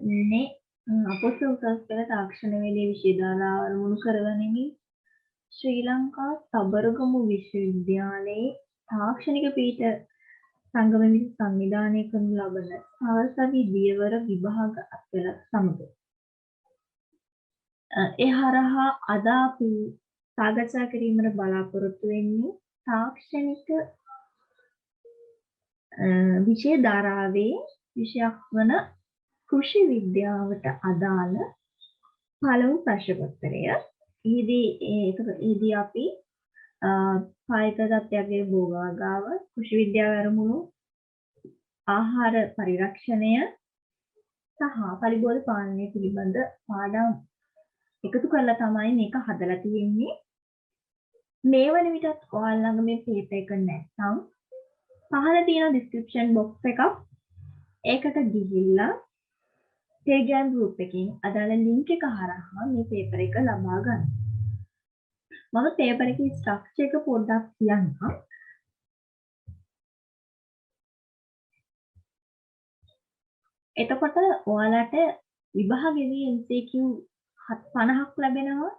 ඉන්නේ අපොසල් උසස් තාක්ෂණ වේදේ විශ්වවිද්‍යාල අරමුණු කරගනිමින් ශ්‍රී ලංකා සබරගමු විශ්වවිද්‍යාලයේ තාක්ෂණික පීඨ සංගමයෙන් සංවිධානය කරනු ලබන සාරසවි දියවර විභාග අතර සමග ඒ හරහා අද අපි සාකච්ඡා කිරීමට බලාපොරොත්තු වෙන්නේ තාක්ෂණික විෂය ධාරාවේ විෂයක් වන කෘෂි විද්‍යාවට අදාළ පළමු ප්‍රශ්න පත්‍රය. එහිදී අපි කායික තත්ත්වයේ භෝගාගාව කෘෂි විද්‍යාව අරමුණු ආහාර පරිරක්ෂණය සහ පරිභෝග පාලනය පිළිබඳ පාඩම් එකතු කරලා තමයි මේක හදලා තියෙන්නේ. මේ වන විටත් ඔයාලා ළඟ මේ පේපර් එක නැත්නම් පහළ තියෙන description box එකක් ඒකට ගිහිල්ලා Telegram group එකකින් අදාළ link එක හරහා මේ පේපර් එක ලබා ගන්න. මම පේපර් එකේ structure එක පොඩ්ඩක් කියන්නම්. එතකොට ඔයාලට විභාගයේදී MCQ 50ක් ලැබෙනවා.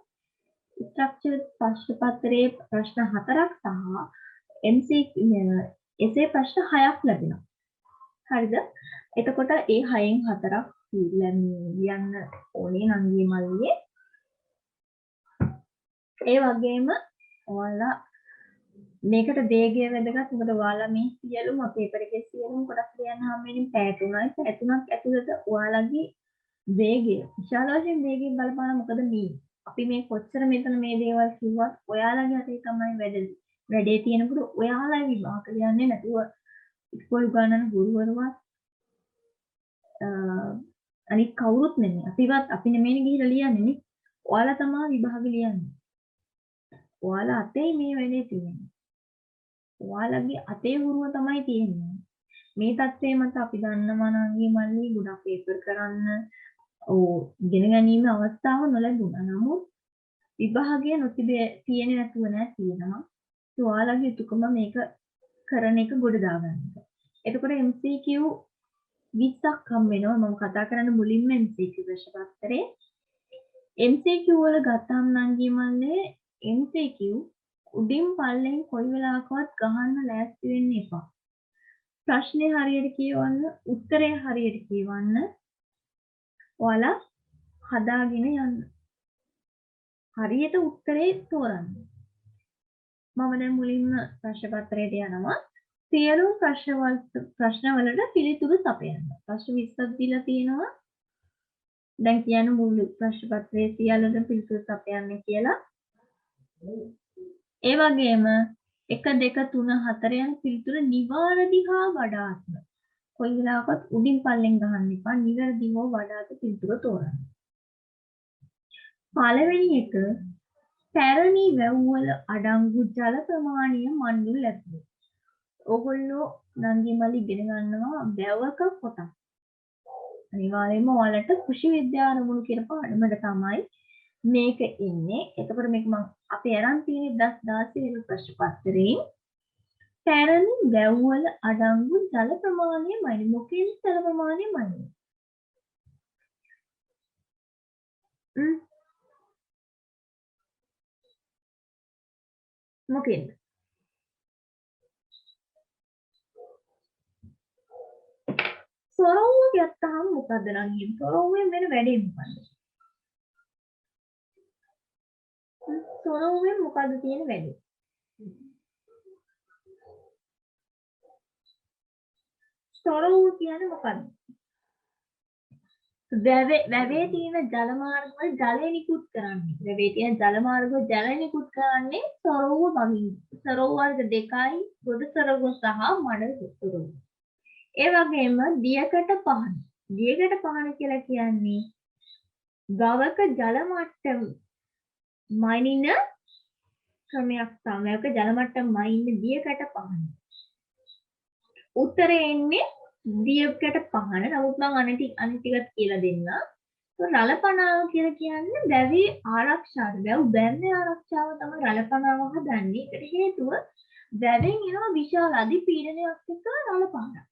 structure ප්‍රශ්න පත්‍රයේ ප්‍රශ්න 4ක් සහ MCQ essay ප්‍රශ්න 6ක් ලැබෙනවා. හරිද? එතකොට ඒ 6න් 4ක් ලියන්න ඕනේ නංගි මල්ලියේ. ඒ වගේම ඔයාලා මේකට වේගය වැදගත්. මොකද ඔයාලා මේ සියලුම පේපර් එකේ සියලුම කොටස් ලියන්න හැම වෙලෙම පැය 3යි. පැය 3ක් ඇතුළත ඔයාලගේ වේගය විශාල වශයෙන් වේගයෙන් බලපාන. මොකද මේ අපි මේ කොච්චර මෙතන මේ දේවල් කිව්වත් ඔයාලගේ අතේ තමයි වැඩේ තියෙනකොට ඔයාලා විභාග ලියන්නේ නැතුව ඉස්කෝලේ ගණන ගුරුවරුවත් අනිත් කවුරුත් නෙමෙයි. අපි නෙමෙයි ගිහිල්ලා ලියන්නේ නේ. ඔයාලා තමයි විභාග ලියන්නේ. ඔයාලා අතේ මේ වැඩේ තියෙන්නේ. ඔයාලගේ අතේ හුරුව තමයි තියෙන්නේ. මේ தත්ත්වය මත අපි දන්නවා නංගි මල්ලි ගොඩක් පේපර් කරන්න ඉගෙන ගැනීම අවස්ථාව නොලැබුණා. නමුත් විභාගය නොතිබේ තියෙන්නේ නැතුව නෑ තියෙනවා. ඒ ඔයාලගේ යුතුයකම මේක කරන එක ගොඩ දාගන්න. එතකොට MCQ 20ක් හම් වෙනවා. මම කතා කරන්න මුලින්ම MCQ ප්‍රශ්න පත්‍රයේ MCQ වල ගත්තාම නංගි මල්ලේ MCQ උඩින් පල්ලෙන් කොයි වෙලාවකවත් ගහන්න ලෑස්ති වෙන්න එපා. ප්‍රශ්නේ හරියට කියවන්න, උත්තරේ හරියට කියවන්න ඔයාලා හදාගෙන යන්න. හරියට උත්තරේ තෝරන්න. මම දැන් මුලින්ම ප්‍රශ්න පත්‍රයට යනවා. සියලුම ප්‍රශ්න වලට පිළිතුරු සපයන්න. ප්‍රශ්න 20ක් දීලා තියෙනවා. දැන් කියන්න මුළු ප්‍රශ්න පත්‍රයේ සියල්ලටම පිළිතුරු සපයන්න කියලා. ඒ වගේම 1 2 3 4 යන පිළිතුරු නිවැරදි හා වඩාත්ම. කොයි වෙලාවකත් උඩින් පල්ලෙන් ගහන්න එපා. නිවැරදිව වඩාත් පිළිතුරු තෝරන්න. පළවෙනි එක පැරණි වැව්වල අඩංගු ජල ප්‍රමාණය මණ්ඩල ඇතුළේ. ඕගොල්ලෝ නංගි මල්ලි ඉගෙන ගන්නවා වැවක කොටස්. අනිවාර්යයෙන්ම ඔයාලට කෘෂි විද්‍යාව අරමුණු කියන පාඩමකට තමයි මේක ඉන්නේ. එතකොට මේක මම අපි අරන් තියෙන 2016 වෙනි ප්‍රශ්න පත්‍රයෙන් පැරණි වැව්වල අඩංගු ජල ප්‍රමාණය මයින් මොකෙන්ද ජල ප්‍රමාණය මයින්? මොකෙන්ද? සොරවුව ගත්තාම මොකද නංගි? සොරවුවෙන් වෙන වැඩේ මොකද්ද? සොරවුවෙන් මොකද්ද තියෙන වැඩේ? සොරවුව කියන්නේ මොකද්ද? වැවේ තියෙන ජල මාර්ග වල ජලය නිකුත් කරන්නේ. වැවේ තියෙන ජල මාර්ග වල ජලය නිකුත් කරන්නේ සොරවුව බඳින්න. සොරවුව වර්ග දෙකයි, ගොඩ සොරවුව සහ මඩ සොරවුව. ඒ වගේම දියකට පහන. දියකට පහන කියලා කියන්නේ ගවක ජල මට්ටම මනින ක්‍රමයක් තමයි. ඒක ජල මට්ටම මනින දියකට පහන. උත්තරේ එන්නේ දියකට පහන. නමුත් මම අනිත් ටිකත් කියලා දෙන්න. රළපනාව කියලා කියන්නේ වැවේ ආරක්ෂාව. වැව් බැන්නේ ආරක්ෂාව තමයි රළපනාව හදන්නේ. ඒකට හේතුව වැවෙන් එනවා විශාල අධිපීඩනයක් එක්ක රළපනක්.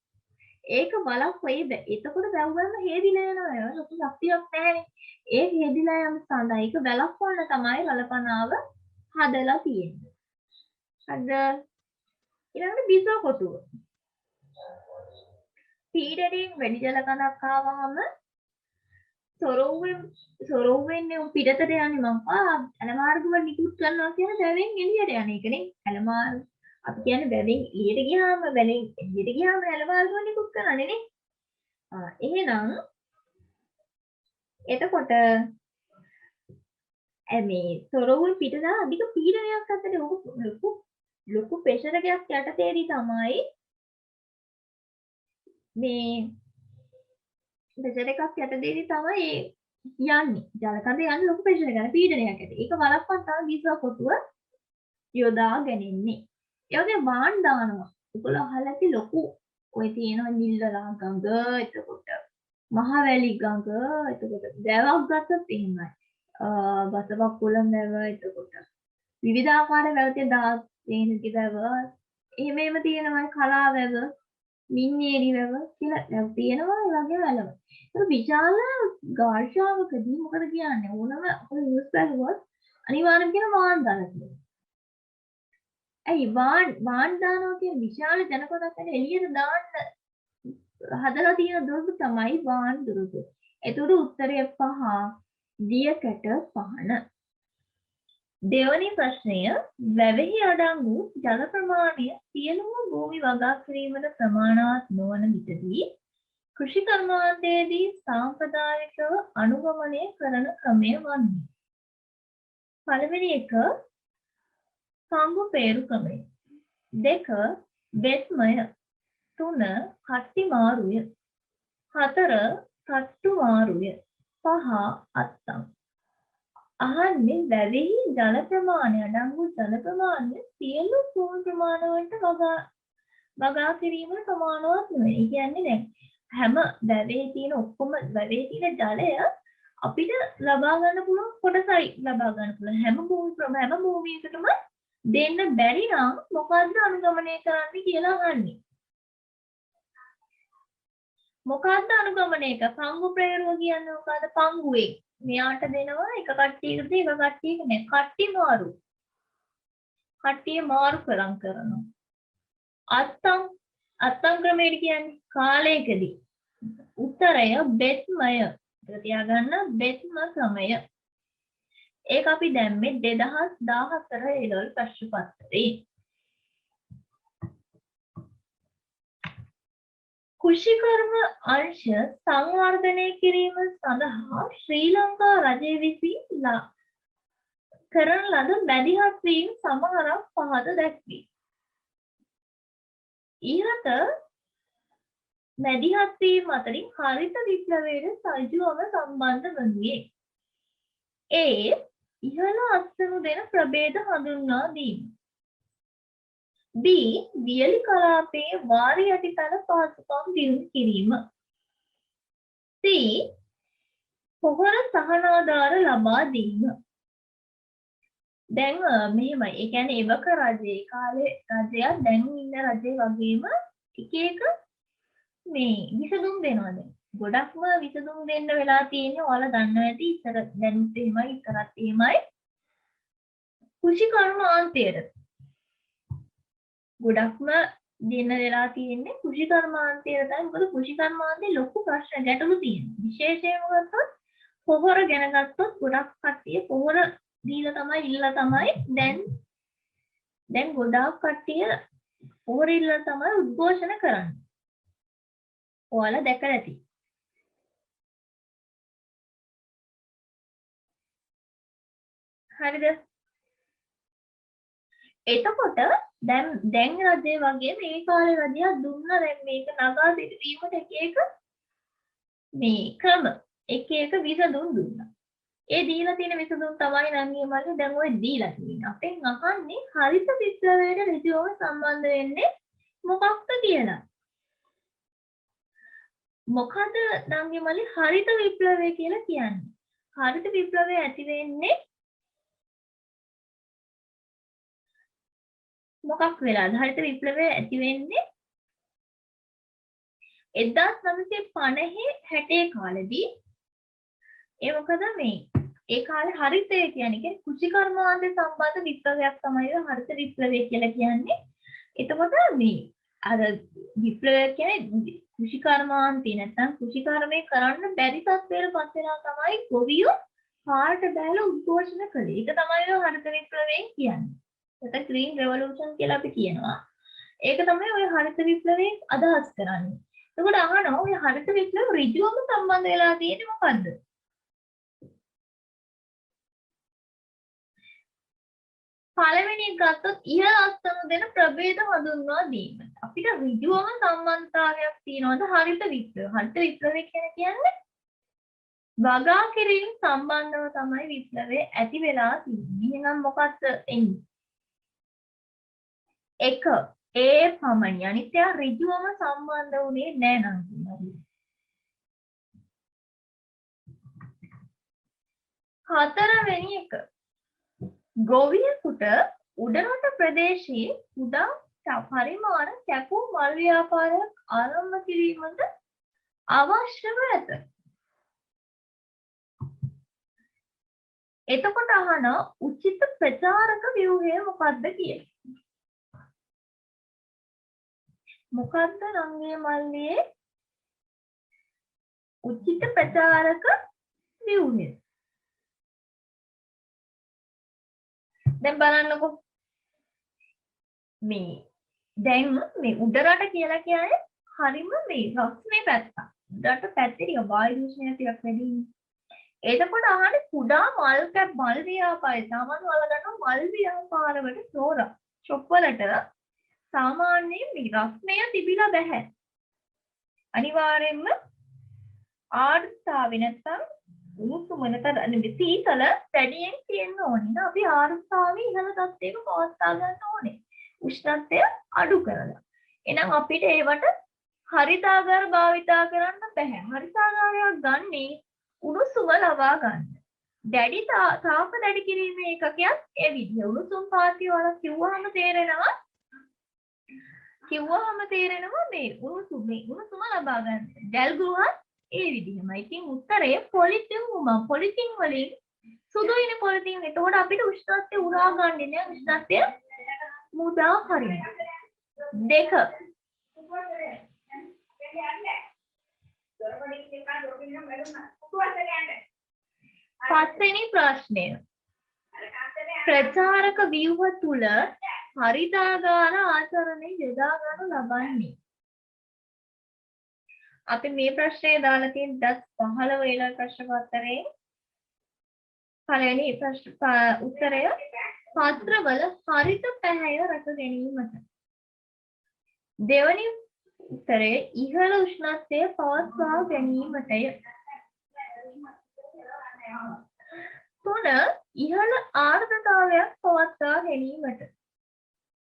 ඒක බලක් වෙයි. එතකොට වැව්වම හේදිලා යනවා. ලොකු ශක්තියක් නැහැනේ. ඒක හේදිලා යන සඳහා ඒක වැළක්වන්න තමයි වලපනාව හදලා තියෙන්නේ. හරිද? ඊළඟට බිසව කොටුව. පීඩණයෙන් වැඩි ජල කඳක් ආවම සොරවුවෙන්නේ පිටතට යන්නේ මං ඇලමාර්ග වල නිකුත් කරනවා කියන වැවෙන් එළියට යන එකනේ. ඇලමාර්ග අපි කියන්නේ වැවෙන් එළියට ගියාම වැවෙන් එළියට ගියාම ඇලමාර්ග වල නිකුත් කරන්නේ නේ. එහෙනම් එතකොට මේ සොරවුල් පිටදා අධික පීඩනයක් අතර ලොකු ප්‍රෙෂර් එකක් යටතේදී තමයි මේ ප්‍රෙෂර් එකක් යටතේදී තමයි යන්නේ. ජල කඳ යන්නේ ලොකු ප්‍රෙෂර් එකක් පීඩනයක් ඇති. ඒක වළක්වන්න තමයි බිසව කොටුව යොදා ගැනෙන්නේ. ඒ වගේ වාන් දානවා. ඒගොල්ලෝ අහලා ඇති ලොකු ඔය තියෙනවා නිල්ලලා ගඟ, එතකොට මහවැලි ගඟ, එතකොට දැවක් ගත්තත් එහෙමයි. බසවක් කුලම් වැව, එතකොට විවිධාකාර වැව තියෙන දාස් තේනකි වැව, එහෙම තියෙනවා කලා වැව, මින්නේරි වැව කියලා වැව තියෙනවා. ඒ වගේ වැව. ඒක විශාල ගාර්ෂාවකදී මොකද කියන්නේ ඕනම ඔය නිවුස් බලුවොත් අනිවාර්යෙන් කියන වාන් දාලා තියෙනවා. ඇයි වාන් දානවා කියන විශාල ජනපදයක් ගැන එළියට දාන්න හදලා තියෙන දුර්ග තමයි වාන් දුර්ග. ඒතකොට උත්තරය 5 දියකට පහන. දෙවැනි ප්‍රශ්නය වැවෙහි අඩංගු ජල ප්‍රමාණය සියලුම භූමි වගා කිරීමට ප්‍රමාණවත් නොවන විටදී කෘෂි කර්මාන්තයේදී සාම්ප්‍රදායිකව අනුගමනය කරන ක්‍රමය වන්නේ. පළවෙනි එක පංගු පේරු ක්‍රමය. 2 බෙත්මය. 3 කට්ටි මාරුය. 4 තට්ටු මාරුය. 5 අත්තම්. අහන්නේ වැවෙහි ජල ප්‍රමාණය අඩංගු ජල ප්‍රමාණය සියලු භූමි ප්‍රමාණවලට වගා කිරීමට ප්‍රමාණවත් නෙවෙයි. ඒ කියන්නේ දැන් හැම වැවේ තියෙන ඔක්කොම වැවේ තියෙන ජලය අපිට ලබා ගන්න පුළුවන් කොටසයි ලබා ගන්න පුළුවන්. හැම භූමියකටම දෙන්න බැරි නම් මොකද්ද අනුගමනය කරන්න කියලා අහන්නේ. මොකද්ද අනුගමනය කර? පංගු ප්‍රේරුව කියන්නේ මොකද්ද? පංගුවේ මෙයාට දෙනවා එක කට්ටියකට එක කට්ටියක නෑ. කට්ටි මාරු. කට්ටිය මාරු කරනවා. අත්තම් ක්‍රමයට කියන්නේ කාලයකදී. උත්තරය බෙත්මය. ඒක තියාගන්න බෙත්ම ක්‍රමය. ඒක අපි දැම්මේ 2014 A-level ප්‍රශ්න පත්‍රයේ. කෘෂිකර්ම අංශ සංවර්ධනය කිරීම සඳහා ශ්‍රී ලංකා රජය විසින් කරන ලද මැදිහත් වීම සමහරක් පහත දැක්වේ. ඊළත මැදිහත් වීම අතරින් හරිත විප්ලවයට සජීවව සම්බන්ධ වනුයේ. ඒ ඉහළ අත්සනු දෙන ප්‍රභේද හඳුන්වා දීම. B. වියලි කලාපයේ වාරි යටිතල පහසුකම් දියුණු කිරීම. C. පොහොර සහනාධාර ලබා දීම. දැන් මෙහෙමයි. ඒ කියන්නේ එවක රජයේ කාලේ රජයක් දැන් ඉන්න රජේ වගේම එක එක මේ විසඳුම් දෙනවා දැන්. ගොඩක්ම විසඳුම් දෙන්න වෙලා තියෙන්නේ ඔයාලා දන්නවා ඇති ඉතර දැනුත් එහෙමයි ඉතරත් එහෙමයි. කෘෂි කර්මාන්තයට ගොඩක්ම දෙන්න වෙලා තියෙන්නේ කෘෂි කර්මාන්තයට තමයි. මොකද කෘෂි කර්මාන්තේ ලොකු ප්‍රශ්න ගැටලු තියෙනවා. විශේෂයෙන්ම ගත්තොත් පොහොර ගැන ගත්තොත් ගොඩක් කට්ටිය පොහොර දීලා තමයි ඉල්ලලා තමයි දැන් ගොඩාක් කට්ටිය පොහොර ඉල්ලලා තමයි උද්ඝෝෂණ කරන්නේ. ඔයාලා දැකලා ඇති. හරිද? එතකොට දැන් රජේ වගේ මේ කාලේ රජය දුන්න දැන් මේක නගා සිටීමට එක මේ ක්‍රම එක විසඳුම් දුන්නා. ඒ දීලා තියෙන විසඳුම් තමයි නම් මල්ලි දැන් ඔය දීලා තියෙන්නේ. අපෙන් අහන්නේ හරිත විප්ලවයට ඍජුවම සම්බන්ධ වෙන්නේ මොකක්ද කියලා. මොකද නංගි මල්ලි හරිත විප්ලවය කියලා කියන්නේ? හරිත විප්ලවය ඇති වෙන්නේ මොකක් වෙලාද? හරිත විප්ලවය ඇති වෙන්නේ 1950 කාලෙදී ඒ මොකද මේ ඒ කාලේ හරිතය කියන්නේ කෘෂිකර්මාන්තය සම්බන්ධ විප්ලවයක් තමයි හරිත විප්ලවය කියලා කියන්නේ. එතකොට මේ අර විප්ලවය කියන්නේ කෘෂිකර්මාන්තය නැත්නම් කෘෂිකර්මය කරන්න බැරි තත්ත්වයකට පත් වෙනවා තමයි ගොවියෝ පාට බැලලා උද්ඝෝෂණ කළේ. ඒක තමයි හරිත විප්ලවය කියන්නේ. ඒක ග්‍රීන් රෙවොලූෂන් කියලා අපි කියනවා. ඒක තමයි ඔය හරිත විප්ලවයෙන් අදහස් කරන්නේ. එතකොට අහනවා ඔය හරිත විප්ලව ඍජුවම සම්බන්ධ වෙලා තියෙන්නේ මොකද්ද? පළවෙනි ගත්තොත් ඉහළ අස්තන දෙන ප්‍රභේද හඳුන්වා දීම. අපිට ඍජුවම සම්බන්ධතාවයක් තියෙනවද හරිත විප්ලව? හරිත විප්ලවය කියන්නේ වගා කිරීම සම්බන්ධව තමයි විප්ලවය ඇති වෙලා තියෙන්නේ. එහෙනම් මොකක්ද එන්නේ? එක ඒ පමණයි. අනිත් ඒවා ඍජුවම සම්බන්ධ වුණේ නැහැ නම්. හතරවෙනි එක ගොවියෙකුට උඩරට ප්‍රදේශයේ කුඩා පරිමාණ කැපූ මල් ව්‍යාපාරයක් ආරම්භ කිරීමට අවශ්‍යව ඇත. එතකොට අහන උචිත ප්‍රචාරක ව්‍යුහය මොකක්ද කියලා. මොකක්ද රංගේ මල්ලියේ උචිත ප්‍රචාරක ව්‍යුහය? දැන් බලන්නකෝ මේ දැන් මේ උඩරට කියලා කියන්නේ හරිම මේ රස්නේ පැත්ත. උඩරට පැත්තේ ටික වායු දූෂණය ටිකක් වැඩි. එතකොට අහන්නේ කුඩා මල් ව්‍යාපාරය. සාමාන්‍ය වල ගන්න මල් ව්‍යාපාරවලට තෝරා ෂොප් වලට සාමාන්‍යයෙන් මේ රස්නය තිබිලා බෑ. අනිවාර්යයෙන්ම ආර්ද්‍රතාවය නැත්නම් උණුසුම නැත්නම් සීතල වැඩියෙන් තියෙන්න ඕනේ. අපි ආර්ද්‍රතාවය ඉහළ තත්ත්වයක පවත්වා ගන්න ඕනේ. උෂ්ණත්වය අඩු කරලා. එහෙනම් අපිට ඒවට හරිතාගාර භාවිතා කරන්න බෑ. හරිතාගාරයක් ගන්නේ උණුසුම ලබා ගන්න. දැඩි තාප දැඩි කිරීමේ ඒකකයක් ඒ විදිහ. උණුසුම් පාතිය වල කිව්වහම තේරෙනවා මේ උණුසුම ලබා ගන්න. දැල් ගෘහත් ඒ විදිහමයි. ඉතින් උත්තරේ පොලිතින් වලින් සුදුයිනේ පොලිතින්. එතකොට අපිට උෂ්ණත්වය උරා ගන්නේ නෑ. උෂ්ණත්වය මුදා හරින. දෙක පස්වෙනි ප්‍රශ්නය. ප්‍රචාරක ව්‍යුහ තුල හරිතාගාර ආචරණය යොදා ගන්න ලබන්නේ. අපි මේ ප්‍රශ්නේ දාලා තියෙන 15 වෙනි ප්‍රශ්න පත්‍රයේ පළවෙනි උත්තරය පත්‍රවල හරිත පැහැය රැක ගැනීමට. දෙවැනි උත්තරය ඉහළ උෂ්ණත්වය පවත්වා ගැනීමටය. 3 ඉහළ ආර්ද්‍රතාවයක් පවත්වා ගැනීමට.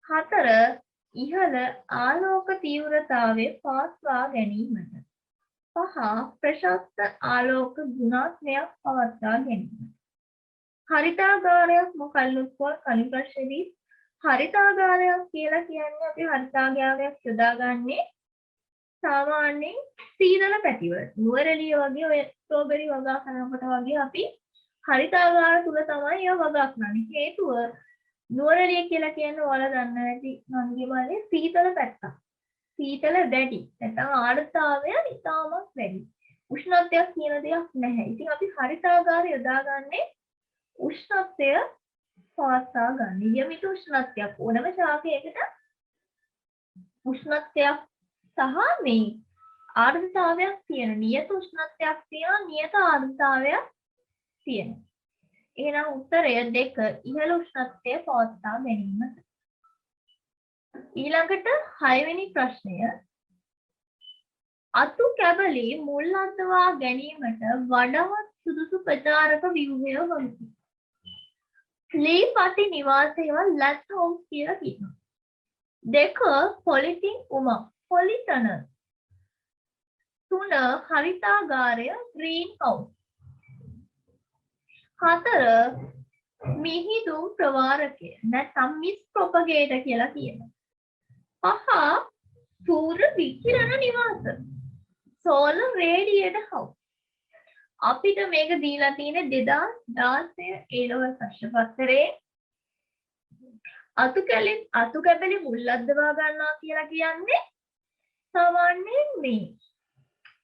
4 ඉහළ ආලෝක තීව්‍රතාවය පවත්වා ගැනීමට. 5 ප්‍රශස්ත ආලෝක ගුණාත්මයක් පවත්වා ගැනීමට. හරිතාගාරයක් මොකල්ලුත් කලින් ප්‍රශ්නේදී හරිතාගාරයක් කියලා කියන්නේ අපි හරිතාගාරයක් යොදාගන්නේ සාමාන්‍යයෙන් සීතල පැතිවල. නුවරඑළිය වගේ ඔය ස්ට්‍රෝබෙරි වගා කරනකොට වගේ අපි හරිතාගාර තුල තමයි ඒව වගා කරන්නේ. හේතුව නුවරඑළිය කියලා කියන්නේ ඔයාලා දන්නා ඇති මන්ගේ වලේ සීතල පැත්තක්. සීතල වැඩි. නැත්නම් ආර්ද්‍රතාවය ඉතාමත් වැඩි. උෂ්ණත්වයක් කියන දෙයක් නැහැ. ඉතින් අපි හරිතාගාරය යොදාගන්නේ උෂ්ණත්වය පවත්වා ගන්න. නියමිත උෂ්ණත්වයක් ඕනම ශාකයකට උෂ්ණත්වයක් සහ මේ ආර්ද්‍රතාවයක් තියෙන නියත උෂ්ණත්වයක් තියෙනවා, නියත ආර්ද්‍රතාවයක් තියෙනවා. එහෙනම් උත්තරය 2 ඉහළ උෂ්ණත්වය පවත්වා ගැනීමට. ඊළඟට 6 වෙනි ප්‍රශ්නය. අතු කැබලි මුල් අතවා ගැනීමට වඩාත් සුදුසු ප්‍රචාරක ව්‍යුහය වන්නේ. ලී පටි නිවාසයව ලැත් හවුස් කියලා කියනවා. 2 පොලිතින් පොලිතන. 3 හරිතාගාරය ග්‍රීන් හවුස්. 4 මිහිදුම් ප්‍රවාරකය නැත්නම් මිස් ප්‍රොපගේටර් කියලා කියනවා. 5 සූර්ය විකිරණ නිවාස. solar radiated house. අපිට මේක දීලා තියෙන 2016 ඒ ලෙවල් ප්‍රශ්න පත්‍රයේ අතු කැබලි මුල්ලද්දවා ගන්නවා කියලා කියන්නේ සාමාන්‍යයෙන් මේ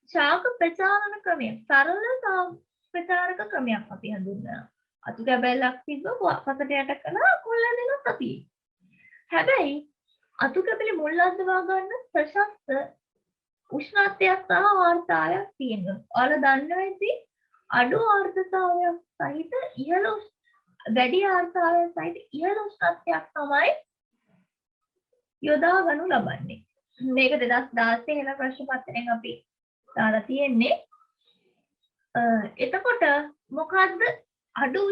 ශාක ප්‍රචාරණ ක්‍රමය සරල ප්‍රචාරක ක්‍රමයක් අපි හඳුන්වනවා. අතු කැබැල්ලක් තිබ්බ පසට යට කළා කොල්ල දෙනවා අපි. හැබැයි අතු කැබලි මුල්ලද්දවා ගන්න ප්‍රශස්ත උෂ්ණත්වයක් සහ ආර්ද්‍රතාවයක් තියෙනවා. ඔයාලා දන්නවා ඉතින් අඩු ආර්ද්‍රතාවයක් සහිත ඉහළ වැඩි ආර්ද්‍රතාවයක් සහිත ඉහළ උෂ්ණත්වයක් තමයි යොදා ගනු ලබන්නේ. මේක 2016 වෙන ප්‍රශ්න පත්‍රයෙන් අපි දාලා තියෙන්නේ. එතකොට මොකද්ද අඩු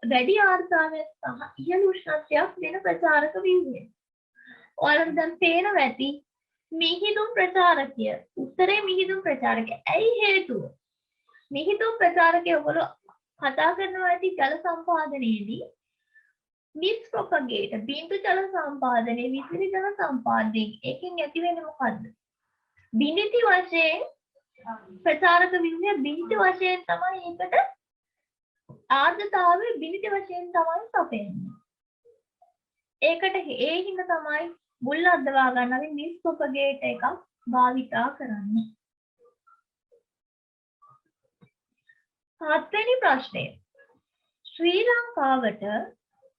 වැඩි ආර්ද්‍රතාවයක් සහ ඉහළ උෂ්ණත්වයක් දෙන ප්‍රචාරක ව්‍යුහය? ඔයාලට දැන් පේනවා ඇති මිහිඳුන් ප්‍රචාරකය උත්තරේ මිහිඳුන් ප්‍රචාරකය. ඇයි හේතුව? මිහිඳුන් ප්‍රචාරකය ඔයගොල්ලෝ කතා කරනවා ඇති ජල සම්පාදනයේදී මිස් ප්‍රොපගේට බිඳු ජල සම්පාදනයේ විසිරි ජල සම්පාදනයේ එකෙන් ඇති වෙන්නේ මොකද්ද? බිඳිති වශයෙන් ප්‍රචාරක ව්‍යුහය බිඳිති වශයෙන් තමයි ඒකට ආර්ද්‍රතාවය බිඳිති වශයෙන් තමයි සපයන්නේ. ඒකට ඒ හින්දා තමයි මුල් අද්දවා ගන්න අපි මිස් ප්‍රොපගේට එකක් භාවිතා කරන්නේ. හත්වෙනි ප්‍රශ්නය. ශ්‍රී ලංකාවට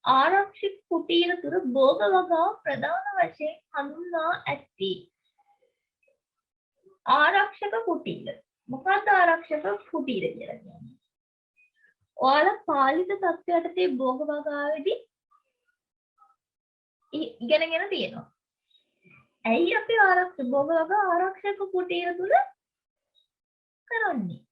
ආරක්ෂිත කුටීර තුර භෝග වගා ප්‍රධාන වශයෙන් හඳුන්වා ඇත්තේ ආරක්ෂක කුටීර. මොකක්ද ආරක්ෂක කුටීර කියලා කියන්නේ? ඔයාලා පාලිත තත්ත්වයටදී භෝග වගාවේදී ඉගෙනගෙන තියෙනවා. ඇයි අපි භෝග වගා ආරක්ෂක කුටීර තුල කරන්නේ?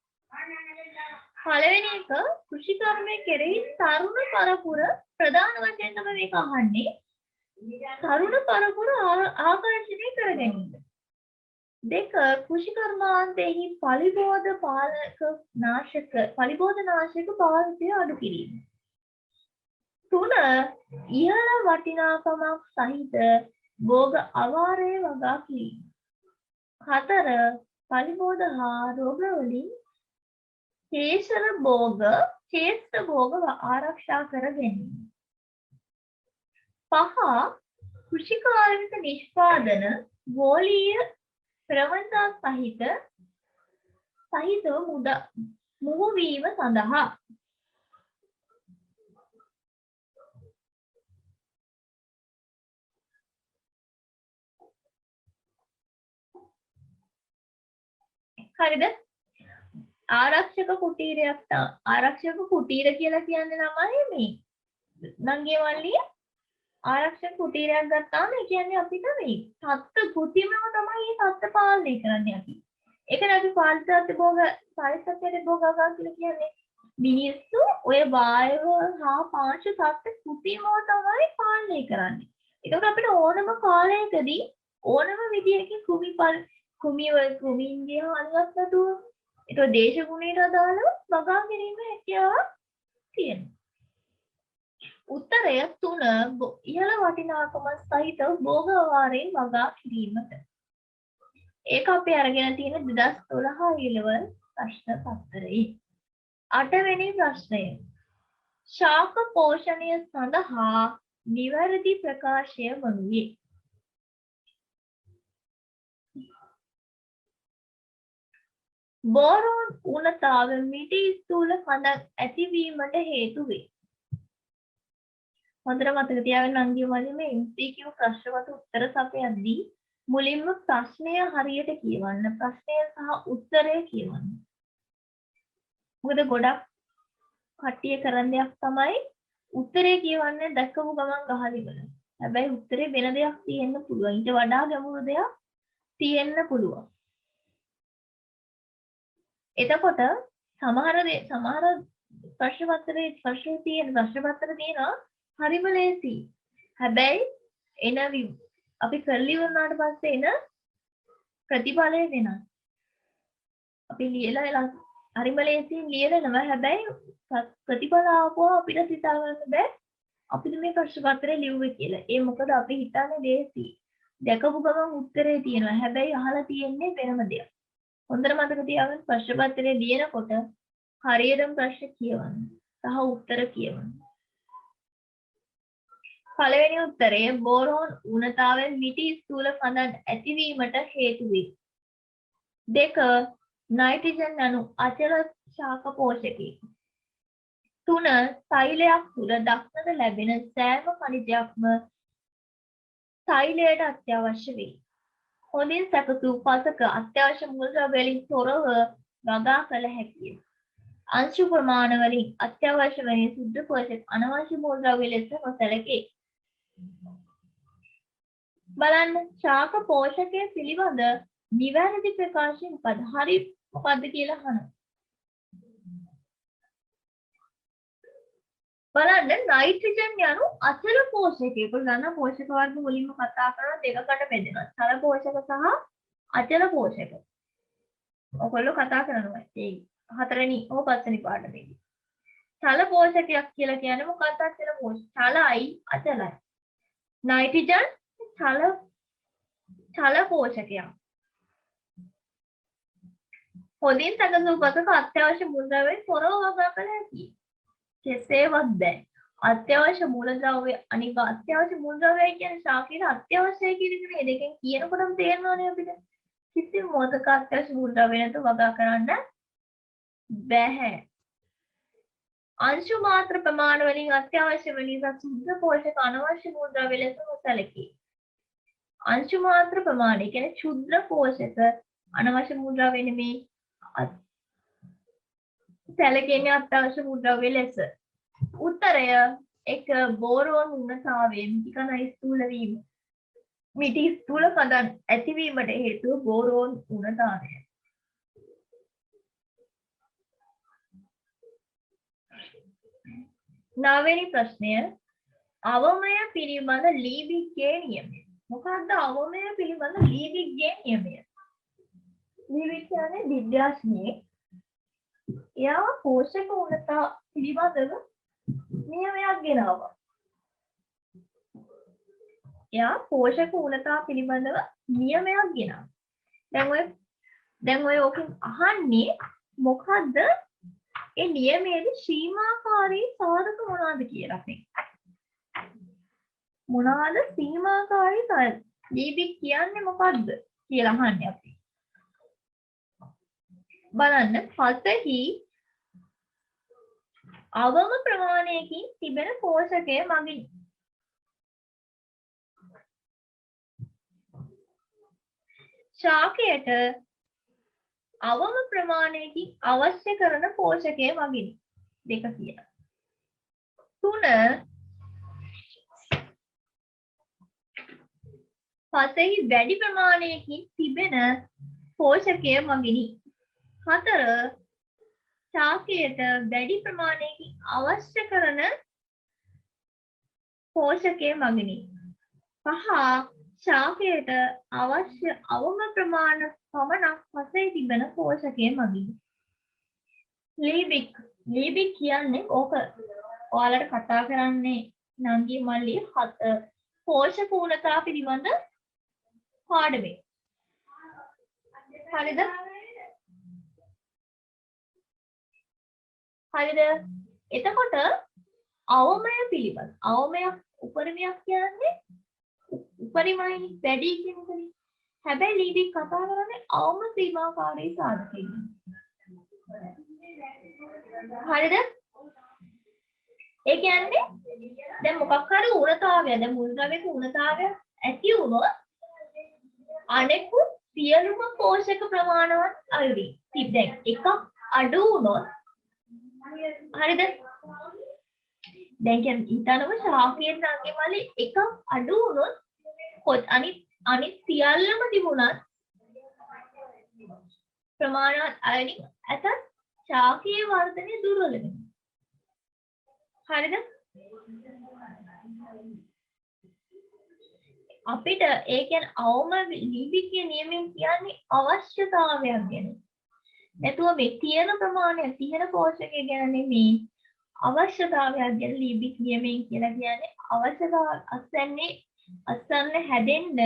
පළවෙනි එක කෘෂිකර්මයේ කෙරෙහි තරුණ පරපුර ප්‍රධාන වශයෙන් තමයි මේක අහන්නේ. තරුණ පරපුර ආකර්ෂණය කර ගැනීම. දෙක කෘෂිකර්මාන්තයෙහි පලිබෝධ නාශක භාවිතය අඩු කිරීම. තුන ඉහළ වටිනාකමක් සහිත භෝග අවාරය වගා කිරීම. හතර පලිබෝධ හා රෝග වලින් ශේෂ්ඨ භෝග ආරක්ෂා කර ගැනීම. පහ කෘෂිකාර්මික නිෂ්පාදන ගෝලීය ප්‍රවණතා සහිතව මුහු වීම සඳහා. හරිද? ආරක්ෂක කුටීරයක් ආරක්ෂක කුටීර කියලා කියන්නේ නමයි මේ නංගිය මල්ලිය ආරක්ෂක කුටීරයක් ගත්තාම ඒ කියන්නේ අපිට මේ තත්ත්ව කෘතිමව තමයි මේ තත්ත්ව පාලනය කරන්නේ අපි. ඒකනේ අපි පාලිත භෝග පරිසරයේ භෝගගා කියලා කියන්නේ. මිනිස්සු ඔය වායව හා පාංශ තත්ත්ව කෘතිමව තමයි පාලනය කරන්නේ. ඒකට අපිට ඕනම කාලයකදී ඕනම විදියකින් කුමීන්ගේ අනුවත් නැතුව ඒක දේශගුණයට අදාළව වගා කිරීම හැකියාවක් තියෙනවා. උත්තරය 3 ඉහළ වටිනාකම සහිත භෝග වාරයෙන් වගා කිරීමට. ඒක අපි අරගෙන තියෙන 2012 ඉලවල් ප්‍රශ්න පත්‍රයේ. 8 වෙනි ප්‍රශ්නය. ශාක පෝෂණය සඳහා නිවැරදි ප්‍රකාශය වනුයේ. බෝරෝන් උණතාව මිටි ස්ථූල කඳක් ඇතිවීමට හේතු වේ. හොඳට මතක තියාගන්න අංගිය මල්ලි මේ MCQ ප්‍රශ්නවලට උත්තර සපයද්දී මුලින්ම ප්‍රශ්නය හරියට කියවන්න. ප්‍රශ්නය සහ උත්තරය කියවන්න. මොකද ගොඩක් කට්ටිය කරන දෙයක් තමයි උත්තරය කියවන්නේ දැක්කම ගමන් ගහලා ඉවරයි. හැබැයි උත්තරේ වෙන දෙයක් තියෙන්න පුළුවන්. ඊට වඩා ගැඹුරු දෙයක් තියෙන්න පුළුවන්. එතකොට සමහර ප්‍රශ්න පත්‍රයේ ප්‍රශ්න පත්‍ර තියෙනවා හරිම ලේසි. හැබැයි අපි කරලි වුණාට පස්සේ එන ප්‍රතිඵලය වෙනස්. අපි ලියලා හරිම ලේසියෙන් ලියනවා. හැබැයි ප්‍රතිඵල ආපුවා අපිට හිතා ගන්න බෑ අපිට මේ ප්‍රශ්න පත්‍රය ලියුවේ කියලා. ඒ මොකද අපි හිතන්නේ ලේසි. දැකපු ගමන් උත්තරේ තියෙනවා. හැබැයි අහලා තියෙන්නේ වෙනම දෙයක්. හොඳට මතක තියාගන්න ප්‍රශ්න පත්‍රයේ ලියනකොට හරියටම ප්‍රශ්න කියවන්න සහ උත්තර කියවන්න. පළවෙනි උත්තරය බෝරෝන් ඌනතාවෙන් මිටි ස්ථූල කඳන් ඇතිවීමට හේතු වේ. 2 නයිට්‍රජන් අණු අචල ශාක පෝෂකයි. 3 තෛලයක් තුළ දක්නට ලැබෙන සෑම khනිජයක්ම තෛලයට අත්‍යවශ්‍ය වේ. හොඳින් සැකසූ පසක අත්‍යවශ්‍ය මූලද්‍රව්‍ය වලින් තොරව වගා කළ හැකිය. අංශු ප්‍රමාණ වලින් අත්‍යවශ්‍ය වන සුද්ධ පෝෂක අනවශ්‍ය මූලද්‍රව්‍ය ලෙස නොසැලකේ. බලන්න ශාක පෝෂකය පිළිබඳ නිවැරදි ප්‍රකාශය මොකද? හරි මොකද්ද කියලා අහනවා. බලන්න නයිට්‍රජන් යනු අචල පෝෂකය. ඒක ගන්න පෝෂක වර්ග මුලින්ම කතා කරලා දෙකකට බෙදෙනවා. චල පෝෂක සහ අචල පෝෂක. ඔයගොල්ලෝ කතා කරනවා. ඒ හතරෙනි හෝ පස්වෙනි පාඩමේදී. චල පෝෂකයක් කියලා කියන්නේ මොකක්ද? අචල පෝෂක. චලයි අචලයි. නයිට්‍රජන් චල පෝෂකයක්. හොඳින් සැකසූ පසක අත්‍යවශ්‍ය මූලද්‍රව්‍යයෙන් තොරව වගා කළ හැකියි. කෙසේවත් දැන් අත්‍යවශ්‍ය මූලද්‍රව්‍ය අනික අත්‍යවශ්‍ය මූලද්‍රව්‍යයි කියන්නේ ශාකයේ අත්‍යවශ්‍යයි කියන එක නේ. දෙකෙන් කියනකොටම තේරෙනවනේ අපිට. කිසිම මොහොතක අත්‍යවශ්‍ය මූලද්‍රව්‍ය නැතුව වගා කරන්න බැහැ. අංශු මාත්‍ර ප්‍රමාණ වලින් අත්‍යවශ්‍ය වන නිසා සුද්ධ පෝෂක අනවශ්‍ය මූලද්‍රව්‍ය ලෙස නොසැලකේ. අංශු මාත්‍ර ප්‍රමාණය කියන්නේ ක්ෂුද්‍ර පෝෂක අනවශ්‍ය මූලද්‍රව්‍ය නෙමේ. සැලකෙන්නේ අත්‍යවශ්‍ය මූලද්‍රව්‍ය ලෙස. උත්තරය 1 බෝරෝන් ඌනතාවයෙන් මිටි කඳ ස්ථූල වීම. මිටි ස්ථූල කඳන් ඇතිවීමට හේතුව බෝරෝන් ඌනතාවය. නවවෙනි ප්‍රශ්නය අවමය පිළිබඳ ලීබිග්ගේ නියමය. මොකක්ද අවමය පිළිබඳ ලීබිග්ගේ නියමය? ලීබිග් කියන්නේ විද්‍යාඥයෙක්. එයා පෝෂක ඌනතා පිළිබඳව නියමයක් ගෙනාවා. එයා පෝෂක ඌනතා පිළිබඳව නියමයක් ගෙනාවා. දැන් ඔය ඕකෙන් අහන්නේ මොකද්ද? ඒ නියමයේදී සීමාකාරී සාධක මොනවාද කියලා අපේ. මොනවාද සීමාකාරී සාධක? ලීබිග් කියන්නේ මොකද්ද කියලා අහන්නේ අපි. බලන්න පසෙහි අවම ප්‍රමාණයකින් තිබෙන පෝෂකය මගින් ශාකයට අවම ප්‍රමාණයකින් අවශ්‍ය කරන පෝෂකය මගින් දෙක කියලා. 3 පසෙහි වැඩි ප්‍රමාණයකින් තිබෙන පෝෂකය මගිනි. 4 ශාකයට වැඩි ප්‍රමාණයකින් අවශ්‍ය කරන පෝෂකය මගිනි. 5 ශාකයට අවශ්‍ය අවම ප්‍රමාණ පමණක් පසෙහි තිබෙන පෝෂකය මගිනි. ලීබිග් කියන්නේ ඕක ඔයාලට කතා කරන්නේ නංගි මල්ලි පෝෂක ඌනතා පිළිබඳ පාඩමේ. හරිද? හරිද? එතකොට අවමය පිළිබඳ අවමයක් උපරිමයක් කියන්නේ උපරිමයි වැඩි කියන එකනේ. හැබැයි ලීබිග් කතා කරන්නේ අවම සීමාකාරී සාධකයෙන්. හරිද? ඒ කියන්නේ දැන් මොකක් හරි ඌනතාවය දැන් මූලද්‍රව්‍යක ඌනතාවය ඇති වුණොත් අනෙකුත් සියලුම පෝෂක ප්‍රමාණවත් අයුරින් දැන් එකක් අඩු වුණොත් හරිද? දැන් කියන්නේ ඊතනම ශාකයේ නැගේ මල්ලි එකක් අඩු වුණොත් අනිත් සියල්ලම තිබුණත් ප්‍රමාණවත් අයුරින් අතත් ශාකයේ වර්ධනය දුර්වල වෙනවා. හරිද? අපිට ඒ කියන්නේ අවම ලීබිග්ගේ නියමයෙන් කියන්නේ අවශ්‍යතාවයක් ගැන. නැතුව මේ තියෙන ප්‍රමාණය තියෙන පෝෂකය ගැන නෙමෙයි අවශ්‍යතාවයක් ගැන ලීබිග් නියමයෙන් කියලා කියන්නේ අවශ්‍යතාව අස්සන්න හැදෙන්න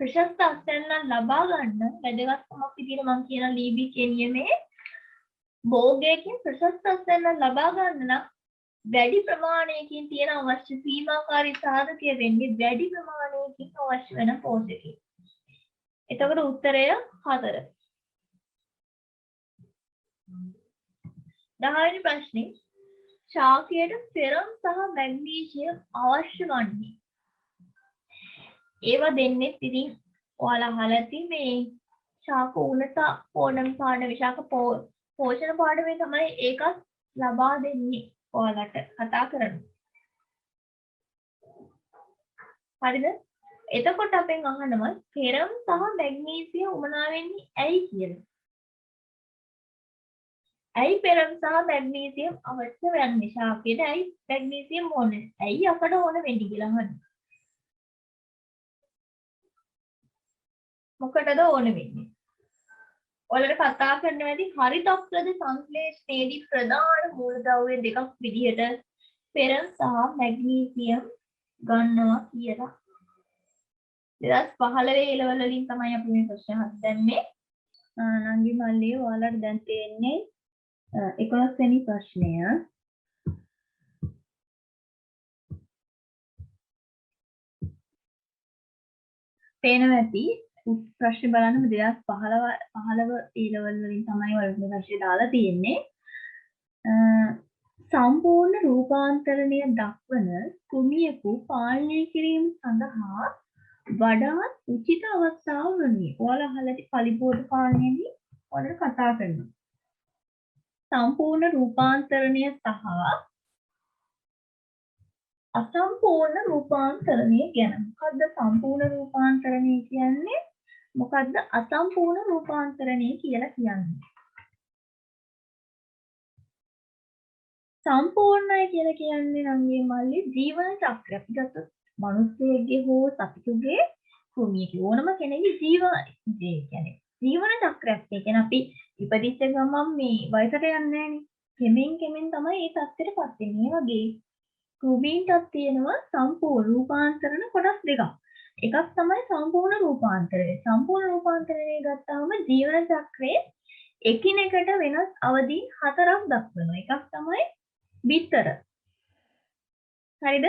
ප්‍රශස්ත අස්වැන්න ලබා ගන්න වැදගත්කමක් විදිහට මම කියන ලීබිගේ නියමයේ භෝගයකින් ප්‍රශස්ත අස්වැන්න ලබා ගන්න නම් වැඩි ප්‍රමාණයකින් තියෙන අවශ්‍ය සීමාකාරී සාධකය වෙන්නේ වැඩි ප්‍රමාණයකින් අවශ්‍ය වෙන පෝෂකය. එතකොට උත්තරය 4. 10 වෙනි ප්‍රශ්නේ ශාකයට ෆෙරම් සහ මැග්නීසියම් අවශ්‍ය වන්නේ. ඒවා දෙන්නේ ඉතින් ඔයාලා අහලා ඇති මේ ශාක උණත ඕනම පාඩම ශාක පෝෂණ පාඩමේ තමයි ඒකත් ලබා දෙන්නේ ඔයාලට කතා කරන්නේ. හරිද? එතකොට අපෙන් අහනවා ෆෙරම් සහ මැග්නීසියම් උමනා වෙන්නේ ඇයි කියලා. ඇයි ෆෙරම් සහ මැග්නීසියම් අවශ්‍ය වෙන්නේ? ශාකයට ඇයි මැග්නීසියම් ඕනේ? ඇයි අපට ඕන වෙන්නේ කියලා අහනවා. මොකටද ඕන වෙන්නේ? ඔයාලට කතා කරන්න වැඩි හරිතක්කද සංශ්ලේෂණයේදී ප්‍රධාන මූලද්‍රව්‍ය දෙකක් විදිහට ෆෙරම් සහ මැග්නීසියම් ගන්නවා කියලා. 2015 A-level වලින් තමයි අපි මේ ප්‍රශ්න හදන්නේ. නංගි මල්ලී ඔයාලට දැන් තියෙන්නේ 11 වෙනි ප්‍රශ්නය. පේනවා ඇති ප්‍රශ්න බලන්න 2015 A-level වලින් තමයි ඔයාලට මේ ප්‍රශ්නේ දාලා තියෙන්නේ. සම්පූර්ණ රූපාන්තරණය දක්වන කුමියකු පාලනය කිරීම සඳහා වඩාත් උචිත අවස්ථාව වන්නේ. ඔයාලා අහලා ඇති පලිබෝධ පාලනයේදී ඔයාලට කතා කරනවා. සම්පූර්ණ රූපාන්තරණය සහ අසම්පූර්ණ රූපාන්තරණය ගැන. මොකද්ද සම්පූර්ණ රූපාන්තරණය කියන්නේ? මොකද්ද අසම්පූර්ණ රූපාන්තරණය කියලා කියන්නේ? සම්පූර්ණයි කියලා කියන්නේ නම් මේ මල්ලි ජීවන චක්‍රය. අපි ගත්තොත් මිනිස්සෙගේ හෝ සතුටුගේ කුමියක ඕනම කෙනෙකුගේ ජීවන චක්‍රයක්. ඒ කියන්නේ අපි ඉපදිච්ච ගමන් මේ වයසට යන්නේ නැහනේ. කෙමෙන් තමයි ඒ තත්ත්වයටපත් වෙන්නේ. මේ වගේ කුමීන්ටත් තියෙනවා සම්පූර්ණ රූපාන්තරණ කොටස් දෙකක්. එකක් තමයි සම්පූර්ණ රූපාන්තරණය. සම්පූර්ණ රූපාන්තරණය ගත්තාම ජීවන චක්‍රයේ එකිනෙකට වෙනස් අවධීන් 4ක් දක්වනවා. එකක් තමයි බිත්තර. හරිද?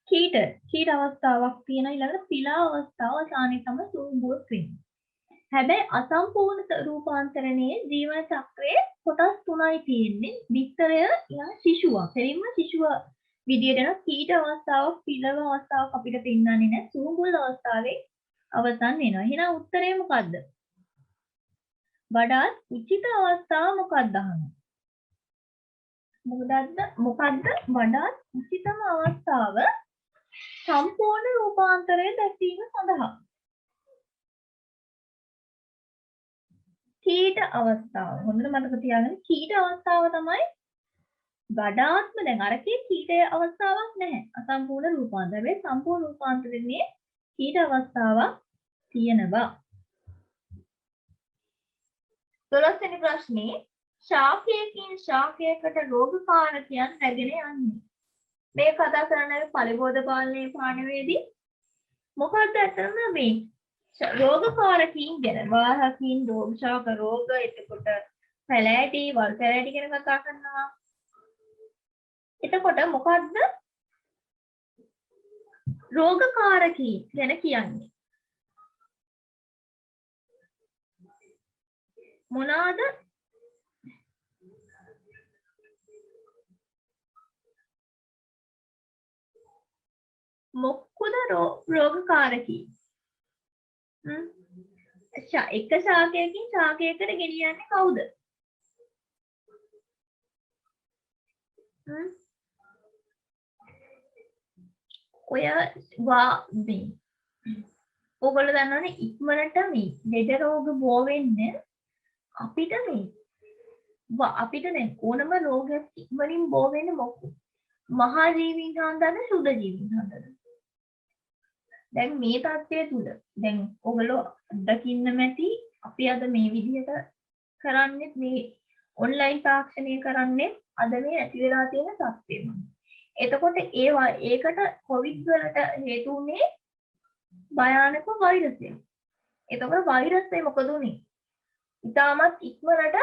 කීට අවස්ථාවක් තියෙනවා. ඊළඟට පිලා අවස්ථාව සානේ තමයි සූඹුවක් වෙන්නේ. හැබැයි අසම්පූර්ණ රූපාන්තරණයේ ජීවන චක්‍රයේ කොටස් 3යි තියෙන්නේ. බිත්තරය ඊළඟ ශිෂුවා. දෙලින්ම ශිෂුවා විදියට නම් කීට අවස්ථාවක් පිලව අවස්ථාවක් අපිට පෙන්වන්නේ නැහැ. සූඹුල් අවස්ථාවේ අවසන් වෙනවා. එහෙනම් උත්තරය මොකද්ද? වඩාත් උචිත අවස්ථාව මොකක්ද අහනවා. මොකද්ද වඩාත් උචිතම අවස්ථාව සම්පූර්ණ රූපාන්තරය දැක්වීම සඳහා? කීට අවස්ථාව. හොඳට මතක තියාගන්න කීට අවස්ථාව තමයි වඩාත්ම. දැන් අරකේ කීට අවස්ථාවක් නැහැ. අසම්පූර්ණ රූපාන්තරය. මේ සම්පූර්ණ රූපාන්තරයේ කීට අවස්ථාවක් තියෙනවා. 12 වෙනි ප්‍රශ්නේ ශාකයකින් ශාකයකට රෝගකාරකයන් රැගෙන යන්නේ. මේ කතා කරන්නේ පලිබෝධ පාලනයේ පාණවේදී මොකක්ද අතන මේ රෝගකාරකීන් ගැන. වාහකීන් රෝග ශාක රෝග එතකොට පැලෑටි වල් පැලෑටි ගැන කතා කරනවා. එතකොට මොකද්ද රෝගකාරකීන් ගැන කියන්නේ? මොනවාද? මොක්කුද රෝගකාරකී? එක ශාකයකින් ශාකයකට ගෙනියන්නේ කවුද? ඔය මේ ඔයගොල්ලෝ දන්නවනේ ඉක්මනට මේ ලෙඩ රෝග බෝ වෙන්නේ අපිට දැන් ඕනම රෝගයක් ඉක්මනින් බෝ වෙන්නේ මොකද? මහා ජීවීන් හන්දද සුද්ධ ජීවීන් හන්දද? දැන් මේ තත්ත්වය තුල දැන් ඔයගොල්ලෝ දකින්න මැති අපි අද මේ විදිහට කරන්නේ මේ ඔන්ලයින් තාක්ෂණය කරන්නේ අද මේ ඇති වෙලා තියෙන තත්ත්වෙම. එතකොට ඒකට කොවිඩ් වලට හේතු උනේ භයානක වෛරසයක්. එතකොට වෛරසය මොකද උනේ? ඉතාමත් ඉක්මනට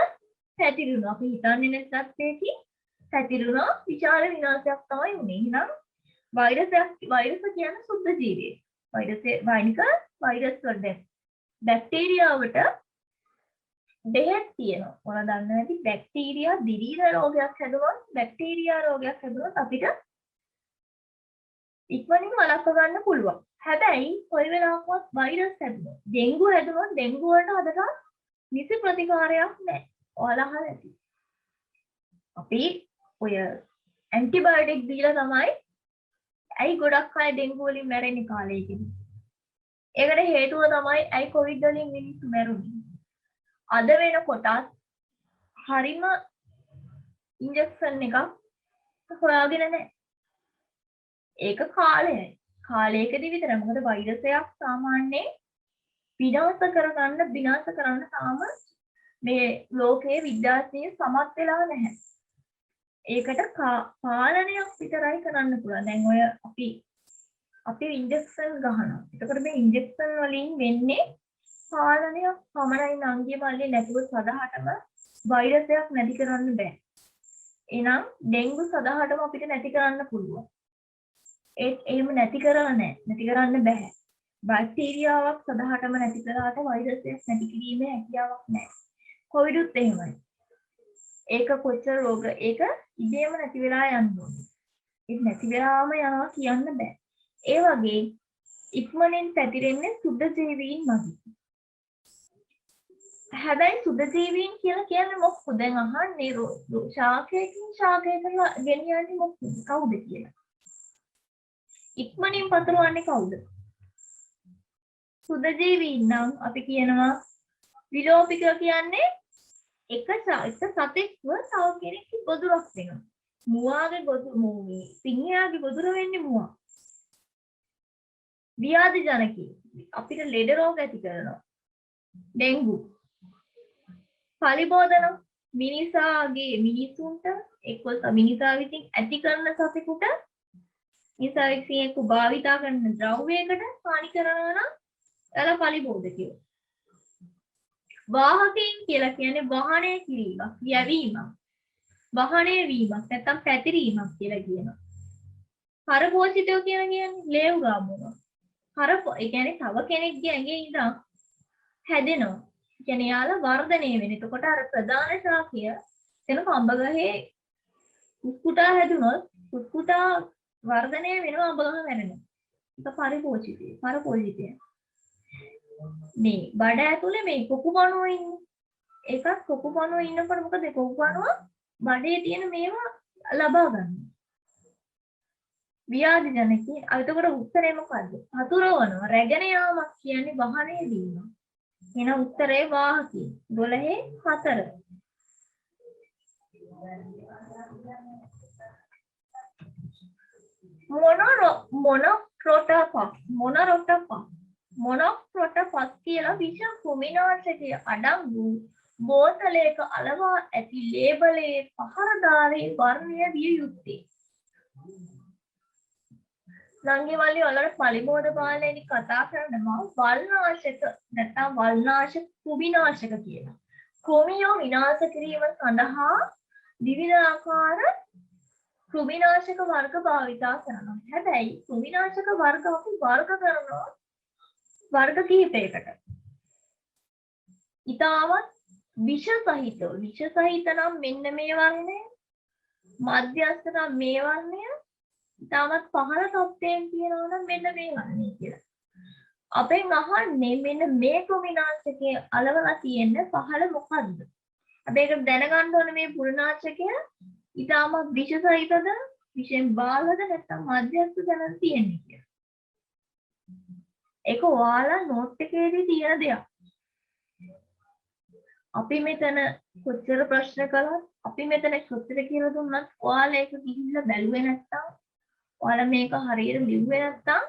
පැතිරුණා. අපි හිතන්නේ නැත්නම් ඒකේ පැතිරුණා විශාල විනාශයක් තමයි උනේ. එහෙනම් වෛරස කියන්නේ සුද්ධ ජීවියෙක්. වෛරස් වලට බැක්ටීරියාවට බෙහෙත් තියෙනවා. මොනවද දන්නේ නැති බැක්ටීරියා දිරීන රෝගයක් හැදුවොත් බැක්ටීරියා රෝගයක් හැදුවොත් අපිට ඉක්මනින් වළක්ව ගන්න පුළුවන්. හැබැයි කොයි වෙලාවකවත් වෛරස් හැදුනොත් ඩෙන්ගු හැදුනොත් ඩෙන්ගු වලට අදටත් නිසි ප්‍රතිකාරයක් නැහැ. ඔයාලා අහලා ඇති. අපි ඔය ඇන්ටිබයොටික් දීලා තමයි ඇයි ගොඩක් අය ඩෙන්ගු වලින් මැරෙන්නේ කාලයකදී. ඒකට හේතුව තමයි ඇයි කොවිඩ් වලින් මිනිස්සු මැරුනේ. අද වෙනකොටත් හරිම ඉන්ජෙක්ෂන් එකක් හොයාගෙන නැහැ. ඒක කාලයයි. කාලයකදී විතර මොකද වෛරසයක් සාමාන්‍යයෙන් විනාශ කරන්න තාම මේ ලෝකයේ විද්‍යාඥයෝ සමත් වෙලා නැහැ. ඒකට පාලනයක් විතරයි කරන්න පුළුවන්. දැන් ඔය අපි ඉන්ජෙක්ෂන් ගහනවා. එතකොට මේ ඉන්ජෙක්ෂන් වලින් වෙන්නේ පාලනයක් පමණයි නංගිය මල්ලේ නැතුව සදාහටම වෛරසයක් නැති කරන්න බෑ. එහෙනම් ඩෙන්ගු සදාහටම අපිට නැති කරන්න පුළුවන්. එහෙම නැති කරන්න බෑ. බැක්ටීරියාවක් සදාහටම නැති කරාට වෛරසයක් නැති කිරීමේ හැකියාවක් නැහැ. කොවිඩුත් එහෙමයි. ඒක කොච්චර රෝග ඒක ඉබේම නැති වෙලා යන්න ඕනේ. ඒක නැති වෙලාම යනවා කියන්න බෑ. ඒ වගේ ඉක්මනින් පැතිරෙන්නේ සුද්ධ ජීවීන් මගින්. හැබැයි සුද්ධ ජීවීන් කියලා කියන්නේ මොකක්ද? දැන් අහන්නේ ශාකයකින් ශාකයකට ගෙනියන්නේ මොකක්ද? කවුද කියලා? ඉක්මනින් පතරවන්නේ කවුද? සුද්ධ ජීවීන් නම් අපි කියනවා විලෝපික කියන්නේ එක සතෙක්ව තව කෙනෙක්ගේ ගොදුරක් වෙනවා. මුවාගේ සිංහයාගේ ගොදුර වෙන්නේ මුවා. ව්‍යාධි ජනකී අපිට ලෙඩ රෝග ඇති කරනවා. ඩෙන්ගු. පලිබෝධන මිනිසුන්ට එක්ක මිනිසා විසින් ඇති කරන සතෙකුට මිනිසා විසින් එක්ක භාවිතා කරන ද්‍රව්‍යයකට හානි කරනවා නම් එලා පලිබෝධකයෝ. වාහකයන් කියලා කියන්නේ වහනය කිරීමක්, යැවීමක්, වහනය වීමක් නැත්නම් පැතිරීමක් කියලා කියනවා. පරපෝෂිතයෝ කියන්නේ ලේව්ගාමුව. ඒ කියන්නේ තව කෙනෙක්ගේ ඇඟේ ඉඳන් හැදෙනවා. ඒ කියන්නේ යාලා වර්ධනය වෙන. එතකොට අර ප්‍රධාන ශාකය එතන අඹ ගහේ කුකුටා හැදුනොත් කුකුටා වර්ධනය වෙනවා අඹ ගහ මැරෙනවා. ඒක පරපෝෂිතය. මේ බඩ ඇතුලේ මේ කොකුපණුව ඉන්නේ. ඒකත් කොකුපණුව ඉන්නකොට මොකද කොකුපණුව බඩේ තියෙන මේවා ලබා ගන්න. ව්‍යාධි ජනකී. එතකොට උත්තරේ මොකද්ද? හතුරවනවා. රැගෙන යාමක් කියන්නේ වහනය වීම. එහෙනම් උත්තරේ වාහකී. 12 මොනොක්‍රොටොපස් කියලා විෂ කුමිනාශකයේ අඩංගු බෝතලයක අලවා ඇති ලේබලයේ පහරදාරේ වර්ණය විය යුත්තේ. නංගි මල්ලි වලට පලිබෝධ පාලනයේදී කතා කරනවා වල්නාශක නැත්නම් වල්නාශක කුමිනාශක කියලා. ක්‍රමියෝ විනාශ කිරීම සඳහා විවිධ ආකාර ක්‍රිමිනාශක වර්ග භාවිතා කරනවා. හැබැයි ක්‍රිමිනාශක වර්ග අපි වර්ග කරනවා වර්ග කිහිපයකට. ඊටමත් විෂ සහිත නම් මෙන්න මේ වර්ණය, මධ්‍යස්ථ නම් මේ වර්ණය, ඊටමත් පහළ තත්ත්වයෙන් කියනවා නම් මෙන්න මේ වර්ණය කියලා. අපෙන් අහන්නේ මෙන්න මේ ක්‍රිමිනාශකයේ අලවලා තියෙන පහළ මොකද්ද? අපි ඒක දැනගන්න ඕනේ මේ පුරනාශකය ඊටමත් විෂ සහිතද, විෂයෙන් බාලද නැත්නම් මධ්‍යස්ථ දැනන් තියෙන්නේ කියලා. ඒක ඔයාලා නෝට් එකේදී තියෙන දෙයක්. අපි මෙතන කොච්චර ප්‍රශ්න කළත්, අපි මෙතන කොච්චර කියලා දුන්නත් ඔයාලා ඒක ගිහිල්ලා බැලුවේ නැත්නම්, ඔයාලා මේක හරියට ලිව්වේ නැත්නම්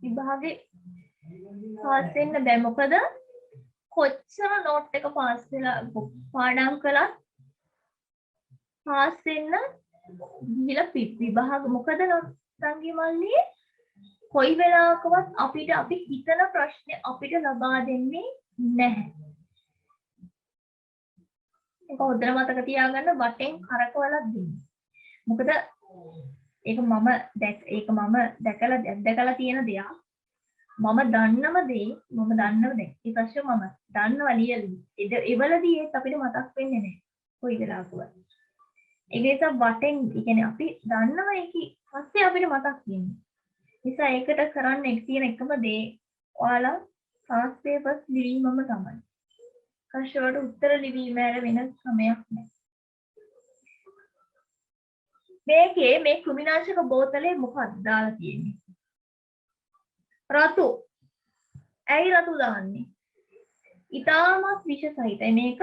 විභාගේ පාස් වෙන්න බෑ. මොකද කොච්චර නෝට් එක පාස් වෙලා පාඩම් කළත් පාස් වෙන්න ගිහිල්ලා විභාග මොකද සංගී මල්ලි කොයි වෙලාවකවත් අපිට අපි හිතන ප්‍රශ්නේ අපිට ලබා දෙන්නේ නැහැ. ඒක හොඳට මතක තියාගන්න වටෙන් කරකවලා දෙන්න. මොකද ඒක මම දැකලා තියෙන දෙයක්. මම දන්නම දේ ඒ ප්‍රශ්නේ මම දන්නවා ලියලා. ඒවලදී ඒත් අපිට මතක් වෙන්නේ නැහැ. කොයි වෙලාවකවත්. ඒ නිසා වටෙන් කියන්නේ අපි දන්නවා ඒක පස්සේ අපිට මතක් වෙන්නේ. නිසා ඒකට කරන්න තියෙන එකම දේ ඔයාලා fast papers ලිවීමම තමයි. ප්‍රශ්න වලට උත්තර ලිවීම ඇර වෙන ක්‍රමයක් නැහැ. මේකේ මේ කෘමිනාශක බෝතලේ මොකක්ද දාලා තියෙන්නේ? රතු. ඇයි රතු දාන්නේ? ඊටමත් විෂ සහිතයි මේක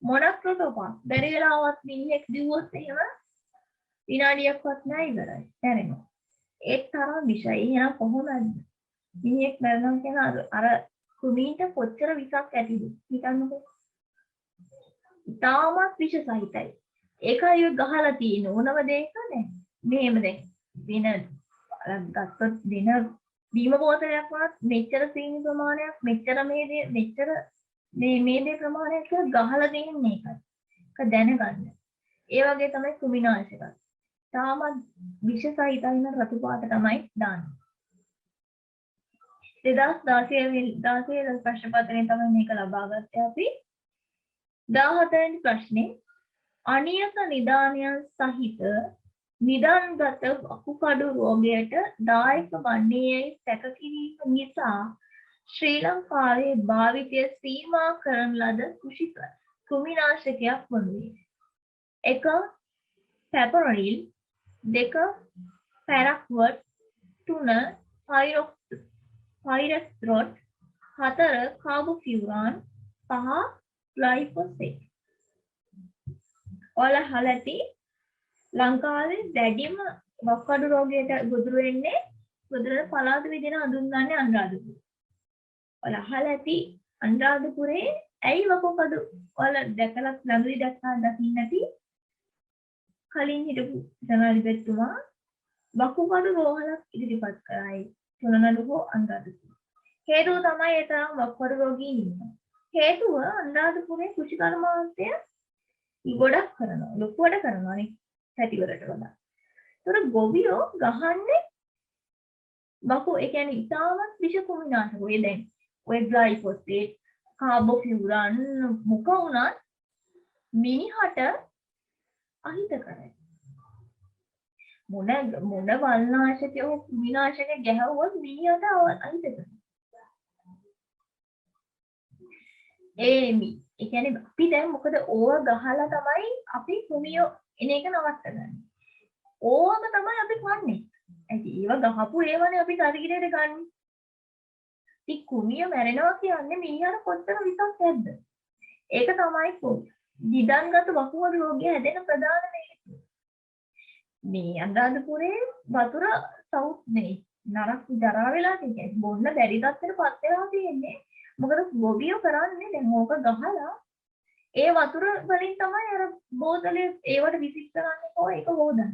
මොනක්‍රොටෝපස්. බැරි වෙලාවත් මිනිහෙක් දිව්වොත් එහෙම විනාඩියක්වත් නැහැ ඉවරයි. දැනෙනවා. ඒ තරම් විෂයි. එහෙනම් කොහොමද මිනිහෙක් මරනවා කියන අර කුමීට කොච්චර විසක් ඇතිද හිතන්නකෝ. ඊටමත් විෂ සහිතයි. ඒකයි ඔය ගහලා තියෙන ඕනම දෙයක නැහැ. මෙහෙම දැන් වෙන ගත්තොත් වෙන බීම බෝතලයක් වුණත් මෙච්චර සීනි ප්‍රමාණයක් මෙච්චර මේ දේ ප්‍රමාණයක් කියලා ගහලා දෙන්නේ ඒකයි. ඒක දැනගන්න. ඒ වගේ තමයි කුමිනාශක. තාමත් විෂ සහිතයින රතු පාට තමයි දාන්නේ. 2016 ප්‍රශ්න පත්‍රයෙන් තමයි මේක ලබා ගත්තේ අපි. 17 වෙනි ප්‍රශ්නේ අනියත නිදානයන් සහිත නිදන්ගත වකුගඩු රෝගයට දායක වන්නේ සැක කිරීම නිසා ශ්‍රී ලංකාවේ භාවිතය සීමා කරන ලද කෘමිනාශකයක් වනුයේ 1. පැපරොනිල් 2. පැරක්වට් 3. පයිරෙක්ට්‍රොට් 4. කාබෝෆියුරාන් 5. ග්ලයිෆොසේට්. ඔයාලා අහලා ඇති ලංකාවේ වැඩිම වකුගඩු රෝගයට ගොදුරු වෙන්නේ ගොදුරන පළාත විදිහට හඳුන්වන්නේ අනුරාධපුර. ඔයාලා අහලා ඇති අනුරාධපුරේ ඇයි වකුගඩු ඔයාලා දැකලා ළඟදී දකින්න නැති කලින් හිටපු ජනාධිපතිතුමා වකුගඩු රෝහලක් ඉදිරිපත් කරායි තුනනඩු හෝ අනුරාධපුර. හේතුව තමයි ඒ තරම් වකුගඩු රෝගීන් ඉන්නවා. හේතුව අනුරාධපුරේ කෘෂිකර්මාන්තය ගොඩක් කරනවා ලොකුවට කරනවානේ පැතිවලට වඩා. ඒතර ගොවියෝ ගහන්නේ ඒ කියන්නේ ඉතාමත් විෂ කුමිනාශක. ඔය දැන් ඔය ග්ලයිෆොසේට් කාබෝෆියුරාන් මොක වුණත් මිනිහට අහිතකරයි. මොන වල්නාශක හෝ කුමිනාශක ගැහුවොත් මිනිහට අහිතකරයි. ඒ කියන්නේ අපි දැන් මොකද ඕව ගහලා තමයි අපි කුමියෝ එන එක නවත්තගන්නේ. ඕවම තමයි අපි කන්නේ. ඒව ගහපු ඒවනේ අපි ශරීරයට ගන්න. ඉතින් කුමිය මැරෙනවා කියන්නේ මිනිහට කොච්චර විසක් ඇද්ද? ඒක තමයි නිදන්ගත වකුගඩු රෝගය හැදෙන ප්‍රධාන හේතුව. මේ අනුරාධපුරේ වතුර සවුත් නේ නරක ජරා වෙලා තියෙන්නේ. බොන්න බැරි තත්ත්වෙට පත් වෙලා තියෙන්නේ. මොකද ගොවියෝ කරන්නේ දැන් ඕක ගහලා ඒ වතුර වලින් තමයි අර බෝතලේ ඒවට විසික් කරන්නේ කො ඒක හොදන්නේ.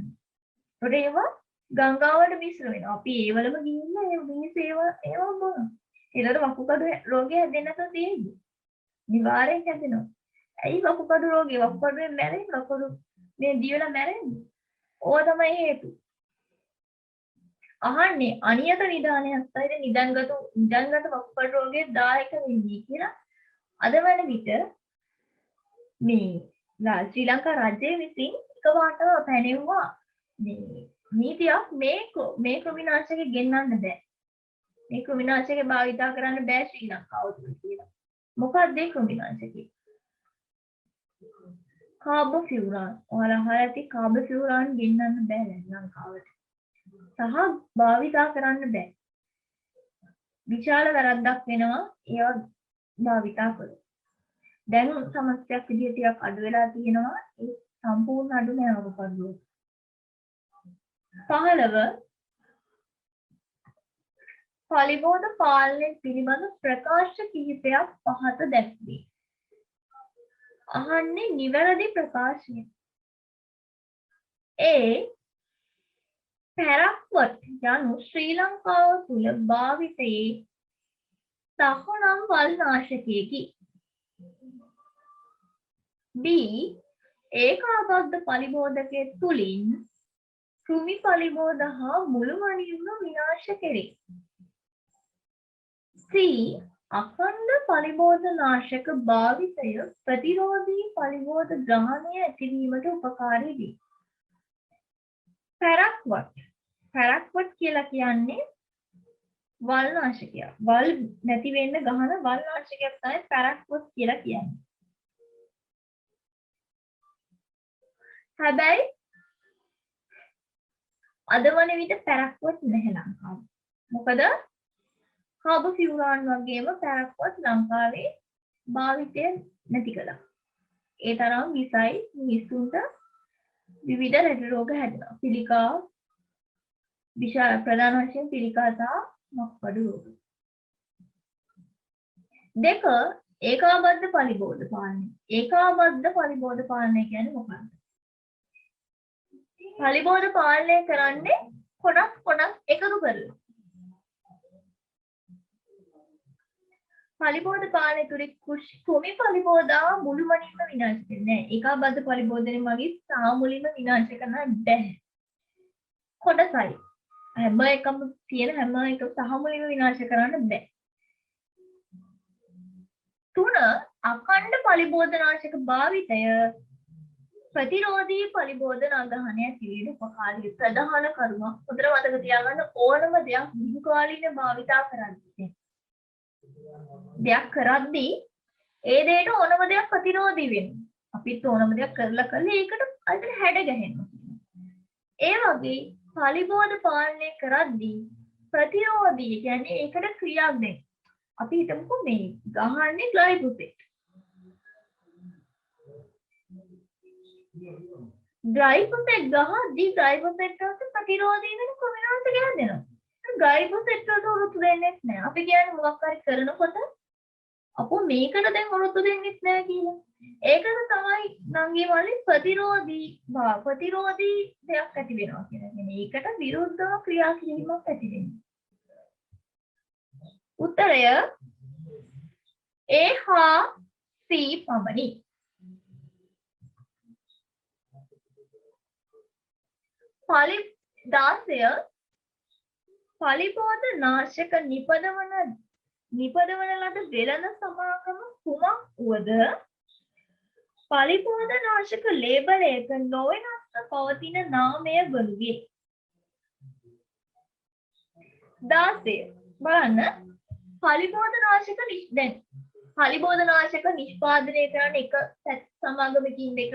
ඒකට ඒවා ගංගාවට මිශ්‍ර වෙනවා. අපි ඒවලම ගිහින් ඒ මිනිස් ඒවා බොනවා. ඒකට වකුගඩු රෝගය හැදෙන්න නැතුව තියෙන්නේ. නිවාරයෙන් හැදෙනවා. ඇයි වකුගඩු රෝගය වකුගඩුවෙන් මැරෙන්නේ? වකුගඩු මේ දිවලා මැරෙන්නේ. ඕවා තමයි හේතු. අහන්නේ අනියත නිදානයක් සහිත නිදන්ගත වකුගඩු රෝගයේ දායක වෙන්නේ කියලා. අද වන විට මේ ශ්‍රී ලංකා රජය විසින් එකපාරටම පැනෙවුවා මේ නීතියක් මේ කෘමිනාශක ගෙන්නන්න බෑ. මේ කෘමිනාශක භාවිතා කරන්න බෑ ශ්‍රී ලංකාව තුළ කියලා. මොකක්ද මේ කෘමිනාශකේ? කාබෝෆියුරාන්. ඔයාලා අහලා ඇති කාබෝෆියුරාන් ගෙන්නන්න බෑ ලංකාවට. සහ භාවිතා කරන්න බෑ. විශාල වැරද්දක් වෙනවා ඒවා භාවිතා කළොත්. දැන් සමස්තයක් විදිහට ටිකක් අඩු වෙලා තියෙනවා. ඒ සම්පූර්ණ අඩු නෑ වකුගඩුව. 15 පලිබෝධ පාලනය පිළිබඳ ප්‍රකාශ කිහිපයක් පහත දැක්වේ. අහන්නේ නිවැරදි ප්‍රකාශය. A. පැරක්වත් යනු ශ්‍රී ලංකාව තුළ භාවිතයේ සහනම් වල් නාශකයකි. B. ඒකාබද්ධ පලිබෝධකය තුළින් කෘමි පලිබෝධ හා මුළුමනින්ම විනාශ කෙරේ. C. අඛණ්ඩ පලිබෝධ නාශක භාවිතය ප්‍රතිරෝධී පලිබෝධ ග්‍රහණය ඇතිවීමට උපකාරී වේ. පැරක්වත් කියලා කියන්නේ වල් නාශකයක්. වල් නැති වෙන්න ගහන වල් නාශකයක් තමයි පැරක්වත් කියලා කියන්නේ. හැබැයි අද වන විට පැරක්වත් නැහැ ලංකාවේ. මොකද කාබෝෆියුරාන් වගේම පැරක්වත් ලංකාවේ භාවිතය නැති කළා. ඒ තරම් විසයි මිනිසුන්ට විවිධ රැඩ රෝග හැදෙනවා. පිළිකා විශාල ප්‍රධාන වශයෙන් පිළිකා සහ මක්බඩු රෝග. 2. ඒකාබද්ධ පලිබෝධ පාලනය. ඒකාබද්ධ පලිබෝධ පාලනය කියන්නේ මොකක්ද? පලිබෝධ පාලනය කරන්නේ කොටස් එකතු කරලා. පලිබෝධ පාලනය තුලින් කෘමි පලිබෝධා මුළුමනින්ම විනාශ කරන්නේ නැහැ. ඒකාබද්ධ පලිබෝධනේ මගේ සාමුලින්ම විනාශ කරන්න බැහැ. කොටසයි. හැම එකම තියෙන හැම එකම සාමුලින්ම විනාශ කරන්න බෑ. 3. අඛණ්ඩ පලිබෝධනාශක භාවිතය ප්‍රතිරෝධී පලිබෝධ නගහනය කිරීම උපකාරී ප්‍රධාන කරුණක්. හොඳට මතක තියාගන්න ඕනම දෙයක් දීර්ඝකාලීන භාවිතා කරන්නේ. දෙයක් කරද්දී ඒ දෙයට ඕනම දෙයක් ප්‍රතිරෝධී වෙනවා. අපිත් ඕනම දෙයක් කරලා ඒකට අයිතර හැඩ ගැහෙනවා. ඒ වගේ පලිබෝධ පාලනය කරද්දී ප්‍රතිරෝධී කියන්නේ ඒකට ක්‍රියාවක් දෙන්න. අපි හිතමුකෝ මේ ගහන්නේ ග්ලයිෆොසේට්. ග්ලයිෆොසේට් ගහද්දී ග්ලයිෆොසේට් වලට ප්‍රතිරෝධී වෙන ක්‍රමනාශකයක් දෙනවා. ග්ලයිෆොසේට් වලට උරුතු දෙන්නේ නැහැ. අපි කියන්නේ මොකක් හරි කරනකොට අපෝ මේකට දැන් උරුතු දෙන්නේ නැහැ කියලා. ඒකට තමයි නංගි වලින් ප්‍රතිරෝධී දෙයක් ඇති වෙනවා කියන්නේ. ඒකට විරුද්ධව ක්‍රියා කිරීමක් ඇති වෙනවා. උත්තරය A හා C පමණි. පලිබෝධ නාශක නිපදවන ලද වෙළඳ සමාගම කුමක් වුවද පලිබෝධ නාශක ලේබලයක නොවෙනස්ව පවතින නාමය වනුයේ. 16 බලන්න පලිබෝධ නාශක නිෂ්පාදනය කරන එක සමාගමකින් දෙක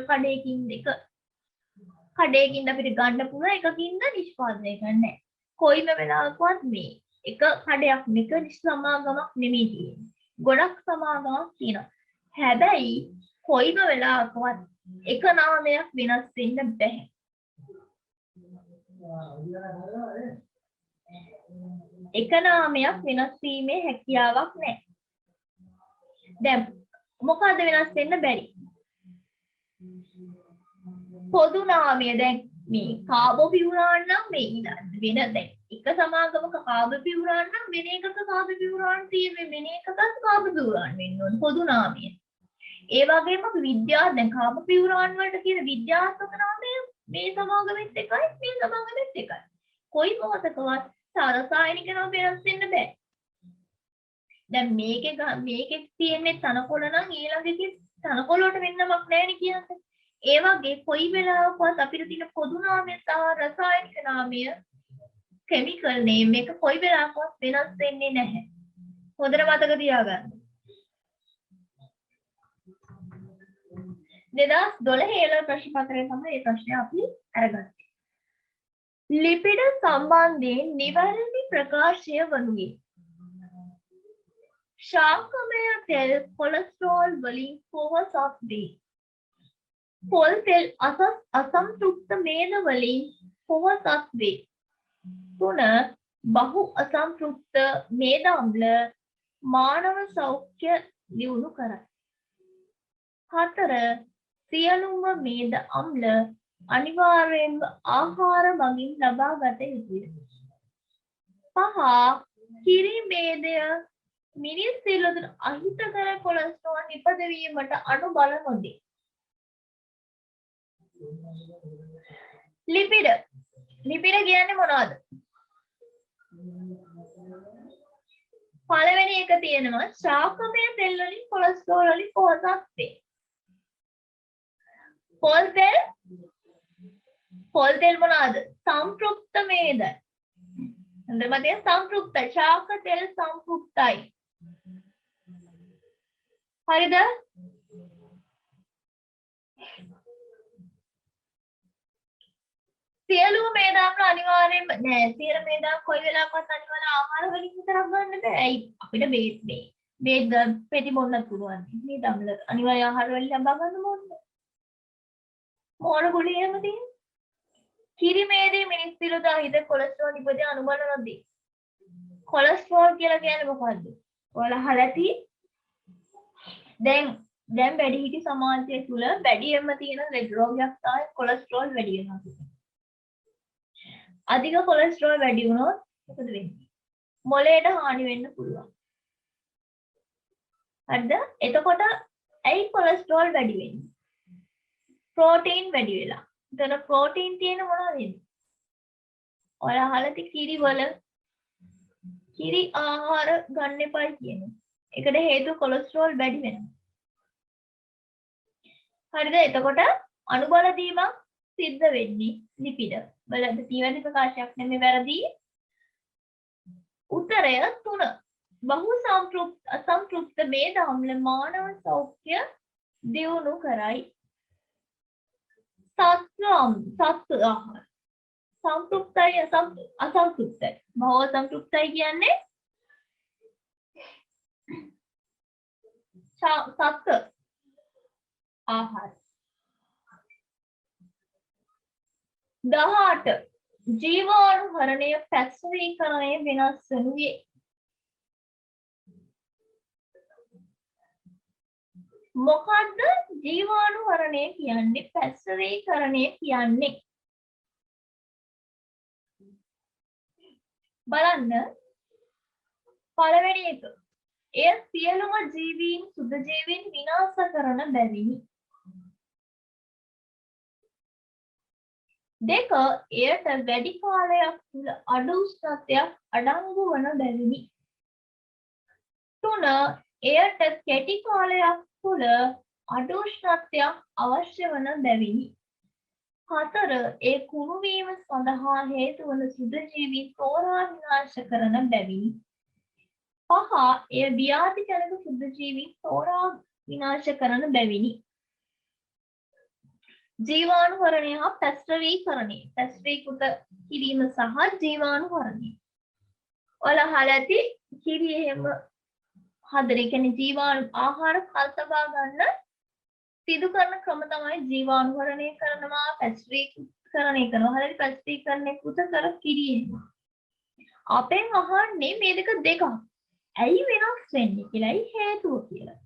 කඩේකින් අපිට ගන්න පුළුවන් එකකින්ද නිෂ්පාදනය කරන්නේ. කොයිම වෙලාවකවත් මේ එක කඩයක් මේක සමාගමක් නෙමෙයි තියෙන්නේ. ගොඩක් සමාගමක් තියෙනවා. හැබැයි කොයිම වෙලාවකවත් එක නාමයක් වෙනස් වෙන්න බැහැ. එක නාමයක් වෙනස් වීමේ හැකියාවක් නැහැ. දැන් මොකද වෙනස් වෙන්න බැරි? පොදු නාමය දැන් මේ කාබෝෆියුරාන් නම් මේ වෙන දැන් එක සමාගමක කාබෝෆියුරාන් නම් වෙන එකක කාබෝෆියුරාන් තියෙන්නේ වෙන එකක කාබෝෆියුරාන් වෙන්න ඕන පොදු නාමය. ඒ වගේම දැන් කාබෝෆියුරාන් වලට කියන විද්‍යාත්මක නාමය මේ සමාගමෙත් එකයි මේ සමාගමෙත් එකයි. කොයි මොහොතකවත් රසායනික නාම වෙනස් වෙන්න බෑ. දැන් මේකේ තියෙන්නේ තනකොළ නම් ඊළඟකේ තනකොළ වලට වෙන්නමක් නැහැ නේ කියන්නේ. ඒ වගේ කොයි වෙලාවකවත් අපිට තියෙන පොදු නාමය සහ රසායනික නාමය කෙමිකල් නේම් එක කොයි වෙලාවකවත් වෙනස් වෙන්නේ නැහැ. හොඳට මතක තියාගන්න. 2012 ප්‍රශ්න පත්‍රයේ තමයි මේ ප්‍රශ්නේ අපි අරගත්තේ. ලිපිඩ සම්බන්ධයෙන් නිවැරදි ප්‍රකාශය වනුයේ ශාකමය තෙල් කොලෙස්ටරෝල් වලින් පොහොසත් වේ. පොල් තෙල් අසම්තෘප්ත මේද වලින් පොහොසත් වේ. 3. බහු අසම්තෘප්ත මේද අම්ල මානව සෞඛ්‍ය දියුණු කරයි. 4. සියලුම මේද අම්ල අනිවාර්යයෙන්ම ආහාර මගින් ලබා ගත යුතුය. 5. කිරි මේදය මිනිස් සිරුරට අහිතකර කොලෙස්ටරෝල් නිපදවීමට අනුබල නොදී. ලිපිඩ කියන්නේ මොනවද? පළවෙනි එක තියෙනවා ශාකමය තෙල් වලින් කොලෙස්ටරෝල් වලින් පොහොසත් වේ. පොල් තෙල් මොනවද? සම්ප්‍රයුක්ත මේද. හොඳට සම්ප්‍රයුක්ත ශාක තෙල් සම්ප්‍රයුක්තයි. හරිද? සියලුම මේදාම් අනිවාර්යයෙන්ම නෑ. සියලු මේදාම් කොයි වෙලාවකවත් අනිවාර්ය ආහාර වලින් විතරක් ගන්න බෑ. ඇයි අපිට බේත් පෙති බොන්නත් පුළුවන්. මේ දම්ල අනිවාර්ය ආහාර වලින් ලබා ගන්න ඕනේ. මොන ගුලිය එහෙම තියෙන්නේ? කිරි මේදේ මිනිස් සිරුරට අහිත කොලෙස්ටරෝල් නිපදවන අනුබල නොදී. කොලෙස්ටරෝල් කියලා කියන්නේ මොකද්ද? ඔයාලා අහලා ඇති. දැන් වැඩිහිටි සමාජය තුල වැඩියෙන්ම තියෙන ලෙඩ රෝගයක් තමයි කොලෙස්ටරෝල් වැඩි වෙනවා. අධික කොලෙස්ටරෝල් වැඩි වුණොත් මොකද වෙන්නේ? මොළයට හානි වෙන්න පුළුවන්. හරිද? එතකොට ඇයි කොලෙස්ටරෝල් වැඩි වෙන්නේ? ප්‍රෝටීන් වැඩි වෙලා. එතන ප්‍රෝටීන් තියෙන මොනවද? ඔයාලා අහලා ඇති කිරි ආහාර ගන්න එපයි කියන්නේ. ඒකට හේතුව කොලෙස්ටරෝල් වැඩි වෙනවා. හරිද? එතකොට අනුබල දීමක් සිද්ධ වෙන්නේ ලිපිඩ. බලන්න තීව්‍ර ප්‍රකාශයක් නෙමෙයි වැරදි. උත්තරය 3. බහු අසම්ප්‍රයුක්ත මේද අම්ල මානව සෞඛ්‍ය දියුණු කරයි. සත්ව ආහාර සම්ප්‍රයුක්තයි අසම්ප්‍රයුක්තයි. බහු අසම්ප්‍රයුක්තයි කියන්නේ සත්ව ආහාර. 18. ජීවාණුහරණය පැස්වීකරණය වෙනස් වනුයේ. මොකද්ද ජීවාණුහරණය කියන්නේ? පැස්වීකරණය කියන්නේ බලන්න පළවෙනි එක. එය සියලුම ජීවීන් සුද්ධ ජීවීන් විනාශ කරන බැවිනි. 2. එයට වැඩි කාලයක් තුළ අඩු උෂ්ණත්වයක් අඩංගු වන බැවිනි. 3. එයට කෙටි කාලයක් තුළ අඩු උෂ්ණත්වයක් අවශ්‍ය වන බැවිනි. 4. ඒ කුණු වීම සඳහා හේතු වන සුද්ධ ජීවීන් තෝරා විනාශ කරන බැවිනි. 5. එය ව්‍යාධි ජනක සුද්ධ ජීවීන් තෝරා විනාශ කරන බැවිනි. ජීවාණුහරණය හා පැස්වීකරණය. පැස්වීකృత කිරීම සහ ජීවාණුහරණය. ඔයාලා අහලා ඇති කිරි එහෙම හදන කියන්නේ ජීවාණු ආහාර කල්තබා ගන්න සිදු කරන ක්‍රම තමයි ජීවාණුහරණය කරනවා, පැස්වීකරණය කරනවා. හරියට පැස්වීකරණය කෘත කර කිරීම. අපෙන් අහන්නේ මේ දෙක. ඇයි වෙනස් වෙන්නේ කියලා? ඇයි හේතුව කියලා?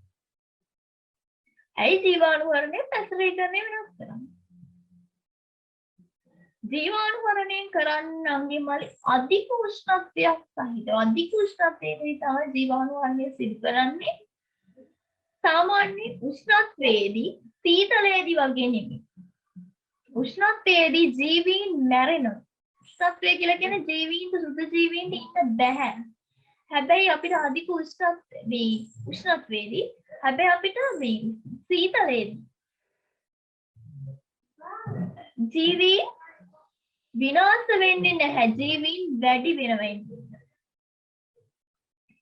ඇයි ජීවාණුහරණය පැස්වීකරණය වෙනස් කරන්නේ? ජීවාණුහරණය කරන්නන්ගේ මල් අධික උෂ්ණත්වයක් සහිත අධික උෂ්ණත්වයේදී තමයි ජීවාණුහරණය සිදු කරන්නේ. සාමාන්‍ය උෂ්ණත්වයේදී සීතලයේදී වගේ නෙමෙයි. උෂ්ණත්වයේදී ජීවීන් මැරෙනවා. උෂ්ණත්වය කියලා කියන්නේ ජීවීන්ට සුද්ධ ජීවීන්ට ඉන්න බෑ. හැබැයි අපිට අධික උෂ්ණත්වයේදී හැබැයි අපිට මේ සීතලයේදී ජීවීන් විනාශ වෙන්නේ නැහැ. ජීවීන් වැඩි වෙනවා.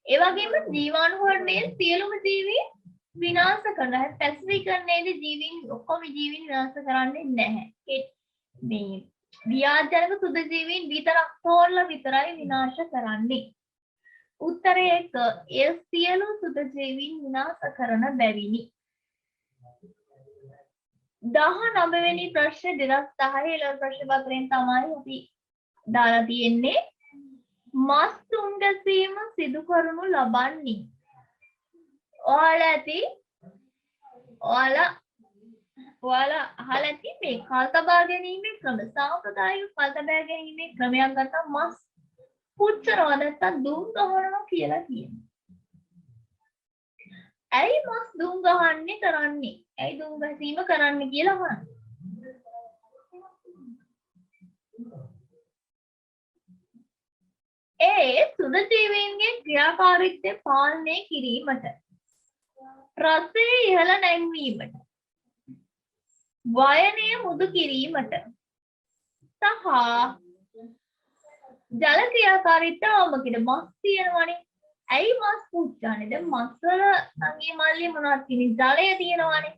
ඒ වගේම ජීවාණුහරණයේ සියලුම ජීවීන් විනාශ කරනවා. පැස්වීකරණයේදී ජීවීන් ඔක්කොම ජීවීන් විනාශ කරන්නේ නැහැ. මේ ව්‍යාධිජනක සුද්ධ ජීවීන් විතරයි විනාශ කරන්නේ. උත්තරය 1. ඒ සියලු සුද්ධ ජීවීන් විනාශ කරන බැවිනි. 19 වෙනි ප්‍රශ්නේ 2010 ඊළඟ ප්‍රශ්න පත්‍රයෙන් තමයි අපි දාලා තියෙන්නේ. මස් තුන්ගැසීම සිදු කරනු ලබන්නේ. ඔයාලා ඔයාලා අහලා ඇති මේ කල් තබා ගැනීමේ ක්‍රම සාම්ප්‍රදායික කල් තබා ගැනීමේ ක්‍රමයක් ගත්තා මස් පුච්චනවා නැත්තම් දුම් ගහනවා කියලා කියනවා. ඇයි මස් දුම් ගහන්නේ කරන්නේ? ඇයි දුම් ගැසීම කරන්නේ කියලා අහනවා. ඒ සුදජීවීන්ගේ ක්‍රියාකාරීත්වය පාලනය කිරීමට රසය ඉහළ නැංවීමට වයනය මුදු කිරීමට සහ ජල ක්‍රියාකාරීත්වය අවමකින මස් තියෙනවනේ ඇයි මස් පුච්චන්නේ දැන් මස්වල නංගී මල්ලි මොනවද තියෙන්නේ ජලය තියෙනවනේ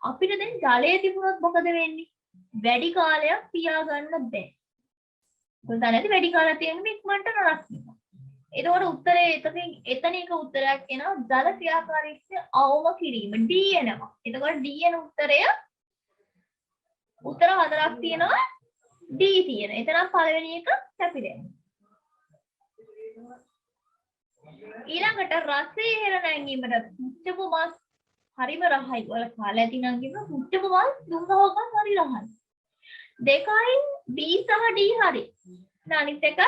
අපිට දැන් ජලය තිබුණොත් මොකද වෙන්නේ වැඩි කාලයක් පියාගන්න බෑ උදාහරණයක් වැඩි කාලයක් තියෙන ඉක්මනට නරක් වෙනවා. ඒතකොට උත්තරේ එතන එක උත්තරයක් එනවා ජල ක්‍රියාකාරීත්වය අවම කිරීම D එනවා. එතකොට D එන උත්තරය උත්තර හතරක් තියෙනවා D තියෙන. එතන පළවෙනි එක කැපිරෙනවා. ඊළඟට රසය ඉහළ නැංවීමට පුච්චපු මස් හරිම රහයි. වල කාලය ඇති නම් කියනවා පුච්චපු මස් දුම් ගහපන් හරි රහයි. දෙකයින් B සහ D හරි. අනිත් එක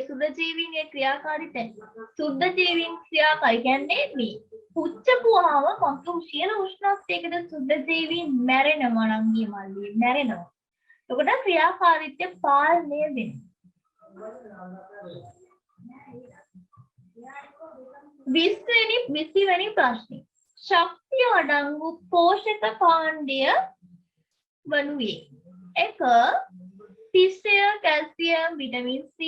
සුද්ධජීවීන්ගේ ක්‍රියාකාරීත්වය. සුද්ධජීවීන් ක්‍රියාකාරී කියන්නේ මේ පුච්චපුවාම මස් උෂ්ණ උෂ්ණත්වයකද සුද්ධජීවීන් මැරෙනවා නම් ගිය මල්ලි මැරෙනවා. එතකොට ක්‍රියාකාරීත්වය පාලනය වෙනවා. 20 වෙනි ප්‍රශ්නේ. ශක්තිය අඩංගු පෝෂක පාණ්ඩය වනුයේ 1 පිස්සය calcium vitamin C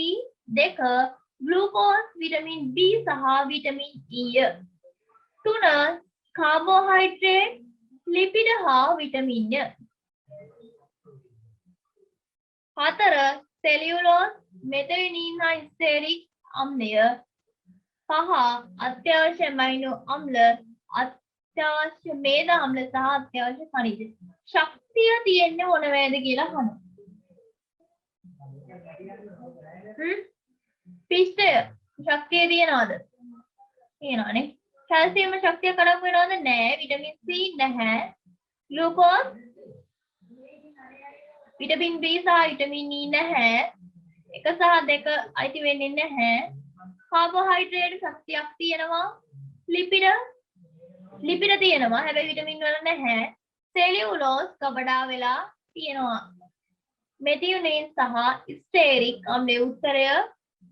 2 glucose vitamin B සහ විටමින් E 3 කාබෝහයිඩ්‍රේට් ලිපිඩ හා විටමින් 4 සෙලියුලෝස් මෙථියෝනින් හා ස්ටෙරික් අම්ලය 5 අත්‍යවශ්‍ය ඇමයිනෝ අම්ල අත්‍යවශ්‍ය මේද අම්ල සහ අත්‍යවශ්‍ය khනිජ ශක්තිය තියෙන්නේ මොන වේද කියලා අහනවා. පිෂ්ඨය ශක්තිය තියනවද? තියනවනේ. කැල්සියම් ශක්තිය කඩක් වෙනවද? නැහැ. විටමින් C නැහැ. ග්ලූකෝස් විටමින් B සහ විටමින් E නැහැ. 1 සහ 2 අයිති වෙන්නේ නැහැ. කාබෝහයිඩ්‍රේට් ශක්තියක් තියෙනවා. ලිපිඩ තියෙනවා. හැබැයි විටමින් වල නැහැ. සෙලියුලෝස් කබඩා වෙලා තියෙනවා. මෙථියෝනින් සහ ස්ටෙරික් අම්ලයේ උත්තරය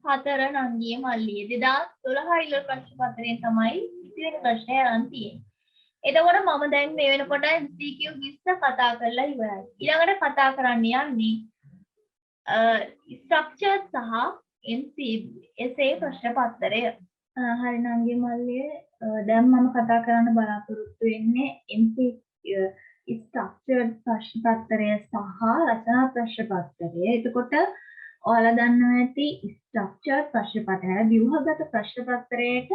4 නංගියේ මල්ලියේ 2012 ඉල්ල ප්‍රශ්න පත්‍රයෙන් තමයි 20 වෙනි ප්‍රශ්නය අරන් තියෙන්නේ. එතකොට මම දැන් මේ වෙනකොට MCQ 20 කතා කරලා ඉවරයි. ඊළඟට කතා කරන්න යන්නේ ස්ට්‍රක්චර් සහ essay ප්‍රශ්න පත්‍රය. හරි නංගියේ මල්ලියේ දැන් මම කතා කරන්න බලාපොරොත්තු වෙන්නේ ස්ට්‍රක්චර්ඩ් ප්‍රශ්න පත්‍රය සහ රචනා ප්‍රශ්න පත්‍රය. එතකොට ඔයාලා දන්නවා ඇති ස්ට්‍රක්චර්ඩ් ප්‍රශ්න පත්‍රය ව්‍යුහගත ප්‍රශ්න පත්‍රයේට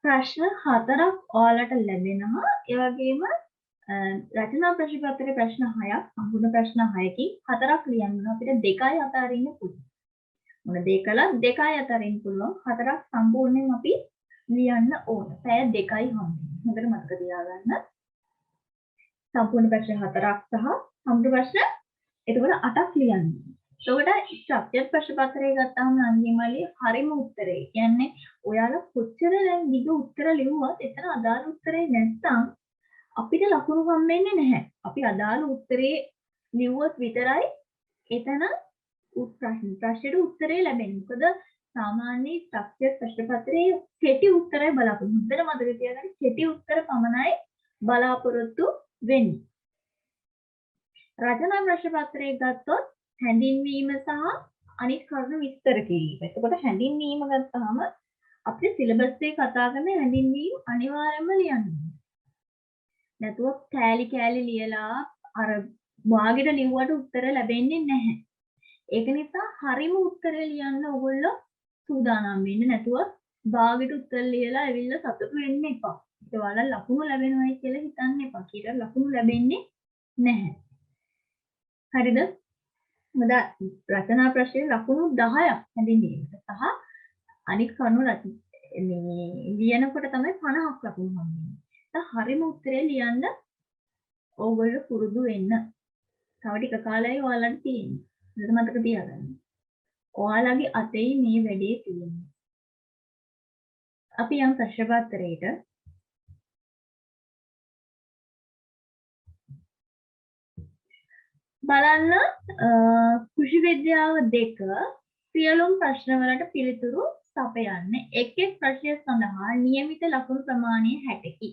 ප්‍රශ්න 4ක් ඔයාලට ලැබෙනවා. ඒ වගේම රචනා ප්‍රශ්න පත්‍රයේ ප්‍රශ්න 6ක් සම්පූර්ණ ප්‍රශ්න 6කින් 4ක් ලියන්න අපිට 2යි අතරින් පුළුවන්. මොන දේ කළත් 2යි අතරින් පුළුවන්. 4ක් සම්පූර්ණයෙන් අපි ලියන්න ඕන. පැය 2යි හම්බෙන්නේ. හොඳට මතක තියාගන්න. සම්පූර්ණ ප්‍රශ්න 4ක් සහ සම්පූර්ණ ප්‍රශ්න එතකොට 8ක් ලියන්න. එතකොට ස්ට්‍රක්චර් ප්‍රශ්න පත්‍රය ගත්තාම අන්තිමලි හරිම උත්තරේ. කියන්නේ ඔයාලා කොච්චර දැන් දිග උත්තර ලිව්වත් එතන අදාළ උත්තරේ නැත්නම් අපිට ලකුණු හම්බෙන්නේ නැහැ. අපි අදාළ උත්තරේ ලිව්වොත් විතරයි එතන ප්‍රශ්නෙට උත්තරේ ලැබෙන්නේ. මොකද සාමාන්‍ය ස්ට්‍රක්චර් ප්‍රශ්න පත්‍රයේ කෙටි උත්තරය බලාපොරොත්තු. හොඳට මතක තියාගන්න කෙටි උත්තර පමණයි බලාපොරොත්තු වෙන්නේ. රචනා ප්‍රශ්න පත්‍රය ගත්තොත් හැඳින්වීම සහ අනිත් කරුණු විස්තර කිරීම. එතකොට හැඳින්වීම ගත්තාම අපේ සිලබස් එකේ කතා කරන හැඳින්වීම අනිවාර්යයෙන්ම ලියන්න. නැතුව කෑලි ලියලා අර වාගෙට ලිව්වට උත්තර ලැබෙන්නේ නැහැ. ඒක නිසා හරිම උත්තරය ලියන්න ඕගොල්ලෝ සූදානම් වෙන්න. නැතුව වාගෙට උත්තර ලියලා ඇවිල්ලා සතුටු වෙන්න එපා. ඒක වල ලකුණු ලැබෙනවයි කියලා හිතන්න එපා. කියලා ලකුණු ලැබෙන්නේ නැහැ. හරිද? මොකද රචනා ප්‍රශ්නේ ලකුණු 10ක් හැඳින්වීමට සහ අනිත් කරුණු මේ ලියනකොට තමයි 50ක් ලකුණු හම්බෙන්නේ. හරිම උත්තරේ ලියන්න ඕගොල්ලෝ පුරුදු වෙන්න. තව ටික කාලයයි ඔයාලට තියෙන්නේ. ඒක මතක තියාගන්න. ඔයාලගේ අතේ මේ වැඩේ තියෙන්නේ. අපි යම් ප්‍රශ්න පත්‍රයකට බලන්න කෘෂි විද්‍යාව 2 සියලුම ප්‍රශ්න වලට පිළිතුරු සපයන්නේ එක් එක් ප්‍රශ්නය සඳහා નિયમિત ලකුණු ප්‍රමාණය 60කි.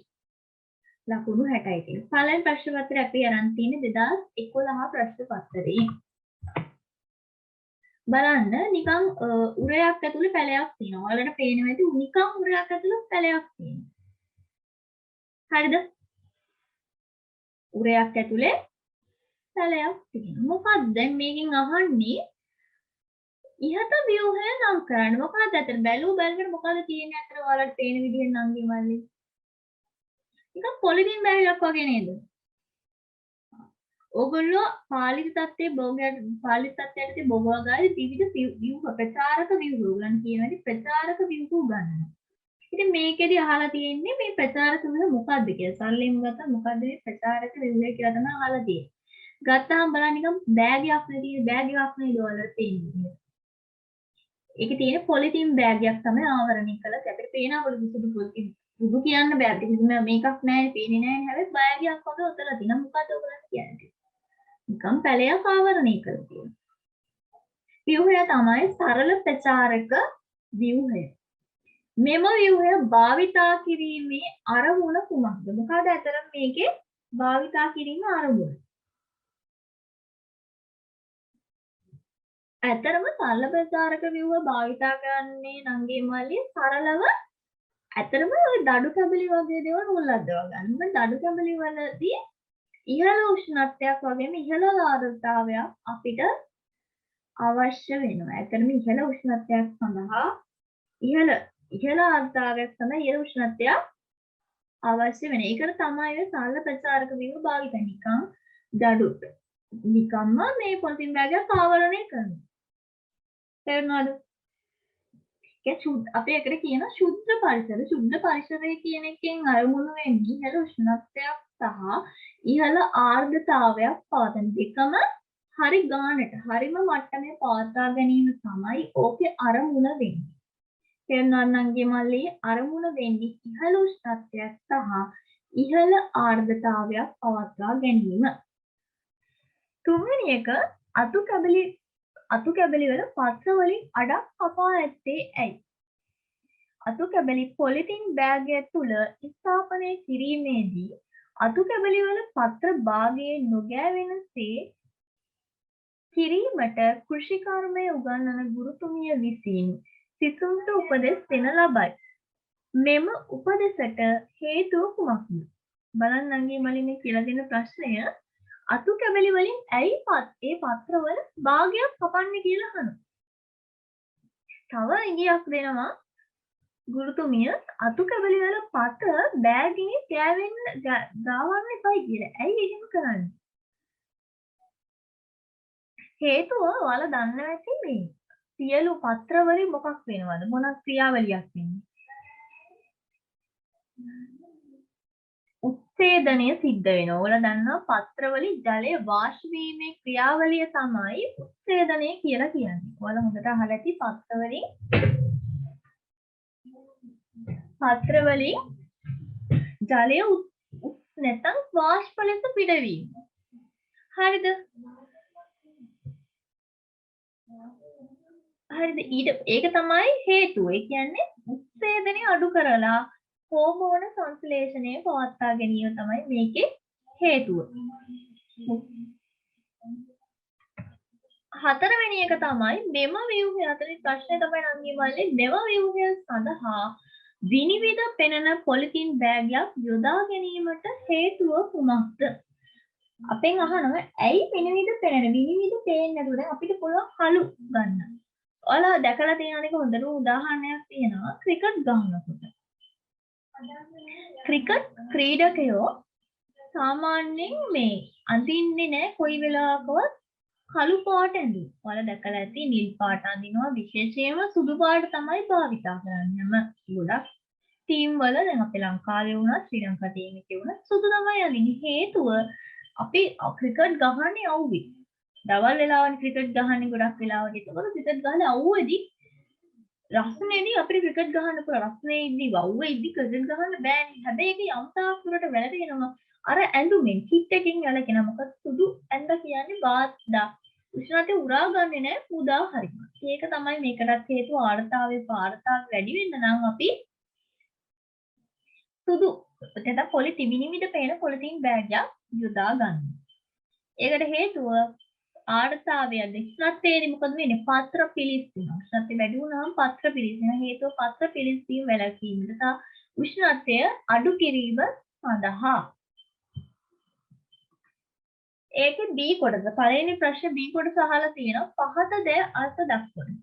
ලකුණු 60යි තියෙනවා. පළවෙනි ප්‍රශ්න පත්‍රය අපි අරන් තියෙන්නේ 2011 ප්‍රශ්න පත්‍රයේ. බලන්න නිකන් උරයක් ඇතුලේ පැලයක් තියෙනවා. ඔයාලට පේනවා ඇති නිකන් උරයක් ඇතුලේ පැලයක් තියෙනවා. හරිද? උරයක් ඇතුලේ පැලයක් තියෙනවා. මොකක්ද දැන් මේකෙන් අහන්නේ? ඉහත ව්‍යුහය නම් කරන්න. මොකක්ද අතර බැලුව බැලකට මොකද තියෙන්නේ අතර ඔයාලට පේන විදිහෙන් නංගි මල්ලි? නිකන් පොලිතින් බැලයක් වගේ නේද? ඕගොල්ලෝ පාලිත තත්ත්වයට බොගාගාරි විවිධ ව්‍යුහ ප්‍රචාරක ව්‍යුහ උගන් කියනවානේ ප්‍රචාරක ව්‍යුහ උගන්වනවා. ඉතින් මේකෙදි අහලා තියෙන්නේ මේ ප්‍රචාරක ව්‍යුහ මොකක්ද කියලා. සරලවම ගත්තා මොකක්ද මේ ප්‍රචාරක ව්‍යුහය කියලා තමයි අහලා තියෙන්නේ. ගත්තාම බලන්න නිකන් බෑගයක් නෙදී බෑග් එකක් නේ ඔයාලට තියෙන්නේ. ඒකේ තියෙන පොලිතින් බෑගයක් තමයි ආවරණය කළා. අපිට පේන අවුරුදු සුදු පොලිතින් සුදු කියන්න බෑ. කිසිම මේකක් නැහැ, පේන්නේ නැහැ. හැබැයි බෑගයක් වගේ උතලා තියෙනවා. මොකද ඔයගොල්ලෝ කියන්නේ? නිකම් පැලයක් ආවරණය කරලා තියෙනවා. ව්‍යුහය තමයි සරල ප්‍රචාරක ව්‍යුහය. මෙම ව්‍යුහය භාවිතා කිරීමේ අරමුණ කුමක්ද? මොකද අතරම මේකේ භාවිතා කිරීම අරමුණ. ඇතරම සරල ප්‍රචාරක ව්‍යුහ භාවිතා කරන්නේ නංගේ මල්ලි සරලව ඇතරම ඔය දඩු කැබලි වගේ දේවල් මුල්ලද්දව ගන්න. දඩු කැබලි වලදී ඉහළ උෂ්ණත්වයක් වගේම ඉහළ ආර්ද්‍රතාවයක් අපිට අවශ්‍ය වෙනවා. ඇතරම ඉහළ උෂ්ණත්වයක් සඳහා ඉහළ ආර්ද්‍රතාවයක් තමයි ඉහළ උෂ්ණත්වයක් අවශ්‍ය වෙන්නේ. ඒකට තමයි ඔය සරල ප්‍රචාරක ව්‍යුහ භාවිත නිකන් දඩු නිකම්ම මේ පොලිතින් බෑගයක් ආවරණය කරනවා. තේරුණාද? අපි එකට කියන ශුද්ධ පරිසර. ශුද්ධ පරිසරය කියන එකෙන් අරමුණු වෙන්නේ ඉහළ උෂ්ණත්වයක් සහ ඉහළ ආර්ද්‍රතාවයක් පවතන දෙකම හරි ගානට හරිම මට්ටමේ පවත්වා ගැනීම තමයි ඕකේ අරමුණ වෙන්නේ. තේරුණාද නංගි මල්ලි? අරමුණ වෙන්නේ ඉහළ උෂ්ණත්වයක් සහ ඉහළ ආර්ද්‍රතාවයක් පවත්වා ගැනීම. තුන්වෙනි එක අතු කැබලි වල පත්‍ර වලින් අඩක් කපා ඇත්තේ ඇයි? අතු කැබලි පොලිතින් බෑගය තුල ස්ථාපනය කිරීමේදී අතු කැබලි වල පත්‍ර භාගයේ නොගෑවෙනසේ කිරීමට කෘෂිකර්මය උගන්වන ගුරුතුමිය විසින් සිසුන්ට උපදෙස් දෙන ලබයි. මෙම උපදෙසට හේතුව කුමක්ද? බලන්න නංගි මලි මේ කියලා දෙන ප්‍රශ්නය අතු කැබලි වලින් ඇයි ඒ පත්‍රවල භාගයක් කපන්නේ කියලා අහනවා. තව ඉඟියක් දෙනවා ගුරුතුමිය අතු කැබලි වල පත බෑගයේ ගාවන්න එපයි කියලා. ඇයි එහෙම කරන්නේ? හේතුව ඔයාලා දන්නවා ඇති මේ සියලු පත්‍ර වලින් මොකක් වෙනවද? මොන ක්‍රියාවලියක් වෙන්නේ? උත්සේදනය සිද්ධ වෙනවා. ඔයාලා දන්නවා පත්‍රවලින් ජලය වාෂ්ප වීමේ ක්‍රියාවලිය තමයි උත්සේදනය කියලා කියන්නේ. ඔයාලා හොඳට අහලා ඇති පත්‍රවලින් ජලය නැත්නම් වාෂ්ප ලෙස පිටවීම. හරිද? ඒක තමයි හේතුව. ඒ කියන්නේ උත්සේදනය අඩු කරලා හෝමෝන සංශ්ලේෂණය පවත්වා ගැනීම තමයි මේකේ හේතුව. හතරවෙනි එක තමයි මෙම ව්‍යුහය අතරින් ප්‍රශ්නේ තමයි නංගි මල්ලි මෙම ව්‍යුහය සඳහා විනිවිද පෙනෙන පොලිතින් බෑගයක් යොදා ගැනීමට හේතුව කුමක්ද? අපෙන් අහනවා ඇයි විනිවිද පේන්නේ නැතුව දැන් අපිට පුළුවන් කළු ගන්න. ඔයාලා දැකලා තියෙන එක හොඳට උදාහරණයක් තියෙනවා ක්‍රිකට් ගහනකොට. ක්‍රිකට් ක්‍රීඩකයෝ සාමාන්‍යයෙන් මේ අඳින්නේ නැහැ කොයි වෙලාවකවත් කළු පාට ඇඳුම්. ඔයාලා දැකලා ඇති නිල් පාට අඳිනවා විශේෂයෙන්ම සුදු පාට තමයි භාවිතා කරන්නේ. ගොඩක් ටීම් වල දැන් අපේ ලංකාවේ වුණා ශ්‍රී ලංකා ටීම් එකේ වුණා සුදු තමයි අඳින්නේ. හේතුව අපි ක්‍රිකට් ගහන්නේ අවුවේ. දවල් වෙලාවනේ ක්‍රිකට් ගහන්නේ ගොඩක් වෙලාවට. ඒකවල ක්‍රිකට් ගහලා අවුවේදී රස්නේදී අපිට ක්‍රිකට් ගහන්න පුළුවන්. රස්නේදී වව්වේදී ක්‍රිකට් ගහන්න බෑනේ. හැබැයි ඒක යම් තාක් දුරට වැළපෙනවා. අර ඇඳුමෙන් කිට් එකකින් වැළකෙනවා. මොකද සුදු ඇඳ කියන්නේ බාස්දා. උෂ්ණත්වය උරා ගන්නේ නැහැ පුදා හරියට. ඒක තමයි මේකටත් හේතුව ආර්තාවයේ පාරතාව වැඩි වෙන්න නම් අපි සුදු නැත්නම් පොලිති විනිවිද පේන පොලිතින් බෑග් එකක් යොදා ගන්න. ඒකට හේතුව ආර්තාවය උෂ්ණත්වයේදී මොකද වෙන්නේ? පත්‍ර පිලිස්සෙනවා. උෂ්ණත්වය වැඩි වුණාම පත්‍ර පිලිස්සෙන හේතුව පත්‍ර පිලිස්සීම වැළකීමට සහ උෂ්ණත්වය අඩු කිරීම සඳහා. ඒකේ B කොටස පළවෙනි ප්‍රශ්න B කොටස අහලා තියෙනවා පහත ද අර්ථ දක්වන්න.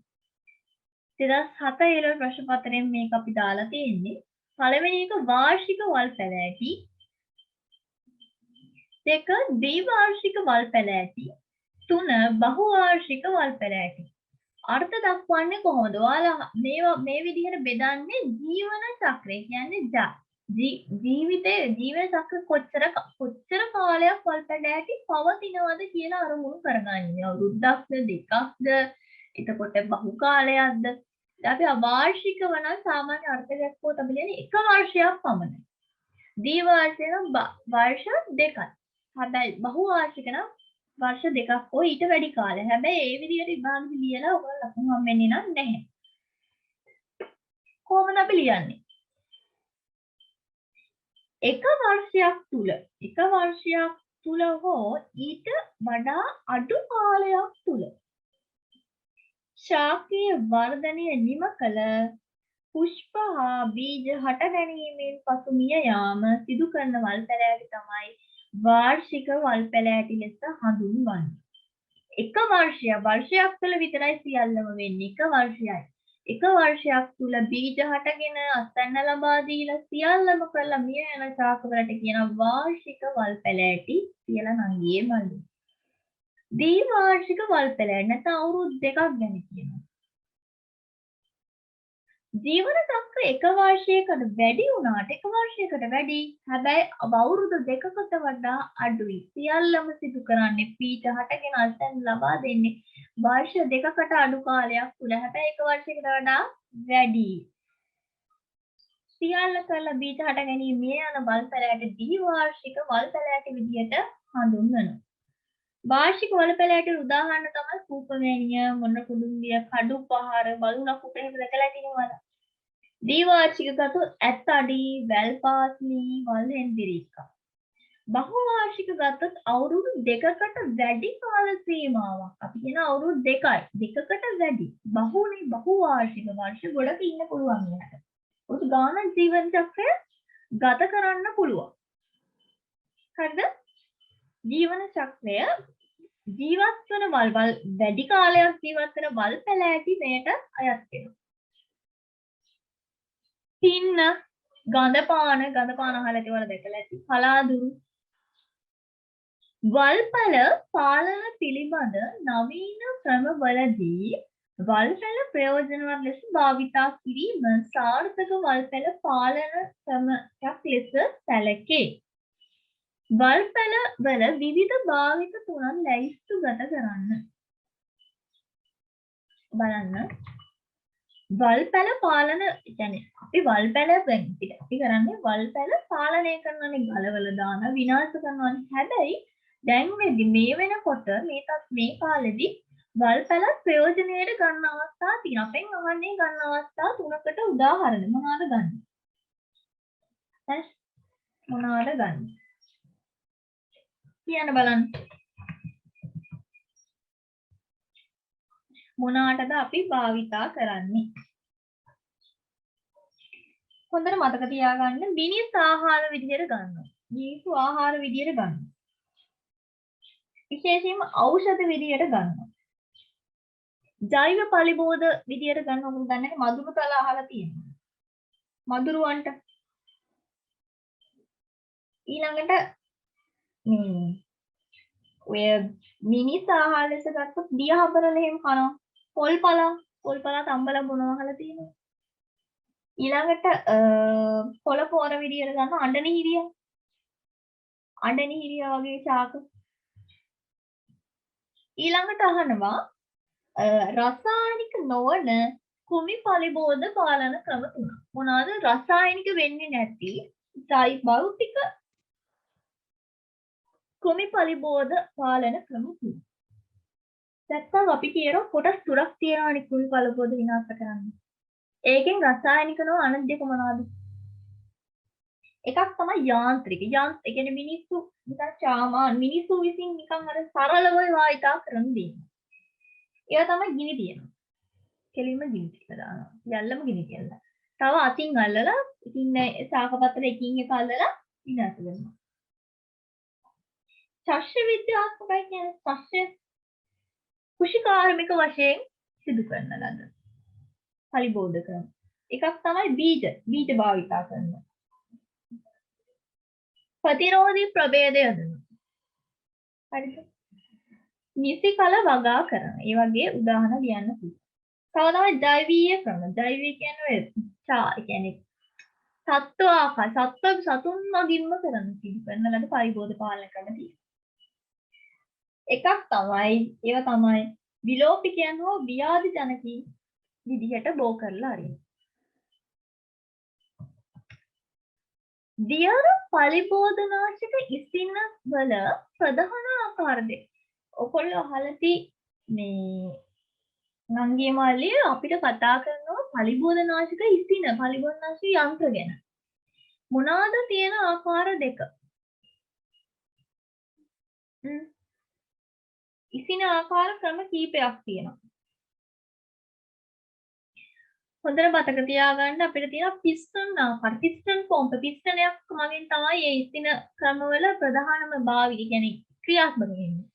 2007 ඉරල් ප්‍රශ්න පත්‍රයෙන් මේක අපි දාලා තියෙන්නේ. පළවෙනි එක වාර්ෂික වල් පැලෑටි. දෙක ද්විවාර්ෂික වල් පැලෑටි. තුන බහුවාර්ෂික වල් පැලෑටි. අර්ථ දක්වන්නේ කොහොමද? ඔයාලා මේ විදිහට බෙදන්නේ ජීවන චක්‍රය කියන්නේ ජීවිතේ ජීවන චක්‍ර කොච්චර කාලයක් වල් පැලෑටි පවතිනවද කියලා අරමුණු කරගන්නේ. අවුරුද්දක්ද දෙකක්ද එතකොට බහු කාලයක්ද? අපි වාර්ෂික වන සාමාන්‍ය අර්ථ දැක්වුවොත් අපි කියන්නේ එක වර්ෂයක් පමණයි. ද්විවාර්ෂික නම් වර්ෂ දෙකයි. හැබැයි බහුවාර්ෂික නම් වර්ෂ දෙකක් හෝ ඊට වැඩි කාලයක්. හැබැයි ඒ විදිහට විභාගෙදි ලියලා ඔයගොල්ලෝ ලකුණු හම්බෙන්නේ නැහැ. කොහොමද අපි ලියන්නේ? එක වර්ෂයක් තුල හෝ ඊට වඩා අඩු කාලයක් තුල ශාකීය වර්ධනය නිම කළ පුෂ්ප හා බීජ හට ගැනීමෙන් පසු මිය යාම සිදු කරන වල් පැලෑටි තමයි වාර්ෂික වල් පැලෑටි ලෙස හඳුන්වන්නේ. එක වර්ෂයක් තුළ විතරයි සියල්ලම වෙන්නේ. එක වර්ෂයක් තුළ බීජ හටගෙන අස්තැන්න ලබා දීලා සියල්ලම කරලා මිය යන ශාකවලට කියන වාර්ෂික වල් පැලෑටි කියලා නංගියේ මල්ලි. ද්විවාර්ෂික වල් පැලෑටි නැත්නම් අවුරුදු දෙකක් ගැන කියනවා. ජීවන චක්‍ර එක වර්ෂයකට වැඩි වුණාට එක වර්ෂයකට වැඩි. හැබැයි අවුරුදු දෙකකට වඩා අඩුයි. සියල්ලම සිදු කරන්නේ පීඨ හටගෙන අස්තැන් ලබා දෙන්නේ වර්ෂ දෙකකට අඩු කාලයක් තුල. හැබැයි එක වර්ෂයකට වඩා වැඩි. සියල්ල කරලා බීජ හට ගැනීම මේ යන වල් පැලෑටි ද්විවාර්ෂික වල් පැලෑටි විදියට හඳුන්වනවා. වාර්ෂික වල් පැලෑටි උදාහරණ තමයි කූපමෑණිය, මොන කුඩුම්බිය, කඩු පහර, බලු ලකුට එහෙම දැකලා තියෙනවද? ද්විවාර්ෂික ගත්තොත් ඇත්තඩි, වැල් පාස්ලි, වල් හෙන්දිරික්කා. බහුවාර්ෂික ගත්තොත් අවුරුදු දෙකකට වැඩි කාල සීමාවක්. අපි කියන අවුරුදු දෙකකට වැඩි. බහුවාර්ෂික වර්ෂ ගොඩක ඉන්න පුළුවන් යාට. උත් ගාන ජීවන චක්‍රය ගත කරන්න පුළුවන්. හරිද? ජීවන චක්‍රය ජීවත් වන වල් වැඩි කාලයක් ජීවත් වෙන වල් පැලෑටි මෙයට අයත් වෙනවා. පින්න ගඳපාන අහලා තියෙවල දැකලා ඇති. පලාදුරු වල්පැල පාලන පිළිබඳ නවීන ක්‍රමවලදී වල්පැල ප්‍රයෝජනවත් ලෙස භාවිතා කිරීම සාර්ථක වල්පැල පාලන ක්‍රමයක් ලෙස සැලකේ. වල්පැල වල විවිධ භාවිත තුනක් ලැයිස්තුගත කරන්න. බලන්න. වල්පැල පාලන කියන්නේ අපි වල්පැල අපි කරන්නේ වල්පැල පාලනය කරනනේ ගලවල දාන විනාශ කරනවානේ. හැබැයි දැන් මේ වෙනකොට මේ කාලෙදී වල්පැල ප්‍රයෝජනයට ගන්න අවස්ථා තියෙනවා. අපෙන් අහන්නේ ගන්න අවස්ථා තුනකට උදාහරණ මොනවාද ගන්න? මොනවාද ගන්න? කියන්න බලන්න. මොනකටද අපි භාවිතා කරන්නේ? හොඳට මතක තියාගන්න මිනිස් ආහාර විදියට ගන්නවා. මිනිස්සු ආහාර විදියට ගන්නවා. විශේෂයෙන්ම ඖෂධ විදියට ගන්නවා. ජෛව පලිබෝධ විදියට ගන්නවා. මොකද දන්නේ මදුරු තල අහලා තියෙනවා. මදුරුවන්ට ඊළඟට ඔය මිනිස් ආහාර ලෙස ගත්තොත් දියහබරල එහෙම කනවා. පොල්පලා තම්බලා බොනවා අහලා තියෙනවා. ඊළඟට කොළ පොර විදියට ගන්න අඬනීරිය. අඬනීරිය වගේ ශාක. ඊළඟට අහනවා රසායනික නොවන කුමි පලිබෝධ පාලන ක්‍රම තුනක්. මොනවාද රසායනික වෙන්නේ නැති භෞතික කුමි පලිබෝධ පාලන ක්‍රම තුනක්. නැත්නම් අපි කියන කොටස් තුනක් තියෙනවානේ කුමි පලිබෝධ විනාශ කරන්න. ඒකෙන් රසායනික නොවන අනිත් දෙක මොනවාද? එකක් තමයි යාන්ත්‍රික. ඒ කියන්නේ මිනිස්සු නිකන් සාමාන්‍ය මිනිස්සු විසින් නිකන් අර සරලව වායිතා කරන දේ. ඒවා තමයි ගිනි තියනවා. කෙලින්ම ගිනි තියලා දානවා. යල්ලම ගිනි තියලා. තව අතින් අල්ලලා ඉතින් සාකපත්‍ර එකින් එක අල්ලලා විනාශ කරනවා. ශස්ත්‍ර විද්‍යාත්මකයි කියන්නේ ශස්ත්‍ර කෘෂිකාර්මික වශයෙන් සිදු කරන ලද පරිබෝධ ක්‍රම. එකක් තමයි බීජ භාවිතා කරනවා. ප්‍රතිරෝධී ප්‍රභේදය යොදනවා. හරිද? නිසි කල වගා කරන. ඒ වගේ උදාහරණ ලියන්න පුළුවන්. තව තමයි ජෛවීය ක්‍රම. ජෛවීය කියන්නේ කියන්නේ සත්ව ආකාර සතුන් මගින්ම කරන සිදු කරන ලද පරිබෝධ පාලන ක්‍රම තියෙනවා. එකක් තමයි ඒවා තමයි විලෝපිකයන් හෝ ව්‍යාධි ජනකී විදිහට බෝ කරලා අරින්න. දියර පලිබෝධනාශක ඉසින වල ප්‍රධාන ආකාර දෙක. ඔකොල්ලෝ අහලති මේ නංගිය මල්ලිය අපිට කතා කරනවා පලිබෝධනාශක ඉසින පලිබෝධනාශක යන්ත්‍ර ගැන. මොනවාද තියෙන ආකාර දෙක? ඉසින ආකාර ක්‍රම කීපයක් තියෙනවා. හොඳට මතක තියාගන්න අපිට තියෙන පිස්ටන් ආකාර පිස්ටන් පොම්ප පිස්ටනයක් මගින් තමයි මේ ඉස්තින ක්‍රමවල ප්‍රධානම භාවිත කියන්නේ ක්‍රියාත්මක වෙන්නේ.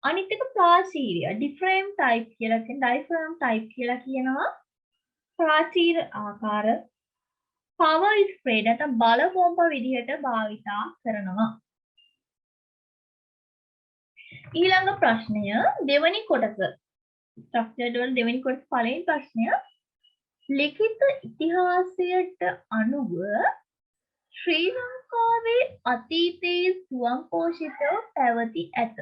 අනිත් එක ප්‍රාචීර්ය ඩිෆ්‍රේම් ටයිප් කියලා කියන ඩයිෆ්‍රෑම් ටයිප් කියලා කියනවා ප්‍රාචීර ආකාර පවර් ස්ප්‍රේ නැත්නම් බල පොම්ප විදිහට භාවිතා කරනවා. ඊළඟ ප්‍රශ්නය දෙවනි කොටස ස්ට්‍රක්චර්ඩ් වල දෙවෙනි කොටස පළවෙනි ප්‍රශ්නය ලිඛිත ඉතිහාසයට අනුව ශ්‍රී ලංකාවේ අතීතයේ ස්වයංපෝෂිතව පැවති ඇත.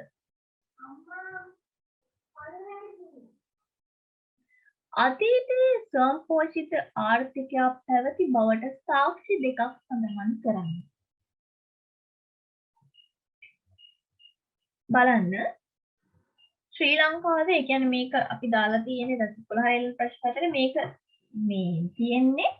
අතීතයේ ස්වයංපෝෂිත ආර්ථිකයක් පැවති බවට සාක්ෂි දෙකක් සඳහන් කරන්න. බලන්න ශ්‍රී ලංකාවේ කියන්නේ මේක අපි දාලා තියෙන්නේ 11 ප්‍රශ්න පත්‍රේ මේක මේ තියෙන්නේ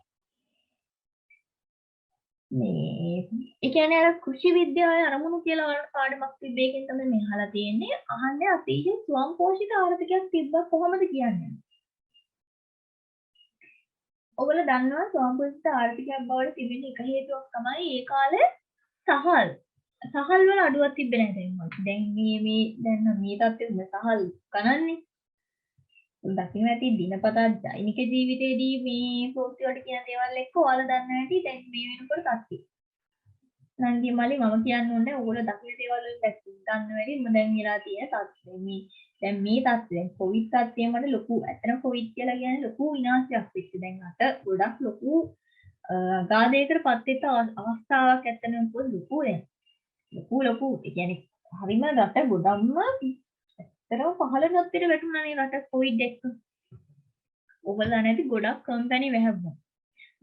මේ ඒ කියන්නේ අර කෘෂි විද්‍යාවේ අරමුණු කියලා වල පාඩමක් තිබ්බේකින් තමයි මේ අහලා තියෙන්නේ. අහන්නේ අතීතයේ ස්වයංපෝෂිත ආර්ථිකයක් තිබ්බා කොහොමද කියන්නේ? ඔයගොල්ලෝ දන්නවා ස්වයංපෝෂිත ආර්ථිකයක් බවට තිබෙන එක හේතුවක් තමයි ඒ කාලේ සහල් වල අඩුවක් තිබ්බේ නැහැ දැන් දැන් මේ තත්ත්වෙ සහල් ගණන්නේ. දකින්න ඇති දිනපතා දෛනික ජීවිතේදී මේ පොත් වලට කියන දේවල් එක්ක ඔයාලා දන්න ඇති දැන් මේ වෙනකොට තත්ත්වෙ. නංගි මලි මම කියන්න ඕනේ ඔයගොල්ලෝ දකින්න දේවල් වලින් දන්න වැඩි මම දැන් වෙලා තියෙන තත්ත්වෙ මේ දැන් මේ තත්ත්වෙ කොවිඩ් තත්ත්වය මට ලොකු ඇත්තටම කොවිඩ් කියලා කියන්නේ ලොකු විනාශයක් වෙච්ච දැන් අත ගොඩක් ලොකු ආඝාතයකට පත් වෙච්ච අවස්ථාවක් ඇත්තටම පොත් ලොකු දැන් ලොකු ඒ කියන්නේ හරිම රට ගොඩක්ම ඇත්තටම පහළ තත්ත්වයට වැටුණා නේ රට කොවිඩ් එක්ක. ඔයගොල්ලෝ නැති ගොඩක් කම්පැනි වැහුණා.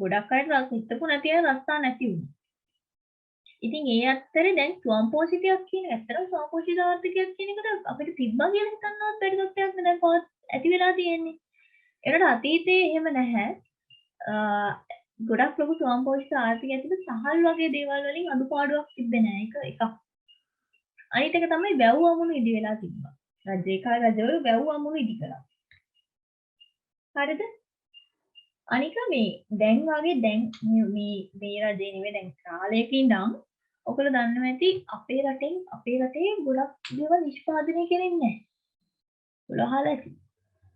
ගොඩක් අය හිතපු නැති අය රස්සා නැති වුණා. ඉතින් ඒ අතරේ දැන් ස්වයංපෝෂිතයක් කියන ඇත්තටම ස්වයංපෝෂිත ආර්ථිකයක් කියන එකට අපිට තිබ්බා කියලා හිතන්නවත් බැරි තත්ත්වයක් දැන් පවත් ඇති වෙලා තියෙන්නේ. ඒකට අතීතයේ එහෙම නැහැ. ගොඩක් ලොකු ස්වයංපෝෂිත ආර්ථිකයක් තිබ්බ සහල් වගේ දේවල් වලින් අඩුපාඩුවක් තිබ්බේ නැහැ. ඒක එකක්. අනිත් එක තමයි වැව් අමුණු ඉදි වෙලා තිබ්බා. රජේකා රජවරු වැව් අමුණු ඉදි කළා. හරිද? අනික මේ දැන් වගේ දැන් මේ රජේ නෙවෙයි දැන් කාලයක ඉඳන් ඔයගොල්ලෝ දන්නවා ඇති අපේ රටේ ගොඩක් දේවල් නිෂ්පාදනය කරන්නේ නැහැ. ඔයාලා ඇති.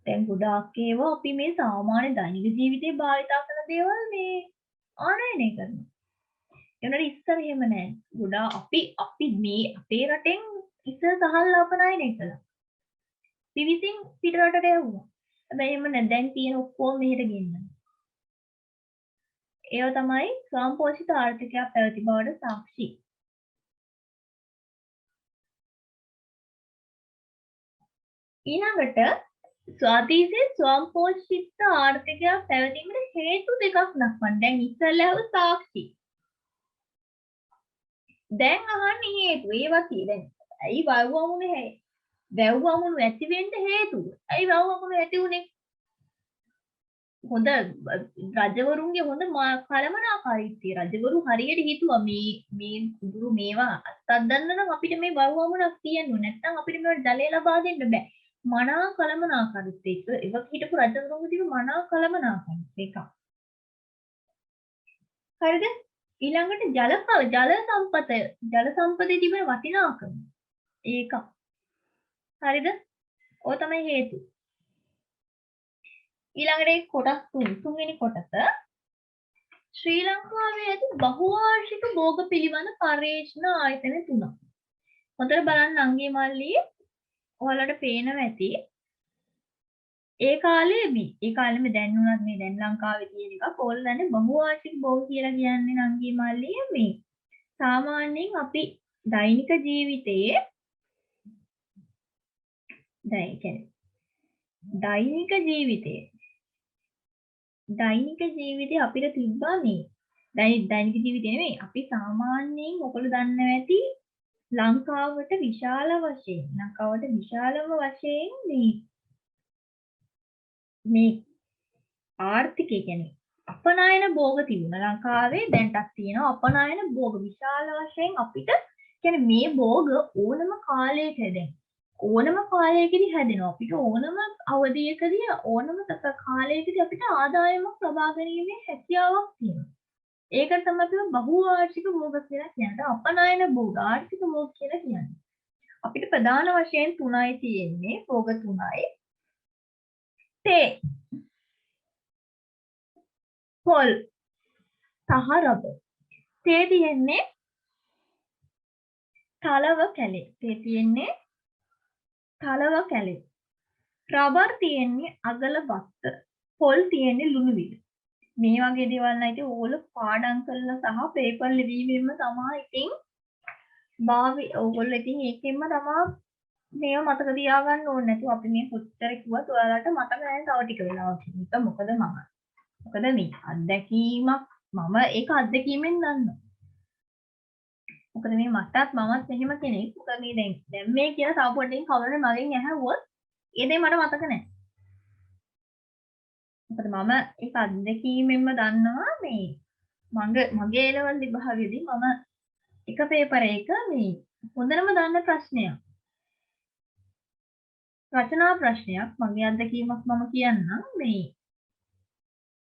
දැන් ගොඩාක් ඒවා අපි මේ සාමාන්‍ය දෛනික ජීවිතේ භාවිතා කරන දේවල් මේ ආනයනය කරනවා. ඒනට ඉස්සර එහෙම නැහැ. ගොඩාක් අපි මේ අපේ රටෙන් ඉස්සර සහල් අපනයනය කළා. පිවිසින් පිට රටට යවුවා. හැබැයි එහෙම නැහැ. දැන් තියෙන ඔක්කොම මෙහෙට ගෙන්නනවා. ඒවා තමයි ස්වයංපෝෂිත ආර්ථිකයක් පැවති බවට සාක්ෂි. ඊළඟට ස්වාතීසේ ස්වයංපෝෂිත ආර්ථිකයක් පැවතීමට හේතු දෙකක් දක්වන්න. දැන් ඉස්සෙල්ලා ආව සාක්ෂි. දැන් අහන්නේ හේතු. ඒවා දැන් ඇයි වවුවමුනේ වැව්වමුණු ඇති වෙන්න හේතුව. ඇයි වැව්වමුණු ඇති උනේ? හොඳ රජවරුන්ගේ හොඳ කළමනාකාරීත්වය. රජවරු හරියට හිතුවා මේ කුඹුරු මේවා අත්අද්දන්න නම් අපිට මේ වවුවමුණක් තියෙන්න ඕනේ. නැත්නම් අපිට මේවට ජලය ලබා දෙන්න බෑ. මනා කළමනාකාරීත්වය. ඒක හිටපු රජවරුන්ගේ තිබු මනා කළමනාකාරීත්වය එකක්. හරිද? ඊළඟට ජල සම්පතේ තිබෙන වටිනාකම. ඒක. හරිද? ඔය තමයි හේතු. ඊළඟට කොටස් තුන්වෙනි කොටස ශ්‍රී ලංකාවේ ඇති බහුවාර්ෂික භෝග පිළිබඳ පර්යේෂණ ආයතන 3ක්. හොඳට බලන්න අංගේ මල්ලි ඔයාලට පේනවා ඇති. ඒ කාලේ මේ දැන් උනත් මේ දැන් ලංකාවේ තියෙන එක ඕල් දන්නේ බහුවාර්ෂික භෝග කියලා කියන්නේ අංගේ මල්ලි මේ සාමාන්‍යයෙන් අපි දෛනික ජීවිතයේ දෛනික ජීවිතේ අපිට තිබ්බා මේ දෛනික ජීවිතේ නෙමෙයි අපි සාමාන්‍යයෙන් ඔයගොල්ලෝ දන්නවා ඇති ලංකාවට විශාලම වශයෙන් මේ ආර්ථිකය කියන්නේ අපනයන භෝග තිබුණා ලංකාවේ දැන්ටත් තියෙනවා අපනයන භෝග විශාල වශයෙන් අපිට කියන්නේ මේ භෝග ඕනම කාලයකදී හැදෙනවා අපිට ඕනම අවධියකදී ඕනම කාලයකදී අපිට ආදායමක් ලබා ගැනීමේ හැකියාවක් තියෙනවා. ඒකට තමයි අපි බහුවාර්ෂික භෝග කියලා කියන්නේ. අපනයන භෝග ආර්ථික භෝග කියලා කියන්නේ. අපිට ප්‍රධාන වශයෙන් තුනයි තියෙන්නේ භෝග තුනයි. තේ පොල් සහ රබර්. තේ තියෙන්නේ තලව කැලේ. රබර් තියෙන්නේ අගල බත්ත. පොල් තියෙන්නේ ලුණු විල. මේ වගේ දේවල් නම් ඉතින් ඕගොල්ලෝ පාඩම් කරලා සහ පේපර් ලිවීමෙන්ම තමයි ඉතින් ඕගොල්ලෝ ඉතින් ඒකෙන්ම තමයි මේව මතක තියාගන්න ඕනේ. නැතුව අපි මේ කොච්චර කිව්වත් ඔයාලට මතක නැහැ තව ටික වෙලාවක්. ඒක මොකද මේ අත්දැකීමක් මම ඒක අත්දැකීමෙන් දන්නවා. මොකද මේ මටත් මමත් මෙහෙම කෙනෙක්. මොකද මේ දැන් මේ කියලා තව පොඩ්ඩකින් කවුරුහරි මගෙන් ඇහුවොත් ඒ දේ මට මතක නැහැ. මොකද මම ඒක අත්දැකීමෙන්ම දන්නවා මේ මගේ A-level විභාගයේදී මම එක පේපර් එක මේ හොඳටම දන්න ප්‍රශ්නයක්. රචනා ප්‍රශ්නයක් මගේ අත්දැකීමක් මම කියන්නම් මේ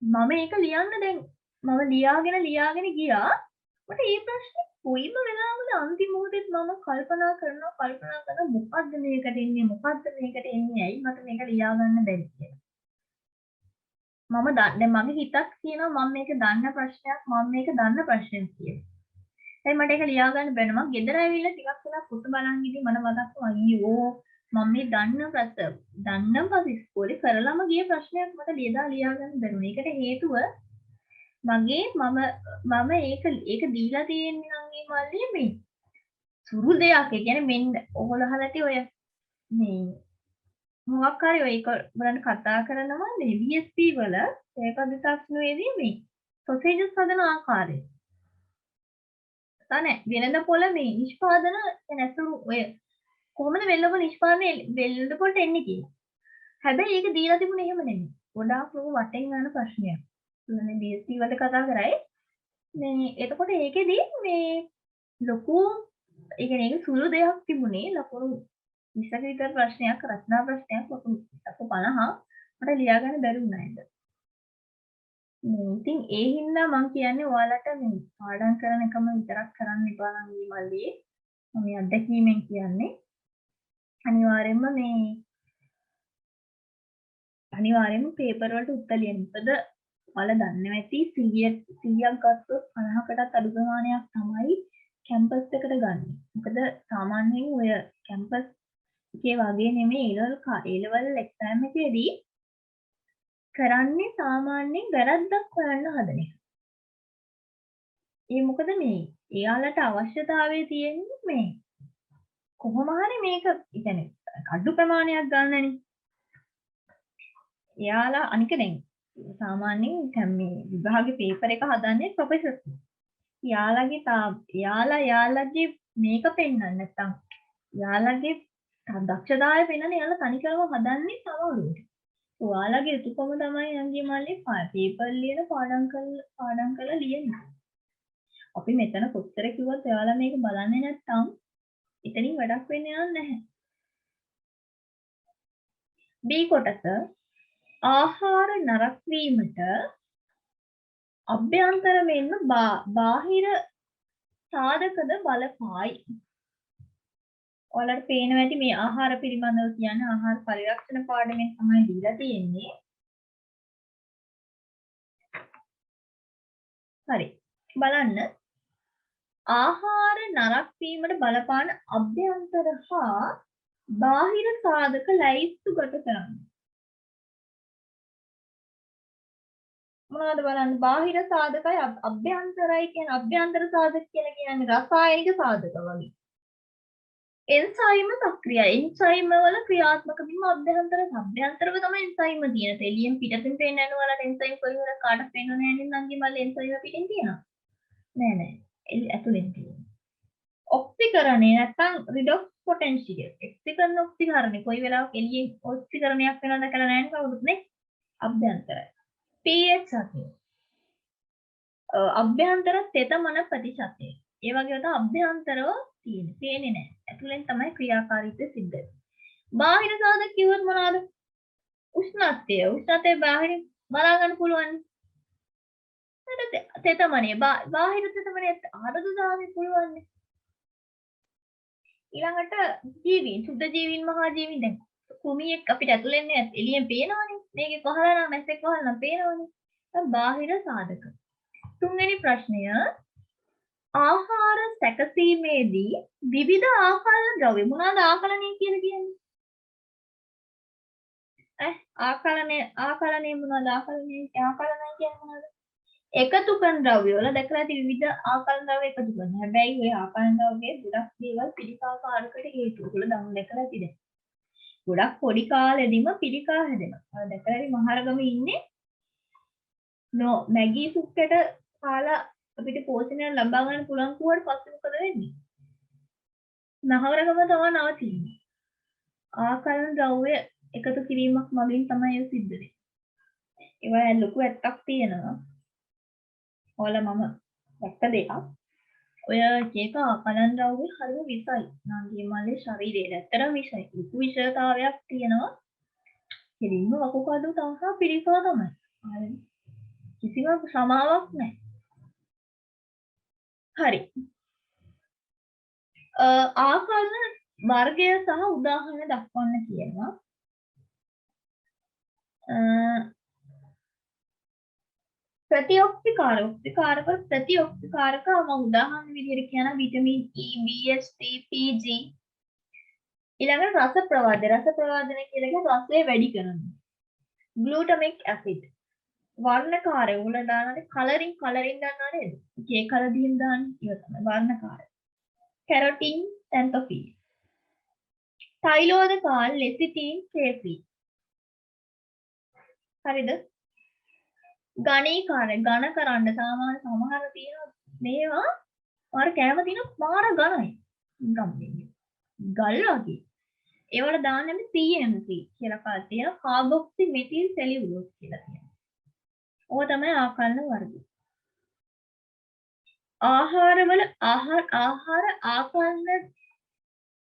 මම ඒක ලියන්න දැන් මම ලියාගෙන ගියා. මට මේ ප්‍රශ්නේ කොයිම වෙලාවකද අන්තිම මොහොතේ මම කල්පනා කරනවා මොකද්ද මේකට එන්නේ ඇයි මට මේක ලියා ගන්න බැරි කියලා. දැන් මගේ හිතක් කියනවා මම මේක දන්න ප්‍රශ්නයක් කියලා. දැන් මට ඒක ලියා ගන්න බැහැ. මම ගෙදර ඇවිල්ලා ටිකක් වෙලා පොත බලන් ඉඳි මම මතක් වුණා අයියෝ මම මේ දන්න පස්සේ ඉස්කෝලේ කරලම ගිය ප්‍රශ්නයක් මට ලියා ගන්න බැරුණා. ඒකට හේතුව මම ඒක දීලා තියෙන්නේ නම් මේ මල්ලි මේ සුරු දෙයක්. ඒ කියන්නේ මෙන්න ඔයගොල්ලෝ අහලා ඇති ඔය මේ මොකක් හරි ඔය ඒක බලන්න කතා කරනවා මේ VSP වල පේපර් දෙකක්නුවේදී මේ සොසේජස් හදන ආකාරය. තනේ වෙනද පොළ මේ නිෂ්පාදන නැසුරු ඔය කොහොමද වෙළඳ නිෂ්පාදනයේ වෙළඳ පොළට එන්නේ කියලා. හැබැයි ඒක දීලා තිබුණේ එහෙම නෙමෙයි. ගොඩාක් ලොකු වටෙන් යන ප්‍රශ්නයක්. මේ BSc වලට කතා කරයි. මේ එතකොට ඒකෙදි මේ ලොකු ඒ කියන්නේ ඒක සුළු දෙයක් තිබුණේ ලකුණු 20ක විතර ප්‍රශ්නයක් රචනා ප්‍රශ්නයක් ලකුණු 50 මට ලියා ගන්න බැරි වුණා නේද? ඉතින් ඒ හින්දා මම කියන්නේ ඔයාලට මේ පාඩම් කරන එකම විතරක් කරන්න එපා නම් මේ මල්ලි. මම මේ අත්දැකීමෙන් කියන්නේ අනිවාර්යයෙන්ම පේපර් වලට උත්තර ලියන්න. මොකද ඔයාලා දන්නවා ඇති 100ක් ගත්තොත් 50කටත් අඩු ප්‍රමාණයක් තමයි කැම්පස් එකට ගන්න. මොකද සාමාන්‍යයෙන් ඔය කැම්පස් එකේ වගේ නෙමෙයි A-level exam එකේදී කරන්නේ සාමාන්‍යයෙන් වැරද්දක් හොයන්න හදන එක. ඒ මොකද මේ එයාලට අවශ්‍යතාවය තියෙන්නේ මේ කොහොම හරි මේක يعني අඩු ප්‍රමාණයක් ගන්නනේ. එයාලා අනික දැන් සාමාන්‍යයෙන් දැන් මේ විභාගේ පේපර් එක හදන්නේ ප්‍රොෆෙසර්ස්. යාලගේ මේක පෙන්වන්න නැත්තම් යාලගේ දක්ෂතාවය පෙන්වන්න යාලා තනිකරම හදන්නේ සමහරුවට. ඔයාලගේ යුතුයකම තමයි යන්ගේ මල්ලේ පේපර් ලියන පාඩම් කරලා ලියන්න. අපි මෙතන කොච්චර කිව්වත් ඔයාලා මේක බලන්නේ නැත්තම් එතනින් වැඩක් වෙන්නේ නැහැ. B කොටස ආහාර නරක වීමට අභ්‍යන්තර මෙන්ම බාහිර සාධකද බලපායි. ඔයාලට පේනවා ඇති මේ ආහාර පිළිබඳව කියන්නේ ආහාර පරිරක්ෂණ පාඩමෙන් තමයි දීලා තියෙන්නේ. හරි. බලන්න. ආහාර නරක වීමට බලපාන අභ්‍යන්තර හා බාහිර සාධක ලැයිස්තුගත කරන්න. මොනවද බලන්න බාහිර සාධකයි අභ්‍යන්තරයි කියන්නේ අභ්‍යන්තර සාධක කියලා කියන්නේ රසායනික සාධක වගේ. එන්සයිම සක්‍රියයි. එන්සයිම වල ක්‍රියාත්මක වීම අභ්‍යන්තරව තමයි එන්සයිම තියෙන. එළියෙන් පිටතින් පේන්න යන වලට එන්සයිම් කොහොමද කාටද පේන්නේ නැහැ නේද? නංගි මල්ලේ එන්සයිම පිටින් තියෙනවා. නෑ. ඇතුලෙන් තියෙනවා. ඔක්සිකරණය නැත්නම් රිඩොක්ස් පොටෙන්ෂියල්. එක්සිකරණ ඔක්සිකරණය කොයි වෙලාවක එළියෙන් ඔක්සිකරණයක් වෙනවද කියලා නැහැ නේ කවුරුත් නේ. අභ්‍යන්තරයි. pH අතේ අභ්‍යන්තර තෙතමන ප්‍රතිශතය. ඒ වගේ තමයි අභ්‍යන්තරව තියෙන්නේ. පේන්නේ නැහැ. ඇතුලෙන් තමයි ක්‍රියාකාරීත්වය සිද්ධ වෙන්නේ. බාහිර සාධක කිව්වොත් මොනවාද? උෂ්ණත්වය. උෂ්ණත්වය බාහිර බලා ගන්න පුළුවන්. තෙතමනේ බාහිර තෙතමනේ ආර්ද්‍රතාවය පුළුවන්. ඊළඟට ජීවීන් සුද්ධ ජීවීන් මහා ජීවීන් දැන් කුමියෙක් අපිට ඇතුලෙන් එළියෙන් පේනවනේ. මේකේ කොහලා නම් මැස්සෙක් කොහලා නම් පේනවනේ. බාහිර සාධක. තුන්වෙනි ප්‍රශ්නය ආහාර සැකසීමේදී විවිධ ආකලන ද්‍රව්‍ය මොනවාද ආකලනය කියලා කියන්නේ? ආකලනය මොනවාද ආකලනය කියන්නේ මොනවාද? එකතු කරන ද්‍රව්‍ය වල දැකලා ඇති විවිධ ආකලන ද්‍රව්‍ය එකතු කරනවා. හැබැයි මේ ආකලන ද්‍රව්‍යයේ ගොඩක් දේවල් පිළිකාකාරකට හේතු. ඔයගොල්ලෝ දැන් දැකලා ඇතිද? ගොඩක් පොඩි කාලෙදිම පිළිකා හැදෙනවා. අර දැකලා ඇති මහරගම ඉන්නේ මැගී සුප්කට කාලා අපිට පෝෂණය ලබා ගන්න පුළුවන් කුවට පස්සේ මොකද වෙන්නේ? මහරගම තමයි නවතින්නේ. ආකලන ද්‍රව්‍ය එකතු කිරීමක් මගින් තමයි ඒක සිද්ධ වෙන්නේ. ඒවා ලොකු ඇත්තක් තියෙනවා. ඔයාලා මම දැක්ක දෙයක්. ඔය එක ආකලන ද්‍රව්‍ය හරිම විසයි. නාගී මල්ලේ ශරීරයේ ඇත්තටම විසයි. ලොකු විෂයතාවයක් තියෙනවා. කෙලින්ම වකුගඩු තහා පිළිකා තමයි. හරි. කිසිම සමාවක් නැහැ. හරි. ආකලන වර්ගය සහ උදාහරණ දක්වන්න කියනවා. ප්‍රතිඔක්තිකාරක මම උදාහරණ විදිහට කියන විටමින් E, BST, PG ඊළඟට රස ප්‍රවාදනය කියලා කියන්නේ රසය වැඩි කරනවා. ග්ලූටමික් ඇසිඩ් වර්ණකාරය උගල දානනේ කලරින් දන්නවා නේද? ඒ කලර් දීම් දාන්නේ ඉව තමයි වර්ණකාරය. කැරොටින්, සැන්තොෆිල්. තෛලෝදකාල්, ලෙසිතින්, කේෆී. හරිද? ගණීකාරය ඝන කරන්න සාමාන්‍ය සමහර තියෙන මේවා මාර කැම තියෙන මාර ඝනයි. ගල් වගේ. ඒවල දාන්නේ CMC කියලා කාල් තියෙන කාබොක්සි මෙතිල් සෙලියුලෝස් කියලා තියෙනවා. ඕක තමයි ආකලන වර්ගය. ආහාරවල ආහාර ආකලන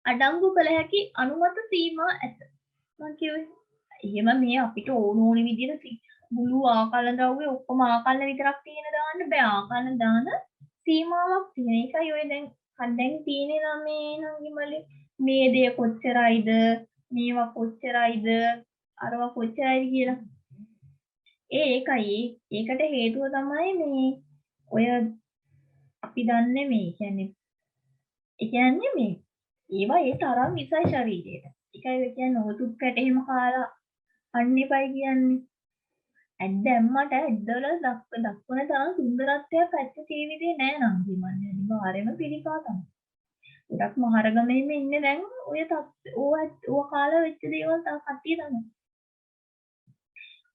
අඩංගු කළ හැකි අනුමත සීමා ඇත. මම කිව්වේ එහෙම මේ අපිට ඕන විදිහට මුළු ආකලන ද්‍රව්‍ය ඔක්කොම ආකලන විතරක් තියෙන දාන්න බෑ. ආකලන දාන සීමාවක් තියෙන. ඒකයි ඔය දැන් තියෙන්නේ නම් මේ නංගිමලේ මේ දේ කොච්චරයිද මේවා කොච්චරයිද අරවා කොච්චරයිද කියලා. ඒකට හේතුව තමයි මේ ඔය අපි දන්නේ මේ කියන්නේ මේ ඒවා ඒ තරම් විසයි ශරීරයට. ඒකයි කියන්නේ ඔය තුප්පට එහෙම කාලා අන්න එපයි කියන්නේ. ඇඩ් දැම්මට ඇඩ්වල දක්වන තරම් සුන්දරත්වයක් ඇත්ත ජීවිතේ නෑ නම් කිමන්නේ. අනිවාර්යයෙන්ම පිළිකා තමයි. ගොඩක් මහරගමේම ඉන්නේ දැන් ඔය ඕව කාලා වෙච්ච දේවල් කට්ටිය තමයි.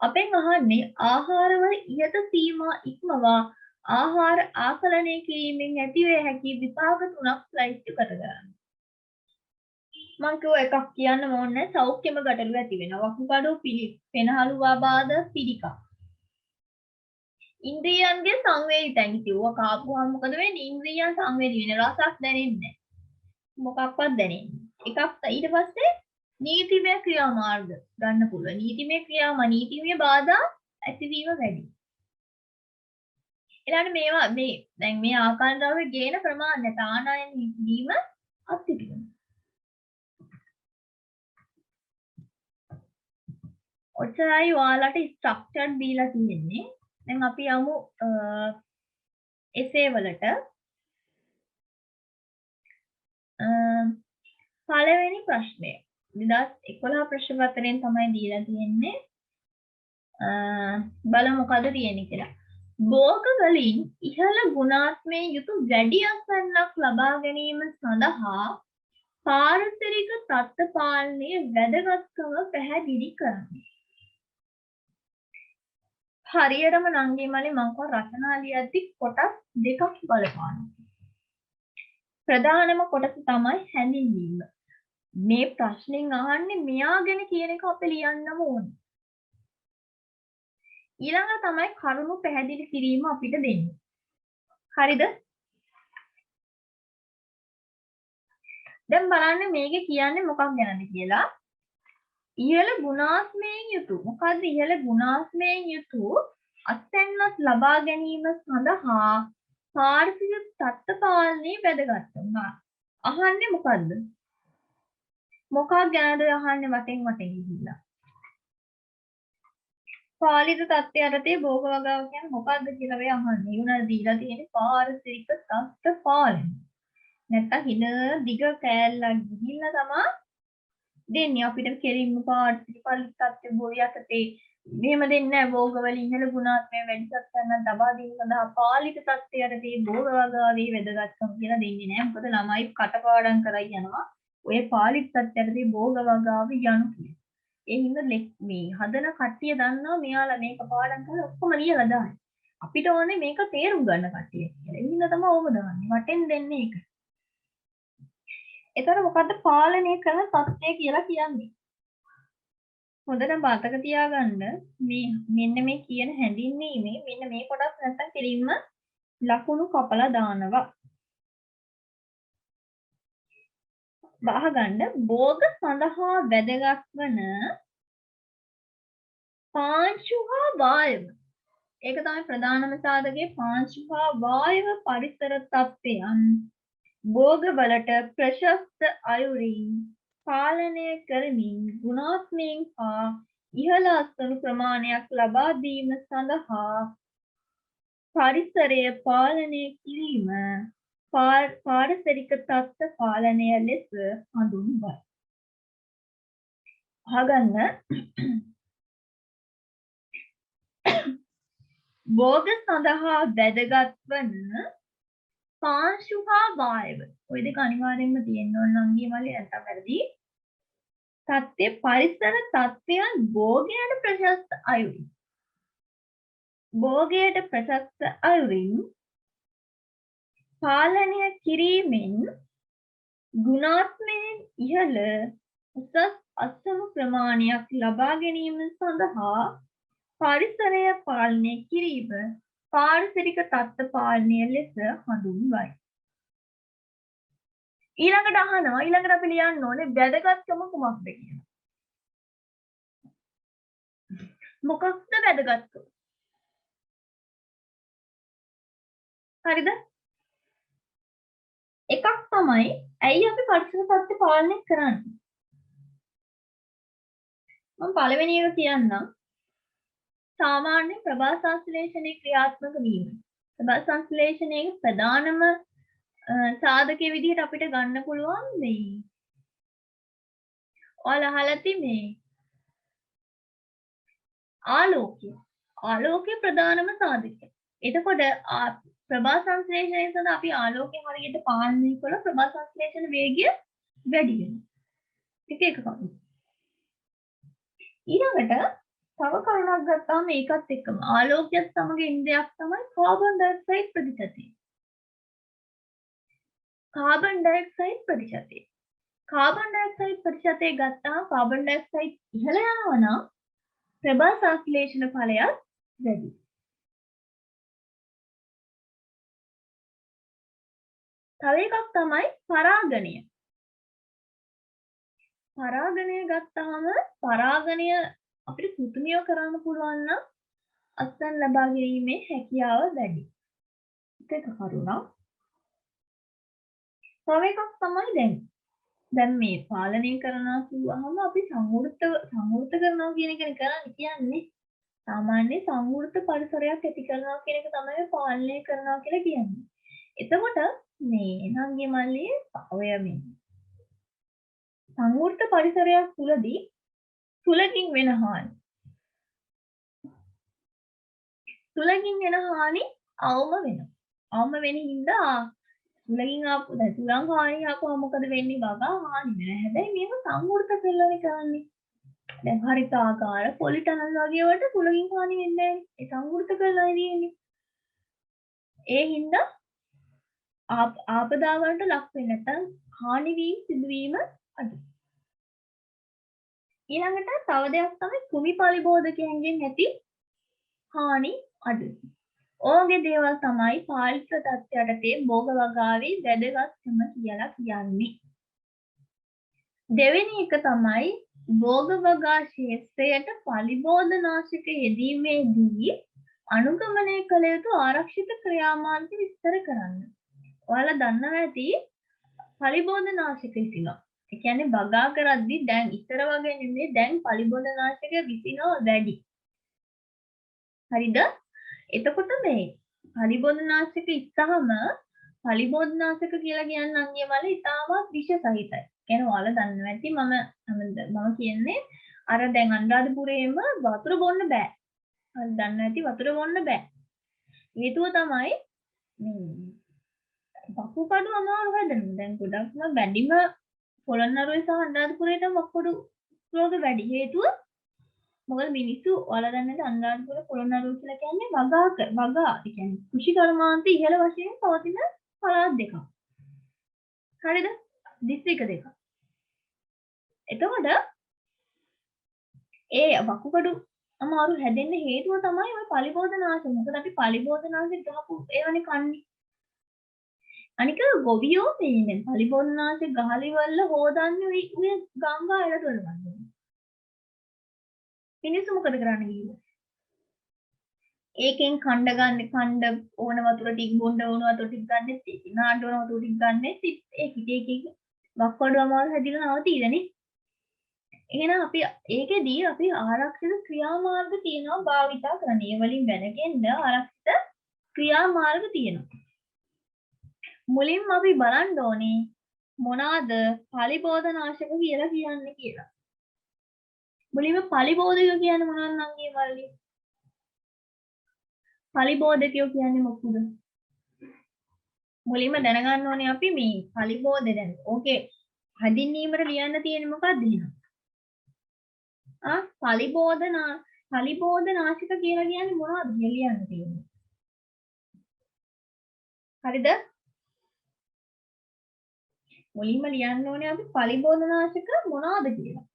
අපෙන් අහන්නේ ආහාරවල ඉහත සීමා ඉක්මවා ආහාර ආකලනය කිරීමෙන් ඇතිවිය හැකි විපාක තුනක් ස්ලයිඩ් කරගන්න. මම කිව්ව එකක් කියන්න ඕනේ සෞඛ්‍යම ගැටලු ඇති වෙනවා. වකුගඩු පෙනහළු ආබාධ පිළිකා. ඉන්ද්‍රියයන්ගේ සංවේදීතැන් කිව්වා කාපුවාම මොකද වෙන්නේ? ඉන්ද්‍රියයන් සංවේදී වෙන රසක් දැනෙන්නේ නැහැ. මොකක්වත් දැනෙන්නේ. එකක් ඊට පස්සේ නීතිමය ක්‍රියාමාර්ග ගන්න පුළුවන්. නීතිමය බාධා ඇතිවීම වැඩි. ඊළඟට මේවා දැන් මේ ආකාර ද්‍රව්‍ය ගේන ප්‍රමාණය තානායන වීම අත්‍යවශ්‍යයි. ඔච්චරයි ඔයාලට ස්ට්‍රක්චර් දීලා තියෙන්නේ. දැන් අපි යමු එසේ වලට. පළවෙනි ප්‍රශ්නය 2011 ප්‍රශ්න පත්‍රයෙන් තමයි දීලා තියෙන්නේ. බලමු මොකද තියෙන්නේ කියලා. භෝග වලින් ඉහළ ගුණාත්මයෙන් යුතු වැඩි අස්වැන්නක් ලබා ගැනීම සඳහා පාරිසරික තත්ත්ව පාලනයේ වැදගත්කම පැහැදිලි කරන්න. හරියටම නංගි මලේ මම කව රචනා ලියද්දි කොටස් දෙකක් බලපානවා. ප්‍රධානම කොටස තමයි හැඳින්වීම. මේ ප්‍රශ්نين අහන්නේ මෙයා ගැන කියන එක අපි ලියන්නම ඕනේ. ඊළඟට තමයි කරුණු පැහැදිලි කිරීම අපිට දෙන්නේ. හරිද? දැන් බලන්න මේකේ කියන්නේ මොකක් ගැනද කියලා. ඉහළ ගුණාත්මයෙන් යුතු මොකද්ද ඉහළ ගුණාත්මයෙන් යුතු අත්දැකීමක් ලබා ගැනීම සඳහා පාරිසරික තත්ත්ව පාලනයේ වැදගත්කම. අහන්නේ මොකද්ද? මොකක් ගැනද අහන්නේ වටෙන් ගිහිල්ලා. පාලිත තත්ත්වය යටතේ භෝග වගාව කියන්නේ මොකක්ද කියලා වෙයි අහන්නේ. ඊුණා දීලා තියෙන්නේ පාරිසරික තත්ත්ව පාලනය. නැත්තම් හින දිග කෑල්ලක් ගිහිල්ලා තමයි දෙන්නේ අපිට කෙලින්ම පාරිසරික තත්ත්ව භෝග යටතේ මෙහෙම දෙන්නේ නැහැ. භෝග වල ඉහළ ගුණාත්මක වැඩි සත්‍යයන් ලබා ගැනීම සඳහා පාලිත තත්ත්වය යටතේ භෝග වගාවේ වැදගත්කම කියලා දෙන්නේ නැහැ. මොකද ළමයි කටපාඩම් කරයි යනවා. ඔය පාලිත තත්ත්වය යටතේ භෝග වගාව යනු කියලා. ඒ හින්දා මේ හදන කට්ටිය දන්නවා මෙයාලා මේක පාඩම් කරලා ඔක්කොම ලියලා දාන්නේ. අපිට ඕනේ මේක තේරුම් ගන්න කට්ටිය කියලා. ඒ හින්දා තමයි ඕම දාන්නේ. වටෙන් දෙන්නේ ඒක. එතකොට මොකද්ද පාලනය කරන තත්ත්වය කියලා කියන්නේ? හොඳට මතක තියාගන්න මේ මෙන්න මේ කියන හැඳින්වීමේ මෙන්න මේ කොටස් නැත්තම් කෙලින්ම ලකුණු කපලා දානවා. බහගන්න භෝග සඳහා වැදගත් වන පාංශු හා වායව. ඒක තමයි ප්‍රධානම සාධකයේ පාංශු හා වායව පරිසර තත්ත්වයන් භෝග වලට ප්‍රශස්ත අයුරින් පාලනය කරමින් ගුණාත්මයෙන් හා ඉහළ අස්වනු ප්‍රමාණයක් ලබා දීම සඳහා පරිසරය පාලනය කිරීම පාරිසරික තත්ත්ව පාලනය ලෙස හඳුන්වයි. අහගන්න භෝග සඳහා වැදගත් වන පාංශු හා වායව. ඔය දෙක අනිවාර්යෙන්ම තියෙන්න ඕන නංගි මල්ලි නැත්නම් වැරදි. තත්ත්වය පරිසර තත්ත්වයන් භෝගයට ප්‍රශස්ත අයුරින්. භෝගයට ප්‍රශස්ත අයුරින් පාලනය කිරීමෙන් ගුණාත්මයෙන් ඉහළ උසස් අස්වනු ප්‍රමාණයක් ලබා ගැනීම සඳහා පරිසරය පාලනය කිරීම පාරිසරික තත්ත්ව පාලනය ලෙස හඳුන්වයි. ඊළඟට අහනවා ඊළඟට අපි ලියන්න ඕනේ වැදගත්කම කුමක්ද කියලා. මොකක්ද වැදගත්කම? හරිද? එකක් තමයි ඇයි අපි පරිසර තත්ත්ව පාලනය කරන්නේ? මම පළවෙනි එක කියන්නම්. සාමාන්‍ය ප්‍රභා සංශ්ලේෂණයේ ක්‍රියාත්මක වීම. ප්‍රභා සංශ්ලේෂණයේ ප්‍රධානම සාධකයේ විදිහට අපිට ගන්න පුළුවන් මේ ඔයාලා අහලා මේ ආලෝකය. ආලෝකයේ ප්‍රධානම සාධකය. එතකොට ප්‍රභා සංශ්ලේෂණය සඳහා අපි ආලෝකය හරියට පාලනය කළොත් ප්‍රභා සංශ්ලේෂණ වේගය වැඩි වෙනවා. ඒක කරුණ. ඊළඟට තව කරුණක් ගත්තාම ඒකත් එක්කම ආලෝකයත් සමග ඉන්න දෙයක් තමයි කාබන් ඩයොක්සයිඩ් ප්‍රතිශතය. කාබන් ඩයොක්සයිඩ් ප්‍රතිශතය. කාබන් ඩයොක්සයිඩ් ප්‍රතිශතය ගත්තාම කාබන් ඩයොක්සයිඩ් ඉහළ යනවා නම් ප්‍රභා සංශ්ලේෂණ ඵලයත් වැඩි. තව එකක් තමයි පරාගණය. පරාගණය ගත්තාම පරාගණය අපිට කෘත්‍රිමව කරන්න පුළුවන් නම් අත්සන් ලබා ගැනීමේ හැකියාව වැඩි. ඒක කරුණක්. තව එකක් තමයි දැන් මේ පාලනය කරනවා කියවහම අපි සංවෘත කරනවා කියන එක කියන්නේ සාමාන්‍ය සංවෘත පරිසරයක් ඇති කරනවා කියන එක තමයි පාලනය කරනවා කියලා කියන්නේ. එතකොට මේ නංගි මල්ලේ ඔය මේ සංවෘත පරිසරයක් තුලදී සුලකින් වෙන හානි. සුලකින් වෙන හානි අවම වෙනවා. අවම වෙන හින්දා සුලකින් ආපු දැන් සුලං හානි ආපුවා මොකද වෙන්නේ බබා හානි නෑ. හැබැයි මේක සංවෘත කරලානේ කරන්නේ. දැන් හරිතාකාර පොලිටනල් වගේ වලට සුලකින් හානි වෙන්නේ නෑ. ඒ සංවෘත කරලා ඉන්නේ. ඒ හින්දා ආපදාවලට ලක් වෙන්නේ නැත්නම් හානි වීම සිදුවීම අඩුයි. ඊළඟට තව දෙයක් තමයි කෘමි පලිබෝධකයන්ගෙන් ඇති හානි අඩුයි. ඕගේ දේවල් තමයි පාලිත තත්ත්වයටතේ භෝග වගාවේ වැදගත්කම කියලා කියන්නේ. දෙවෙනි එක තමයි භෝග වගා ක්ෂේත්‍රයට පලිබෝධනාශක යෙදීමේදී අනුගමනය කළ යුතු ආරක්ෂිත ක්‍රියාමාර්ග විස්තර කරන්න. ඔයාලා දන්නවා ඇති පලිබෝධනාශක ඉසිනවා. ඒ කියන්නේ වගා කරද්දී දැන් ඉතර වගේ නෙමෙයි දැන් පලිබෝධනාශක විසිනවා වැඩි. හරිද? එතකොට මේ පලිබෝධනාශක ඉස්සහම පලිබෝධනාශක කියලා කියන්නේ අංගය වල ඉතාමත් විෂ සහිතයි. කියන්නේ ඔයාලා දන්නවා ඇති මම කියන්නේ අර දැන් අනුරාධපුරේම වතුර බොන්න බෑ. හරි දන්නවා ඇති වතුර බොන්න බෑ. හේතුව තමයි වකුගඩු අමාරු හැදෙනවා. දැන් ගොඩක්ම බැඳීම පොළොන්නරුවේ සහ අනුරාධපුරේට වකුගඩු රෝග වැඩි. හේතුව මොකද මිනිස්සු ඔයාලා දන්නේ නැති අනුරාධපුර පොළොන්නරුව කියලා කියන්නේ වගා ඒ කියන්නේ කෘෂි කර්මාන්ත ඉහළ වශයෙන් පවතින පළාත් දෙකක්. හරිද? දිස්ත්‍රික්ක දෙකක්. එතකොට ඒ වකුගඩු අමාරු හැදෙන්න හේතුව තමයි ওই පලිබෝධනාශක. මොකද අපි පලිබෝධනාශක ගහපු ඒවනේ කන්නේ. අනික ගොවියෝ මේ පලිබෝධනාශක ගහලිවල හොදන්නේ ඔය ගංගා ඇලවල වගේ. මිනිස්සු මොකද කරන්නේ කිව්වොත්? ඒකෙන් කණ්ඩ ඕන වතුර ටික බොන්න ඕන වතුර ටික ගන්නෙත් නාන්න ඕන වතුර ටික ගන්නෙත් ඒක වක්කොඩු අමාරු හැදිලා නවතිනනේ. එහෙනම් අපි ඒකෙදී අපි ආරක්ෂිත ක්‍රියාමාර්ග තියෙනවා භාවිතා කරන්න. ඒ වලින් දැනගෙන්න ආරක්ෂිත ක්‍රියාමාර්ග තියෙනවා. මුලින්ම අපි බලන්න ඕනේ මොනවාද පලිබෝධනාශක කියලා කියන්නේ කියලා. මුලින්ම පලිබෝධක කියන්නේ මොනවද නම් ඒ වලදී? පලිබෝධකයෝ කියන්නේ මොකද? මුලින්ම දැනගන්න ඕනේ අපි මේ පලිබෝධ දැන්. ඕකේ හදින්නීමට ලියන්න තියෙන්නේ මොකක්ද එහෙනම්? පලිබෝධනාශක කියලා කියන්නේ මොනවද කියලා ලියන්න තියෙන්නේ. හරිද? මුලින්ම ලියන්න ඕනේ අපි පලිබෝධනාශක මොනවද කියලා.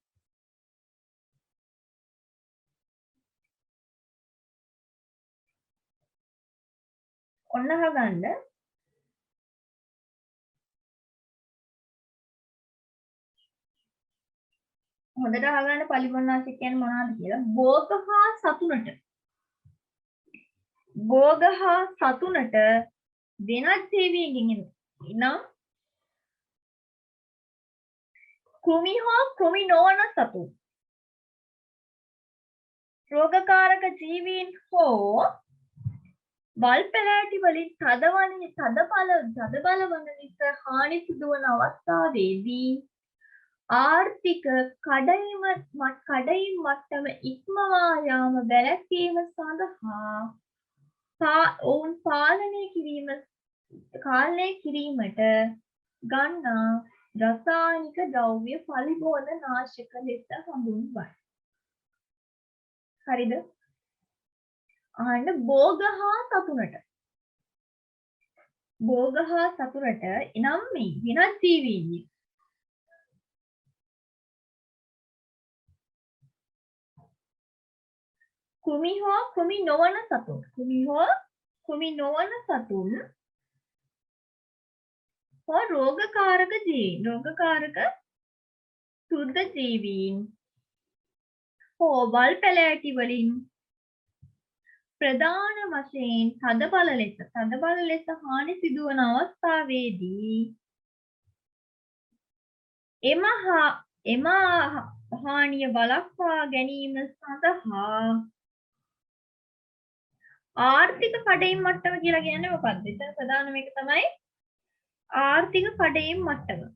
ඔන්න අහගන්න. හොඳට අහගන්න පලිබෝධනාශක කියන්නේ මොනවද කියලා. භෝග හා සතුනට වෙනත් ජීවීන්ගෙන් නම් කෘමි හා කෘමි නොවන සතුන් රෝගකාරක ජීවීන් හෝ වල් පෙළෑටි වලින් තද බල වන විට හානි සිදුවන අවස්ථාවේදී ආර්ථික කඩයිම මට්ටම ඉක්මවා යාම වැළැක්වීම සඳහා ඔවුන් පාලනය කිරීමට ගන්නා රසායනික ද්‍රව්‍ය පලිබෝධ නාශක ලෙස හඳුන්වයි. හරිද? අහන්න භෝග හා සතුනට. භෝග හා සතුනට එනම් මේ වෙනත් ජීවීන් කෘමි හෝ කෘමි නොවන සතුන් කෘමි නොවන සතුන් හෝ රෝගකාරක සුද්ධ ජීවීන් හෝ වල් පැලෑටි වලින් ප්‍රධාන වශයෙන් තදබල ලෙස හානි සිදුවන අවස්ථාවේදී එම හානිය වළක්වා ගැනීම සඳහා ආර්ථික කඩයිම් මට්ටම කියලා කියන්නේ මොකක්ද? එතන ප්‍රධානම එක තමයි ආර්ථික කඩයිම් මට්ටම.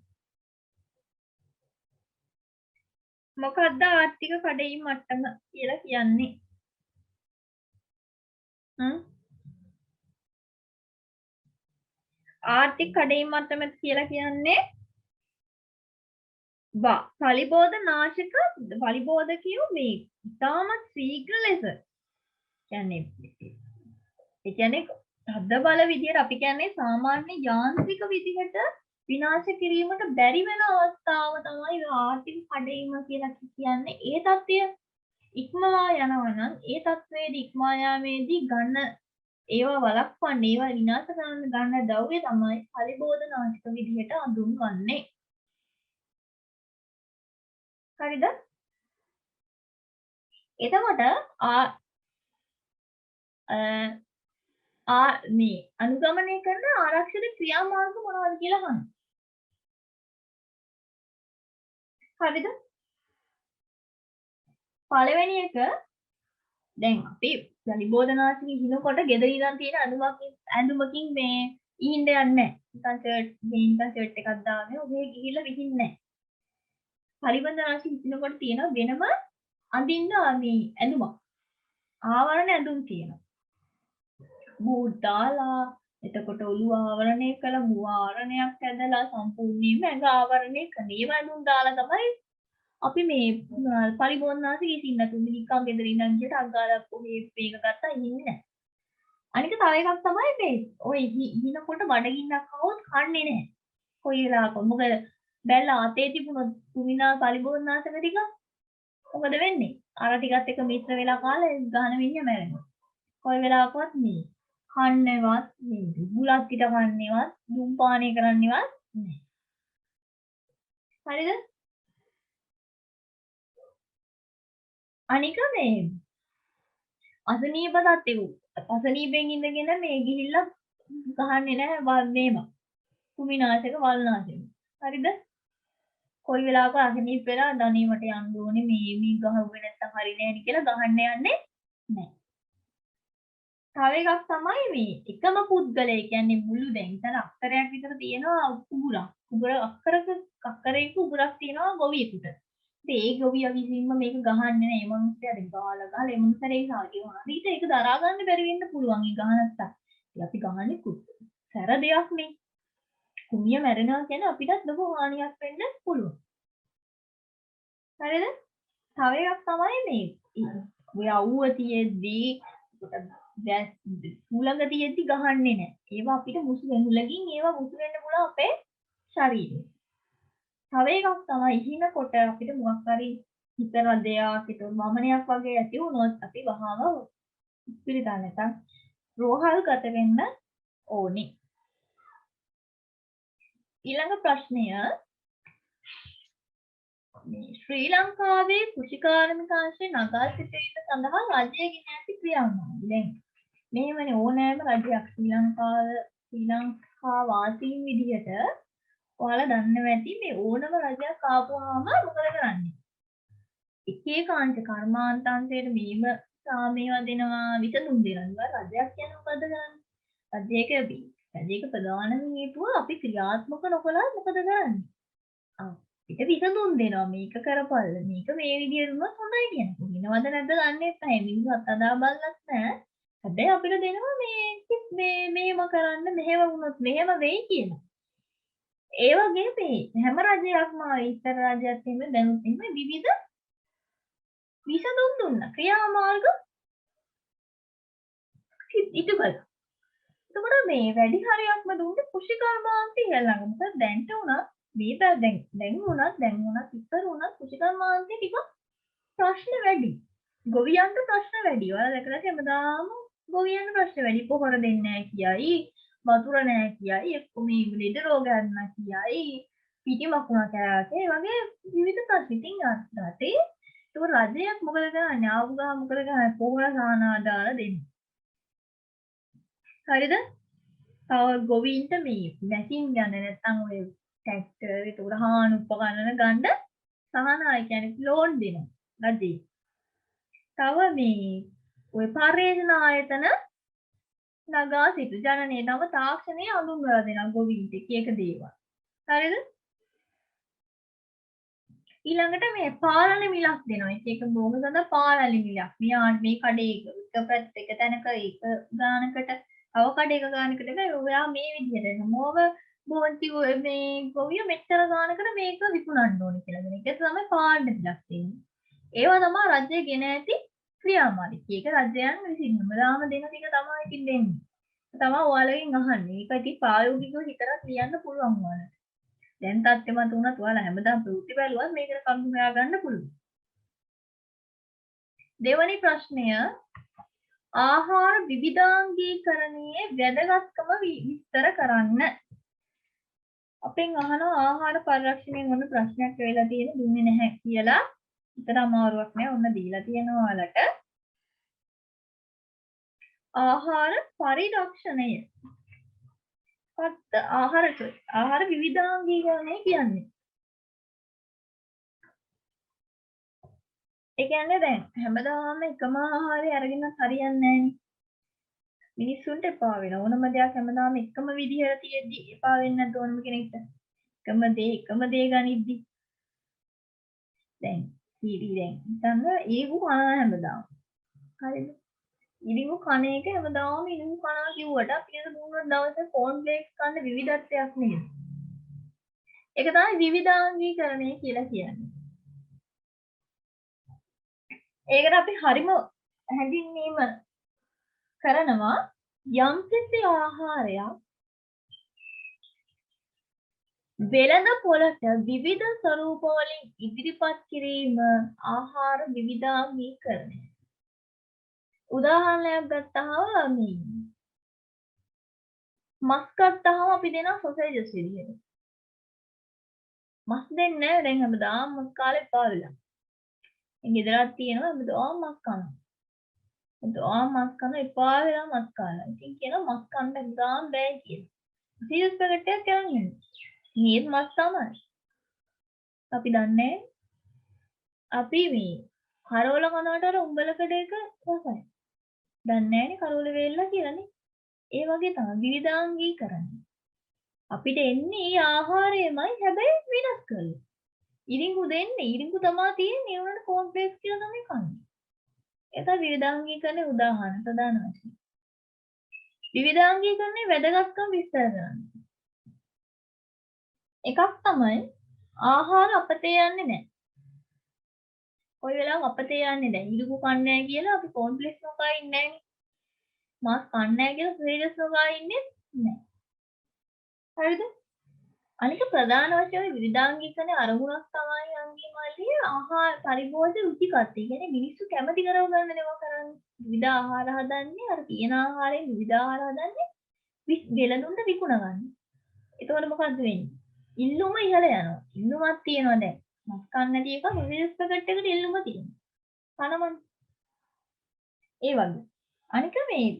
මොකක්ද ආර්ථික කඩයිම් මට්ටම කියලා කියන්නේ? ආර්ථික කඩයිම් මට්ටම කියලා කියන්නේ පලිබෝධ නාශක පලිබෝධ කියු මේ ඉතාමත් ශීඝ්‍ර ලෙස කියන්නේ තද බල විදියට අපි කියන්නේ සාමාන්‍ය යාන්ත්‍රික විදිහට විනාශ කිරීමට බැරි වෙන අවස්ථාව තමයි ආර්ථික කඩයිම කියලා කියන්නේ. ඒ தත්ත්වය ඉක්මවා යනවා නම් ඒ தත්ත්වයේදී ඉක්මවා යාමේදී ගන්න ඒවා වළක්වන්න ඒවා විනාශ කරන්න ගන්න ද්‍රව්‍ය තමයි පලිබෝධ නාශක විදිහට හඳුන්වන්නේ. හරිද? එතකොට මේ අනුගමනය කරන ආරක්ෂක ක්‍රියාමාර්ග මොනවද කියලා අහන්න. හරිද? පළවෙනි එක දැන් අපි පලිබෝධනාශක හිනකොට ගෙදර ඉඳන් තියෙන ඇඳුමකින් මේ ඉන්න යන්නේ නැහැ. නිකන් ෂර්ට් එකක් දාගෙන ඔහේ ගිහිල්ලා විහින්නේ නැහැ. පලිබෝධනාශක හිනකොට තියෙන වෙනම අඳින්න මේ ඇඳුමක්. ආවරණ ඇඳුම් තියෙනවා. බූට් දාලා එතකොට ඔළුව ආවරණය කළ මුව ආවරණයක් ඇඳලා සම්පූර්ණයෙන්ම ඇඟ ආවරණය කරන ඒවා ඇඳුම් දාලා තමයි අපි මේ පරිබෝධනාශක ඉසින්න නැතුව නිකන් ගෙදර ඉඳන් ගියට අග්ගාලා ඔහේ මේක ගත්තා ඉන්නේ නැහැ. අනික තව එකක් තමයි මේ ඔය හිනකොට බඩගින්නක් આવොත් කන්නේ නැහැ. කොයි වෙලාවක මොකද බැලලා අතේ තිබුණොත් කුමිනා පරිබෝධනාශක ටික මොකද වෙන්නේ? අර ටිකත් එක මිශ්‍ර වෙලා කාලා ගහන මිනිහ මැරෙනවා. කොයි වෙලාවකවත් මේ කන්නේවත් මේ බුලත් පිට කන්නේවත් දුම්පානය කරන්නේවත් නැහැ. හරිද? අනික මේ අසනීප තත්ත්වෙ අසනීපෙන් ඉඳගෙන මේ ගිහිල්ලා ගහන්නේ නැහැ මේම කුමිනාශක වල්නාශක. හරිද? කොයි වෙලාවක අසනීප වෙලා දණීමට යන්න ඕනේ මේ ගහුවේ නැත්තම් හරියන්නේ නැහැ කියලා ගහන්න යන්නේ නැහැ. තව එකක් තමයි මේ එකම පුද්ගලයෙක් කියන්නේ මුළු දැන් ඉතන අක්කරයක් විතර තියෙනවා අක්කරයක උගුරක් තියෙනවා ගොවියෙකුට. ඉතින් ඒ ගොවියා විසින්ම මේක ගහන්නේ නැහැ. ඒ මනුස්සයාට ගහලා ඒ මනුස්සයාට ඒක සාගියනවා. ඊට ඒක දරා ගන්න බැරි වෙන්න පුළුවන්. ඒ ගහ නැත්තම්. ඉතින් අපි ගහන්නේ සැර දෙයක් නේ. කුමිය මැරෙනවා කියන්නේ අපිටත් ලොකු හානියක් වෙන්න පුළුවන්. හරිද? තව එකක් තමයි මේ ඔය අවුව තියෙද්දී උලඟ තියෙද්දි ගහන්නේ නැහැ. ඒවා අපිට මුසු වෙනුලකින් ඒවා මුසු වෙන්න පුළුවන් අපේ ශරීරේ. තව එකක් තමයි ඉහිනකොට අපිට මොකක් හරි හිත රදයක් හිත වමනයක් වගේ ඇති වුණොත් අපි වහාම ඉස්පිරිතාල නැත්නම් රෝහල් ගත වෙන්න ඕනේ. ඊළඟ ප්‍රශ්නය ශ්‍රී ලංකාවේ කෘෂිකාර්මික අංශය නගා සිටීම සඳහා රජය ගෙන ඇති ක්‍රියාමාර්ග. දැන් මෙහෙමනේ ඕනෑම රජයක් ශ්‍රී ලංකා වාසීන් විදිහට ඔයාලා දන්නව ඇති මේ ඕනම රජයක් ආපුවාම මොකද කරන්නේ? එක එක අංශ කර්මාන්තාංශයට මේව සාමේව දෙනවා විසඳුම් දෙනවා. රජයක් කියන්නේ මොකද කරන්නේ? රජයක ප්‍රධානම හේතුව අපි ක්‍රියාත්මක නොකළා මොකද කරන්නේ? ඒක විසඳුම් දෙනවා මේක කරපල්ල මේක මේ විදිහට වුණොත් හොඳයි කියන එක. වෙනවද නැද්ද දන්නේ නැහැ. මිනිස්සු අතදා බලලත් නැහැ. හැබැයි අපිට දෙනවා මේ මේව කරන්න මෙහෙම වුණොත් මෙහෙම වෙයි කියලා. ඒ වගේ මේ හැම රජයක්ම ඉස්සර රජයත් එහෙම දැනුත් එහෙම විවිධ විසඳුම් දුන්නා. ක්‍රියාමාර්ග ඉටු කළා. එතකොට මේ වැඩි හරියක්ම දුන්නේ කෘෂිකර්මාන්තය ඊළඟ. මොකද දැන්ට උනත් මේ දැන් උනත් ඉස්සර උනත් කෘෂිකර්මාන්තේ ටිකක් ප්‍රශ්න වැඩි. ගොවියන්ට ප්‍රශ්න වැඩි. ඔයාලා දැකලා හැමදාම ගොවියන්ට ප්‍රශ්න වැඩි. පොහොර දෙන්නේ නැහැ කියයි, වතුර නැහැ කියයි, එක්ක මේ ලෙඩ රෝග යනවා කියයි, පිටි මකුණ කෑවේ වගේ විවිධ ප්‍රශ්න. ඉතින් රටේ ඒක රජයක් මොකද කරන්නේ? ආපු ගා මොකද කරන්නේ? පොහොර සානා දාලා දෙන්නේ. හරිද? තව ගොවීන්ට මේ මැෂින් ගන්න නැත්නම් ඔය ට්‍රැක්ටර් ඒක උරහාන උපකරණ ගන්න සහනාය කියන්නේ ලෝන් දෙනවා රජේ. තව මේ ඔය පර්යේෂණ ආයතන නගා සිටු ජනනයේ නව තාක්ෂණය අඳුන්වලා දෙනවා ගොවීන්ට එක එක දේවල්. හරිද? ඊළඟට මේ පාලන මිලක් දෙනවා. එක බොහොම සඳහා පාලන මිලක්. මේ කඩේ එක පැත්තක තැනක එක ගානකට තව කඩේක ගානකට ඔයා මේ විදිහට මොව බෝන්ති මේ ගොවිය මෙච්චර ගානකට මේක විකුණන්න ඕනේ කියලා දෙන එක තමයි පාලන මිලක් තියෙන්නේ. ඒවා තමයි රජය ගෙන ඇති ක්‍රියාමාර්ගය. ඒක රජයන් විසින්ම දාම දෙන ටික තමයි ඉතින් දෙන්නේ. තමයි ඔයාලගෙන් අහන්නේ. ඒක ඉතින් ප්‍රායෝගිකව විතරක් ලියන්න පුළුවන් ඔයාලට. දැන් තත්ත්වමත් උනත් ඔයාලා හැමදාම ප්‍රවෘත්ති බැලුවත් මේකට කරුණු හොයා ගන්න පුළුවන්. දෙවැනි ප්‍රශ්නය ආහාර විවිධාංගීකරණයේ වැදගත්කම විස්තර කරන්න. අපෙන් අහනවා ආහාර පරිරක්ෂණයෙන් මොන ප්‍රශ්නයක් වෙලා තියෙන දුන්නේ නැහැ කියලා. විතර අමාරුවක් නෑ. ඔන්න දීලා තියෙනවා ඔයාලට. ආහාර පරිරක්ෂණය. ආහාර විවිධාංගීකරණය කියන්නේ. ඒ කියන්නේ දැන් හැමදාම එකම ආහාරය අරගෙන හරියන්නේ නැහැනේ. මිනිස්සුන්ට එපා වෙන ඕනම දෙයක් හැමදාම එකම විදිහට තියෙද්දි එපා වෙන්නේ නැද්ද ඕනම කෙනෙක්ට? එකම දේ ගනිද්දි. දැන් හිතන්න ඒකු කන හැමදාම. හරිද? ඉරිඟු කන එක හැමදාම ඉරිඟු කනවා කිව්වට අපිට දුන්න දවසේ කෝන් ෆ්ලේක්ස් කන්න විවිධත්වයක් නේද? ඒක තමයි විවිධාංගීකරණය කියලා කියන්නේ. ඒකට අපි හරිම හැඳින්වීම කරනවා යම්කිසි ආහාරයක් වෙළඳ පොළට විවිධ ස්වරූප වලින් ඉදිරිපත් කිරීම ආහාර විවිධාංගීකරණය. උදාහරණයක් ගත්තාම මස් ගත්තාම අපි දෙනවා සොසේජස් විදියට. මස් දෙන්නේ නැහැ දැන් හැමදාම මස් කාලේ පාවිලා. ගෙදරක් තියෙනවා හැමදාම මස් කනවා. හැමදාම මස් කන එපා වෙලා මස් කාලා. ඉතින් කියනවා මස් කන්න හැමදාම බෑ කියලා. සීරියස් පැකට් එකක් ගන්න. මේත් මස් තමයි. අපි දන්නේ අපි මේ කරවල කනවට අර උඹලකඩ එක රසයි. දන්නේ නැනේ කරවල වේල්ලා කියලානේ. ඒ වගේ තමයි විවිධාංගීකරණය. අපිට එන්නේ මේ ආහාරයමයි හැබැයි වෙනස් කරලා. ඉරිඟු දෙන්නේ ඉරිඟු තමයි තියෙන්නේ ඒ උනට කෝන් ෆ්ලේක්ස් කියලා තමයි කන්නේ. ඒක විවිධාංගීකරණයේ උදාහරණ ප්‍රධාන වශයෙන්. විවිධාංගීකරණයේ වැදගත්කම විස්තර කරන්න. එකක් තමයි ආහාර අපතේ යන්නේ නැහැ. කොයි වෙලාවක අපතේ යන්නේ නැහැ. ඉරිඟු කන්නේ නැහැ කියලා අපි කෝන් ෆ්ලේක්ස් නොකා ඉන්නේ නැහනේ. මාස් කන්නේ නැහැ කියලා සීරියස් නොකා ඉන්නේ නැහැ. හරිද? අනික ප්‍රධාන වශයෙන් විවිධාංගීකරණයේ අරමුණක් තමයි අංගීමල්ලිය ආහාර පරිභෝජන රුචිකත්වය. කියන්නේ මිනිස්සු කැමති කරව ගන්න දේවල් කරන්නේ. විවිධ ආහාර හදන්නේ අර තියෙන ආහාරයෙන් විවිධ ආහාර හදන්නේ වෙළඳුන්ට විකුණ ගන්න. එතකොට මොකද්ද වෙන්නේ? ඉල්ලුම ඉහළ යනවා. ඉල්ලුමක් තියෙනවා දැන්. මස් කන්න නැති එක සීරියස් පැකට් එකට ඉල්ලුම තියෙනවා. කනමන්. ඒ වගේ. අනික මේ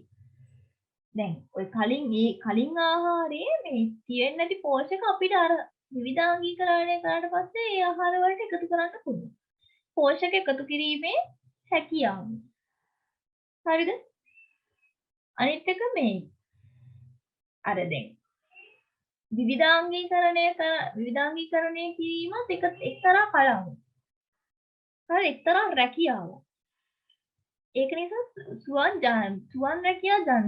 දැන් ඔය කලින් ආහාරයේ මේ තියෙන්නේ නැති පෝෂක අපිට අර විවිධාංගීකරණය කරාට පස්සේ ඒ ආහාර වලට එකතු කරන්න පුළුවන්. පෝෂක එකතු කිරීමේ හැකියාව. හරිද? අනිත් එක මේ අර දැන් විවිධාංගීකරණය කිරීමත් එක්තරා කලාවක්. හරි එක්තරා රැකියාවක්. ඒක නිසා සුවන් රැකියා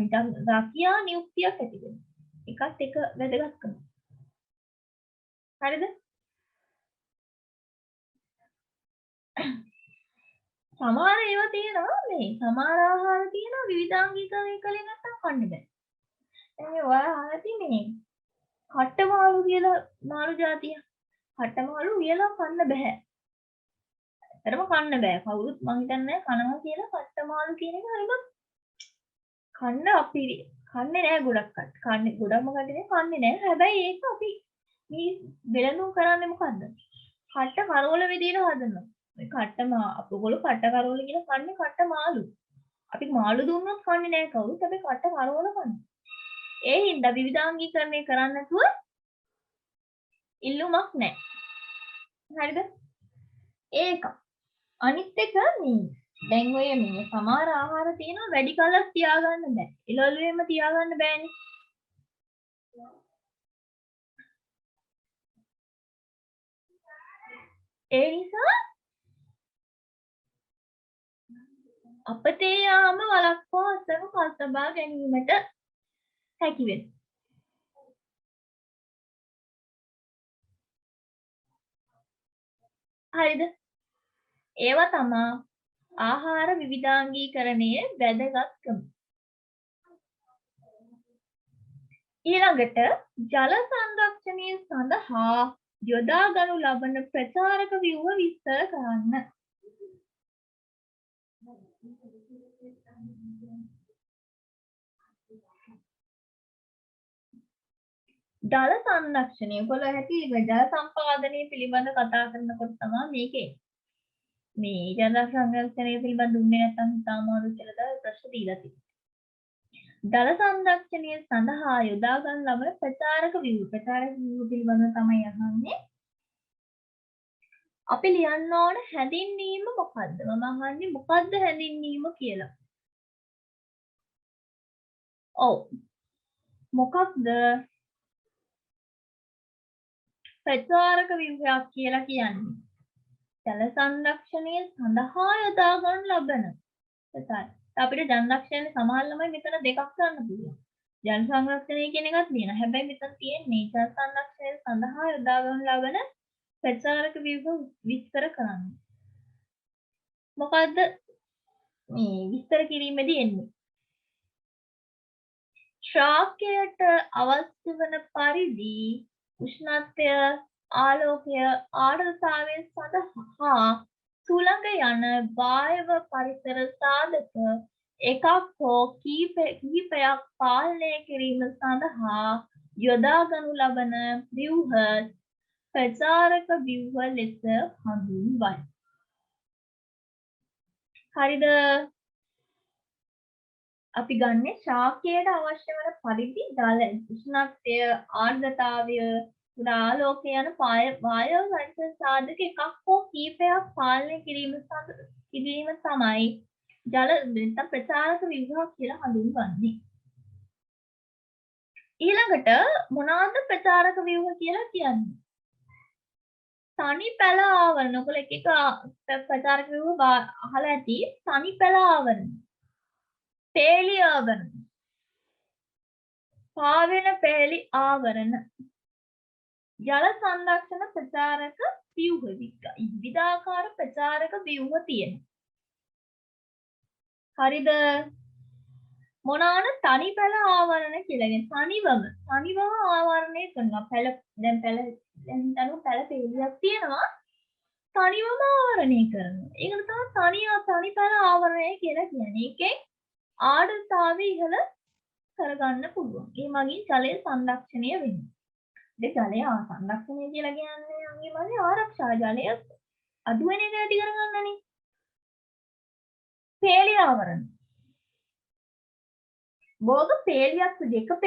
රැකියා නියුක්තියක් ඇති වෙනවා. එකත් එක වැදගත්කම. හරිද? සමහර ඒවා තියෙනවා මේ සමහර ආහාර තියෙනවා විවිධාංගීකරණය කළේ නැත්නම් කන්න බෑ. දැන් ඔයාලා අහලා තියෙන්නේ කට්ටමාළු කියලා මාළු జాතිය. කට්ටමාළු වියලා කන්න බෑ. ඇත්තටම කන්න බෑ. කවුරුත් මං හිතන්නේ කනවා කියලා කට්ටමාළු කියන එක හරිම කන්න අපිරි. කන්නේ නෑ ගොඩක් කට්ට. කන්නේ ගොඩක්ම කට්ටිය කන්නේ නෑ. හැබැයි ඒක අපි මේ වෙලඳුම් කරන්නේ මොකද්ද? කට්ට කරවල විදියට හදනවා. මේ අපගොල්ලෝ කට්ට කරවල කියලා කන්නේ කට්ට මාළු. අපි මාළු දුන්නොත් කන්නේ නෑ කවුරුත්. අපි කට්ට කරවල කනවා. ඒ හින්දා විවිධාංගීකරණය කරන්න නැතුව ඉල්ලුමක් නෑ. හරිද? ඒක. අනිත් එක මේ දැන් ඔය මේ සමහර ආහාර තියෙනවා වැඩි කලක් තියාගන්න බෑ. එළවලුවේම තියාගන්න බෑනේ. ඒ නිසා අපතේ යාම වළක්වා අසම පස්තබා ගැනීමට හැකි වෙනවා. හරිද? ඒවා තමා ආහාර විවිධාංගීකරණයේ වැදගත්කම. ඊළඟට ජල සංරක්ෂණය සඳහා යොදා ගනු ලබන ප්‍රචාරක ව්‍යුහ විස්තර කරන්න. ජල සංරක්ෂණය කොළ හැටි ජල සම්පාදනය පිළිබඳ කතා කරනකොට තමයි මේකේ මේ ජල සංරක්ෂණය පිළිබඳ දුන්නේ නැත්නම් හිතාමාරු කියලා ප්‍රශ්න දීලා තියෙනවා. ජල සංරක්ෂණය සඳහා යොදා ගන්න ලබන ප්‍රචාරක ව්‍යුහ පිළිබඳව තමයි අහන්නේ. අපි ලියන්න ඕන හැඳින්වීම මොකද්ද? මම අහන්නේ මොකද්ද හැඳින්වීම කියලා. ඔව්. මොකක්ද ප්‍රචාරක ව්‍යුහයක් කියලා කියන්නේ? ජල සංරක්ෂණය සඳහා යොදා ගන්න ලබන ප්‍රචාර. අපිට ජල සංරක්ෂණය සමහර ළමයි මෙතන දෙකක් ගන්න පුළුවන්. ජල සංරක්ෂණය කියන එකක් තියෙනවා. හැබැයි මෙතන තියෙන්නේ ජල සංරක්ෂණය සඳහා යොදා ගන්න ලබන ප්‍රචාරක ව්‍යුහ විස්තර කරන්න. මොකද්ද මේ විස්තර කිරීමේදී එන්නේ? ශාකයට අවශ්‍ය වන පරිදි උෂ්ණත්වය, ආලෝකය, ආර්ද්‍රතාවය සඳහා සුළඟ යන වායව පරිසර සාධක එකක් හෝ කිහිපයක් පාලනය කිරීම සඳහා යොදා ගනු ලබන ව්‍යුහ ප්‍රචාරක ව්‍යුහ ලෙස හඳුන්වයි. හරිද? අපි ගන්නේ ශාකයට අවශ්‍ය වන පරිදි ජල උෂ්ණත්වය, ආර්ද්‍රතාවය, ආලෝකය යන වායව පරිසර සාධක එකක් හෝ කිහිපයක් පාලනය කිරීම තමයි ජල නැත්නම් ප්‍රචාරක ව්‍යුහ කියලා හඳුන්වන්නේ. ඊළඟට මොනවාද ප්‍රචාරක ව්‍යුහ කියලා කියන්නේ? තනි පැල ආවරණ. ඔයගොල්ලෝ එක ප්‍රචාරක ව්‍යුහ අහලා ඇති. තනි පැල ආවරණ, පේලි ආවරණ, පාවෙන පේලි ආවරණ, ජල සංරක්ෂණ ප්‍රචාරක ව්‍යුහ විවිධාකාර ප්‍රචාරක ව්‍යුහ තියෙනවා. හරිද? මොනවාන තනි පැල ආවරණ කියලා කියන්නේ තනිවම ආවරණය කරනවා. දැන් පැල පේලියක් තියෙනවා. තනිවම ආවරණය කරනවා. ඒකට තමයි තනි පැල ආවරණය කියලා කියන්නේ. ඒකෙන් ආර්ද්‍රතාවය ඉහළ කරගන්න පුළුවන්. ඒ මගින් ජලය සංරක්ෂණය වෙනවා. ජලය සංරක්ෂණය කියලා කියන්නේ අනිවාර්යයෙන්ම ආරක්ෂා ජලය අඩු වෙන එක ඇති කරගන්නනේ. පේලිය ආවරණ. බෝග පේලියක් විදිහට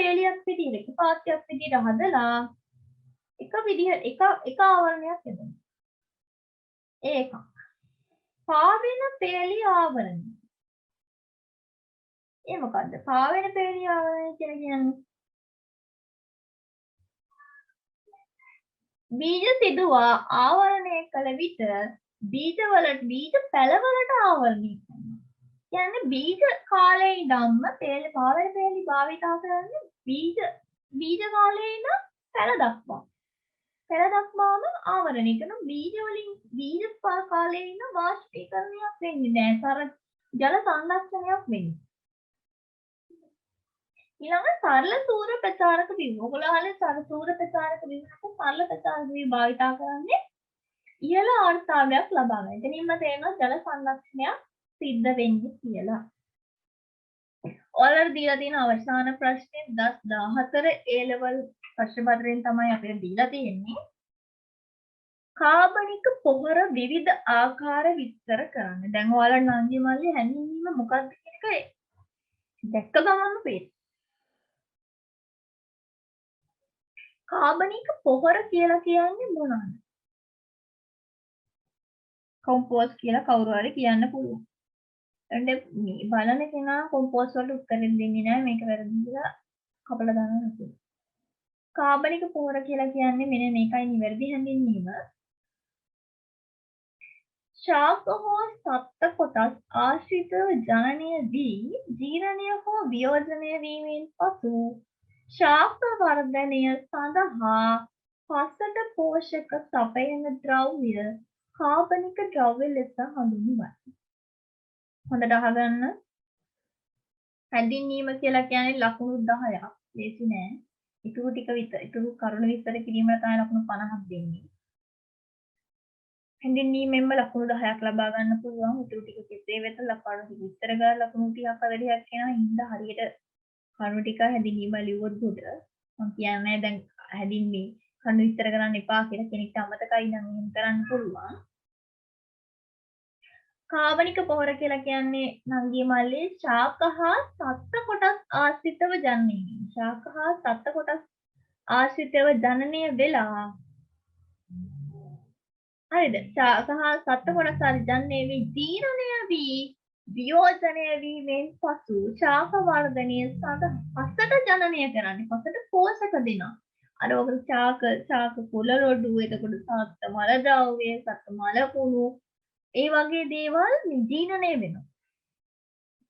එක පාත්‍රයක් විදිහට හදලා එක ආවරණයක් හදනවා. ඒක. පාවෙන පේලිය ආවරණ. ඒ මොකද්ද? පාවෙන පේලිය ආවරණය කියලා කියන්නේ බීජ සිදුවා ආවරණය කළ විට බීජ පැලවලට ආවරණය කරනවා. කියන්නේ බීජ කාලේ ඉඳන්ම පාවර පෙළි භාවිතා කරන්නේ බීජ කාලේ ඉඳන් පැල දක්වා. පැල දක්වාම ආවරණය කරන බීජ කාලේ ඉඳන් වාෂ්පීකරණයක් වෙන්නේ නැහැ. ජල සංරක්ෂණයක් වෙන්නේ. ඊළඟ සරල සූර ප්‍රචාරක බිම. ඔයගොල්ලෝ අහලා සූර ප්‍රචාරක බිමට සරල ප්‍රචාරක බිම භාවිතා කරන්නේ ඉහළ ආර්ථාවයක් ලබා ගන්න. එතනින්ම තේරෙනවා ජල සංරක්ෂණයක් සිද්ධ වෙන්නේ කියලා. ඔයාලට දීලා තියෙන අවසාන ප්‍රශ්නේ 14 A level ප්‍රශ්න පත්‍රයෙන් තමයි අපිට දීලා තියෙන්නේ. කාබනික පොහොර විවිධ ආකාර විස්තර කරන්න. දැන් ඔයාලට නංගි මල්ලි හැඳින්වීම මොකක්ද කියන එක දැක්ක ගමන්ම පේනවා. කාබනික පොහොර කියලා කියන්නේ මොනවද? කොම්පෝස්ට් කියලා කවුරු හරි කියන්න පුළුවන්. එතෙන් මේ බලන කෙනා කොම්පෝස්ට් වලට උත්තර දෙන්නේ නැහැ මේක වැරදි කියලා කපලා දානවා නේද? කාබනික පොහොර කියලා කියන්නේ මෙන්න මේකයි නිවැරදි හැඳින්වීම. ශාක හෝ සත්ත්ව කොටස් ආශ්‍රිතව ජනනය වී ජීර්ණය හෝ වියෝජනය වීමෙන් පසු ශාක වර්ධනය සඳහා පසට පෝෂක සපයන ද්‍රව්‍ය කාබනික ද්‍රව්‍ය ලෙස හඳුන්වයි. හොඳට අහගන්න. හැඳින්වීම කියලා කියන්නේ ලකුණු 10ක්. ලේසි නෑ. ඉතුරු ටික විතර ඉතුරු කරුණු විස්තර කිරීමට තමයි ලකුණු 50ක් දෙන්නේ. හැඳින්වීමෙන්ම ලකුණු 10ක් ලබා ගන්න පුළුවන්. ඉතුරු ටික කෙසේ වෙත ලකුණු විස්තර කරලා ලකුණු 30ක් 40ක් එනවා. හින්දා හරියට කරුණු ටික හැඳින්වීම ලියුවොත් හොඳ. මම කියන්නේ දැන් හැඳින්වීම කරුණු විස්තර කරන්න එපා කියලා කෙනෙක්ට අමතකයි නම් එහෙම කරන්න පුළුවන්. කාබනික පොහොර කියලා කියන්නේ නංගි මල්ලේ ශාක හා සත්ත්ව කොටස් ආශ්‍රිතව ජනනය වීම. ශාක හා සත්ත්ව කොටස් ආශ්‍රිතව ජනනය වෙලා හරිද? ශාක හා සත්ත්ව කොටස් ජනනය වී ජීර්ණය වී වියෝජනය වීමෙන් පසු ශාක වර්ධනය සඳහා පසට ජනනය කරන්නේ. පසට පෝෂක දෙනවා. අර ඔක ශාක කුල රොඩු එතකොට සත්ත්ව මල ද්‍රව්‍ය සත්ත්ව මල කුණු ඒ වගේ දේවල් ජීර්ණය වෙනවා.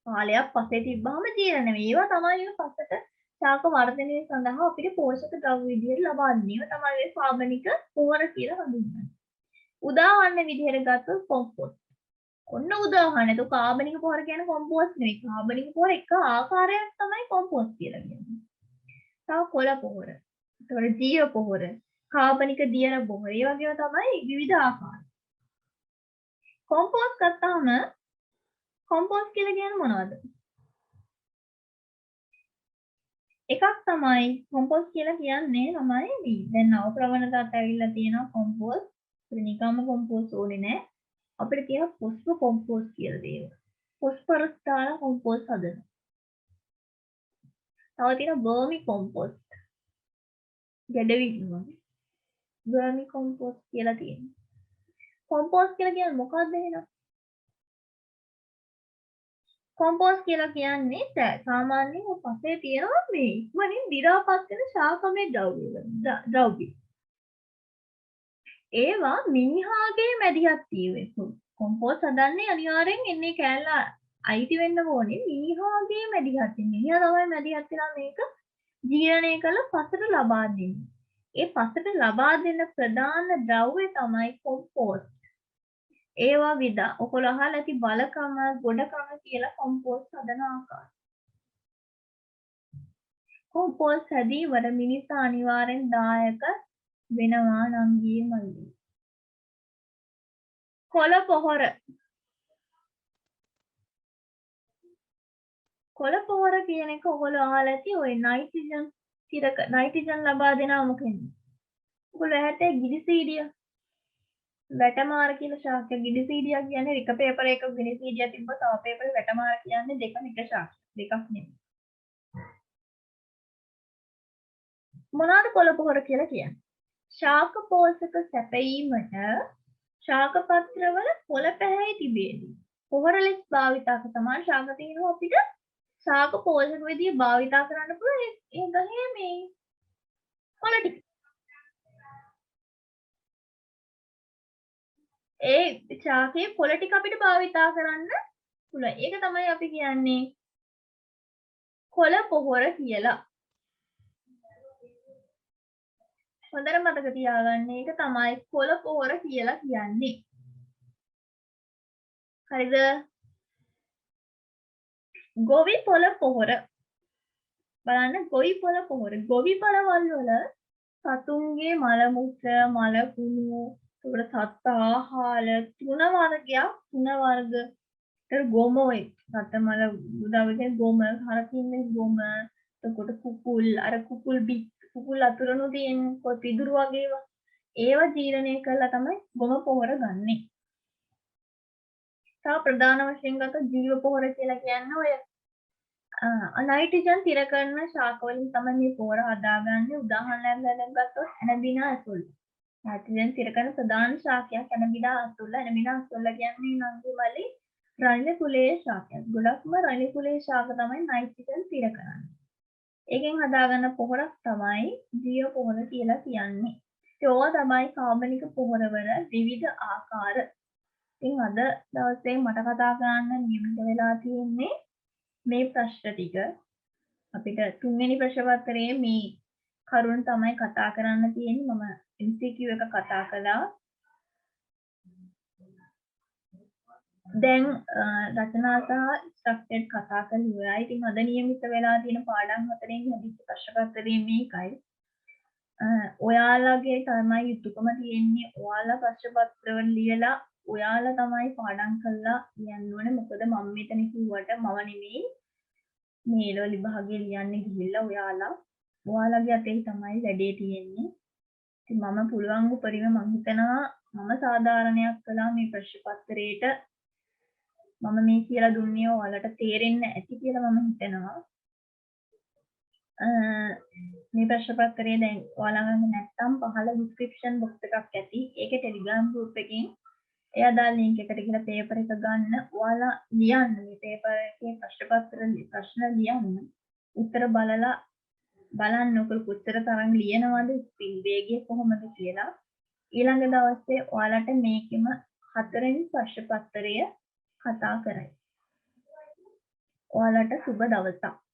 කාලයක් පස්සේ තිබ්බහම ජීර්ණ වෙනවා. ඒවා තමයි පස්සට ශාක වර්ධනය සඳහා අපිට පෝෂක ද්‍රව්‍ය විදිහට ලබා දෙන්නේ. ඒවා තමයි කාබනික පොහොර කියලා හඳුන්වන්නේ. උදාහරණ විදිහට ගත්තොත් කොම්පෝස්ට්. ඔන්න උදාහරණ. ඒක කාබනික පොහොර කියන්නේ කොම්පෝස්ට් නෙවෙයි. කාබනික පොහොර එක ආකාරයක් තමයි කොම්පෝස්ට් කියලා කියන්නේ. තව කොළ පොහොර. ඒතකොට ජීව පොහොර, කාබනික දියර පොහොර. ඒ වගේම තමයි විවිධ ආකාර. කොම්පෝස්ට් ගත්තාම කොම්පෝස්ට් කියලා කියන්නේ මොනවද? එකක් තමයි කොම්පෝස්ට් කියලා කියන්නේ තමයි දැන් නව ප්‍රවණතාවට ඇවිල්ලා තියෙනවා කොම්පෝස්ට්. ඒක නිකම්ම කොම්පෝස්ට් ඕනේ නැහැ. අපිට තියෙන පුෂ්ප කොම්පෝස්ට් කියලා දේවල්. ෆොස්ෆරස් දාලා කොම්පෝස්ට් හදනවා. තව තියෙනවා වර්මි කොම්පෝස්ට්. ගැඩවිග්ම. වර්මි කොම්පෝස්ට් කියලා තියෙනවා. කොම්පෝස්ට් කියලා කියන්නේ මොකක්ද එහෙනම්? කොම්පෝස්ට් කියලා කියන්නේ සාමාන්‍යයෙන් පසේ තියෙනවා මේ ඉක්මනින් දි รา පත් වෙන ශාකමය ද්‍රව්‍ය. ඒවා මිනිහාගේ මැදිහත් වීමෙන් කොම්පෝස්ට් හදන්නේ අනිවාර්යෙන් එන්නේ කෑල්ල අයිති වෙන්න ඕනේ මිනිහාගේ මැදිහත් වෙන. මිනිහා තමයි මැදිහත් වෙලා මේක ජීර්ණය කළ පසට ලබා දෙන්නේ. ඒ පසට ලබා දෙන ප්‍රධාන ද්‍රව්‍ය තමයි කොම්පෝස්ට්. ඒවා ඔයගොල්ලෝ අහලා ඇති බලකම ගොඩකම කියලා කොම්පෝස්ට් හදන ආකාරය. කොම්පෝස්ට් හැදීමට මිනිසා අනිවාර්යෙන් දායක වෙනවා නංගී මල්ලි. කොළ පොහොර. කොළ පොහොර කියන එක ඔයගොල්ලෝ අහලා ඇති ඔය නයිට්‍රජන් ලබා දෙනවා මොකෙන්ද? ඔයගොල්ලෝ ඇහැට ගිලිසීඩිය වැටමාර කියලා ශාකය ගිලිසීඩියා කියන්නේ එක පේපර් එකක ගිලිසීඩියා තිබ්බ තව පේපර් වැටමාර කියන්නේ දෙකම එක ශාකය. දෙකක් නෙමෙයි. මොනවාද කොළ පොහොර කියලා කියන්නේ? ශාක පෝෂක සැපයීමට ශාක පත්‍රවල කොළ පැහැයි තිබේදී. පොහොර ලෙස භාවිතා කරන ශාක තියෙනවා අපිට ශාක පෝෂක විදිහට භාවිතා කරන්න පුළුවන් ඒ ගහේ මේ කොළ ටික. ඒ ශාකයේ කොළ ටික අපිට භාවිතා කරන්න පුළුවන්. ඒක තමයි අපි කියන්නේ කොළ පොහොර කියලා. හොඳට මතක තියාගන්න ඒක තමයි කොළ පොහොර කියලා කියන්නේ. හරිද? ගොවි පොළ පොහොර බලන්න ගොවි පොළ පොහොර. ගොවි පළවල් වල සතුන්ගේ මල මුත්‍ර, මල කුණු, ඒකට සත්ත්ව ආහාර තුන වර්ග ගොමෝයි සත්ත්ව මල උදාවිද ගොම, හරකින්නේ ගොම, එතකොට කුකුල්, අර කුකුල් කුකුල් අතුරුණු තියෙන කොයි පිදුරු වගේ ඒවා. ඒවා ජීර්ණය කරලා තමයි ගොම පොහොර ගන්නෙ. තව ප්‍රධාන වශයෙන් ගත්තොත් ජීව පොහොර කියලා කියන්නේ ඔය නයිට්‍රජන් තිර කරන ශාක වලින් තමයි මේ පොහොර හදාගන්නේ. උදාහරණයක් ගන්න ගත්තොත් ඇනබිනා අසුල්. නයිට්‍රජන් තිර කරන ප්‍රධාන ශාකයක් ඇනබිනා අසුල්ල. ඇනබිනා අසුල්ල කියන්නේ නංගි මලි රනිල කුලයේ ශාකයක්. ගොඩක්ම රනිල කුලයේ ශාක තමයි නයිට්‍රජන් තිර කරන්නේ. ඒකෙන් හදාගන්න පොහොරක් තමයි ජීව පොහොර කියලා කියන්නේ. ඒවා තමයි කාබනික පොහොරවල විවිධ ආකාර. ඉතින් අද දවසේ මට කතා කරන්න නියමිත වෙලා තියෙන්නේ මේ ප්‍රශ්න ටික. අපිට තුන්වෙනි ප්‍රශ්න පත්‍රයේ මේ කරුණ තමයි කතා කරන්න තියෙන්නේ. මම MCQ එක කතා කළා. දැන් රචනා සහ ස්ට්‍රක්චර්ඩ් කතා කරලා ඉවරයි. ඉතින් අද නියමිත වෙලා තියෙන පාඩම් හතරෙන් හැදිච්ච ප්‍රශ්න පත්‍රයේ මේකයි. ඔයාලගේ තමයි යුතුයකම තියෙන්නේ. ඔයාලා ප්‍රශ්න පත්‍රවල ලියලා ඔයාලා තමයි පාඩම් කරලා ලියන්න ඕනේ. මොකද මම මෙතන කිව්වට මම නෙමෙයි මේ ලෝ විභාගයේ ලියන්න ගිහිල්ලා ඔයාලගේ අතේ තමයි වැඩේ තියෙන්නේ. ඉතින් මම පුළුවන් උපරිම මම හිතනවා මම සාධාරණයක් කළා මේ ප්‍රශ්න පත්‍රයේට. මම මේ කියලා දුන්නේ ඔයාලට තේරෙන්න ඇති කියලා මම හිතනවා. මේ ප්‍රශ්න පත්‍රය දැන් ඔයාලා ගන්න නැත්නම් පහළ description box එකක් ඇති. ඒකේ Telegram group එකකින් එයා දාලා link එකට ගිහලා paper එක ගන්න. ඔයාලා ලියන්න මේ paper එකේ ප්‍රශ්න ලියන්න. උත්තර බලලා බලන්න ඔක කොච්චර තරම් ලියනවද වේගය කොහොමද කියලා. ඊළඟ දවසේ ඔයාලට මේකෙම හතරෙනි ප්‍රශ්න පත්‍රය කතා කරයි. ඔයාලට සුබ දවසක්.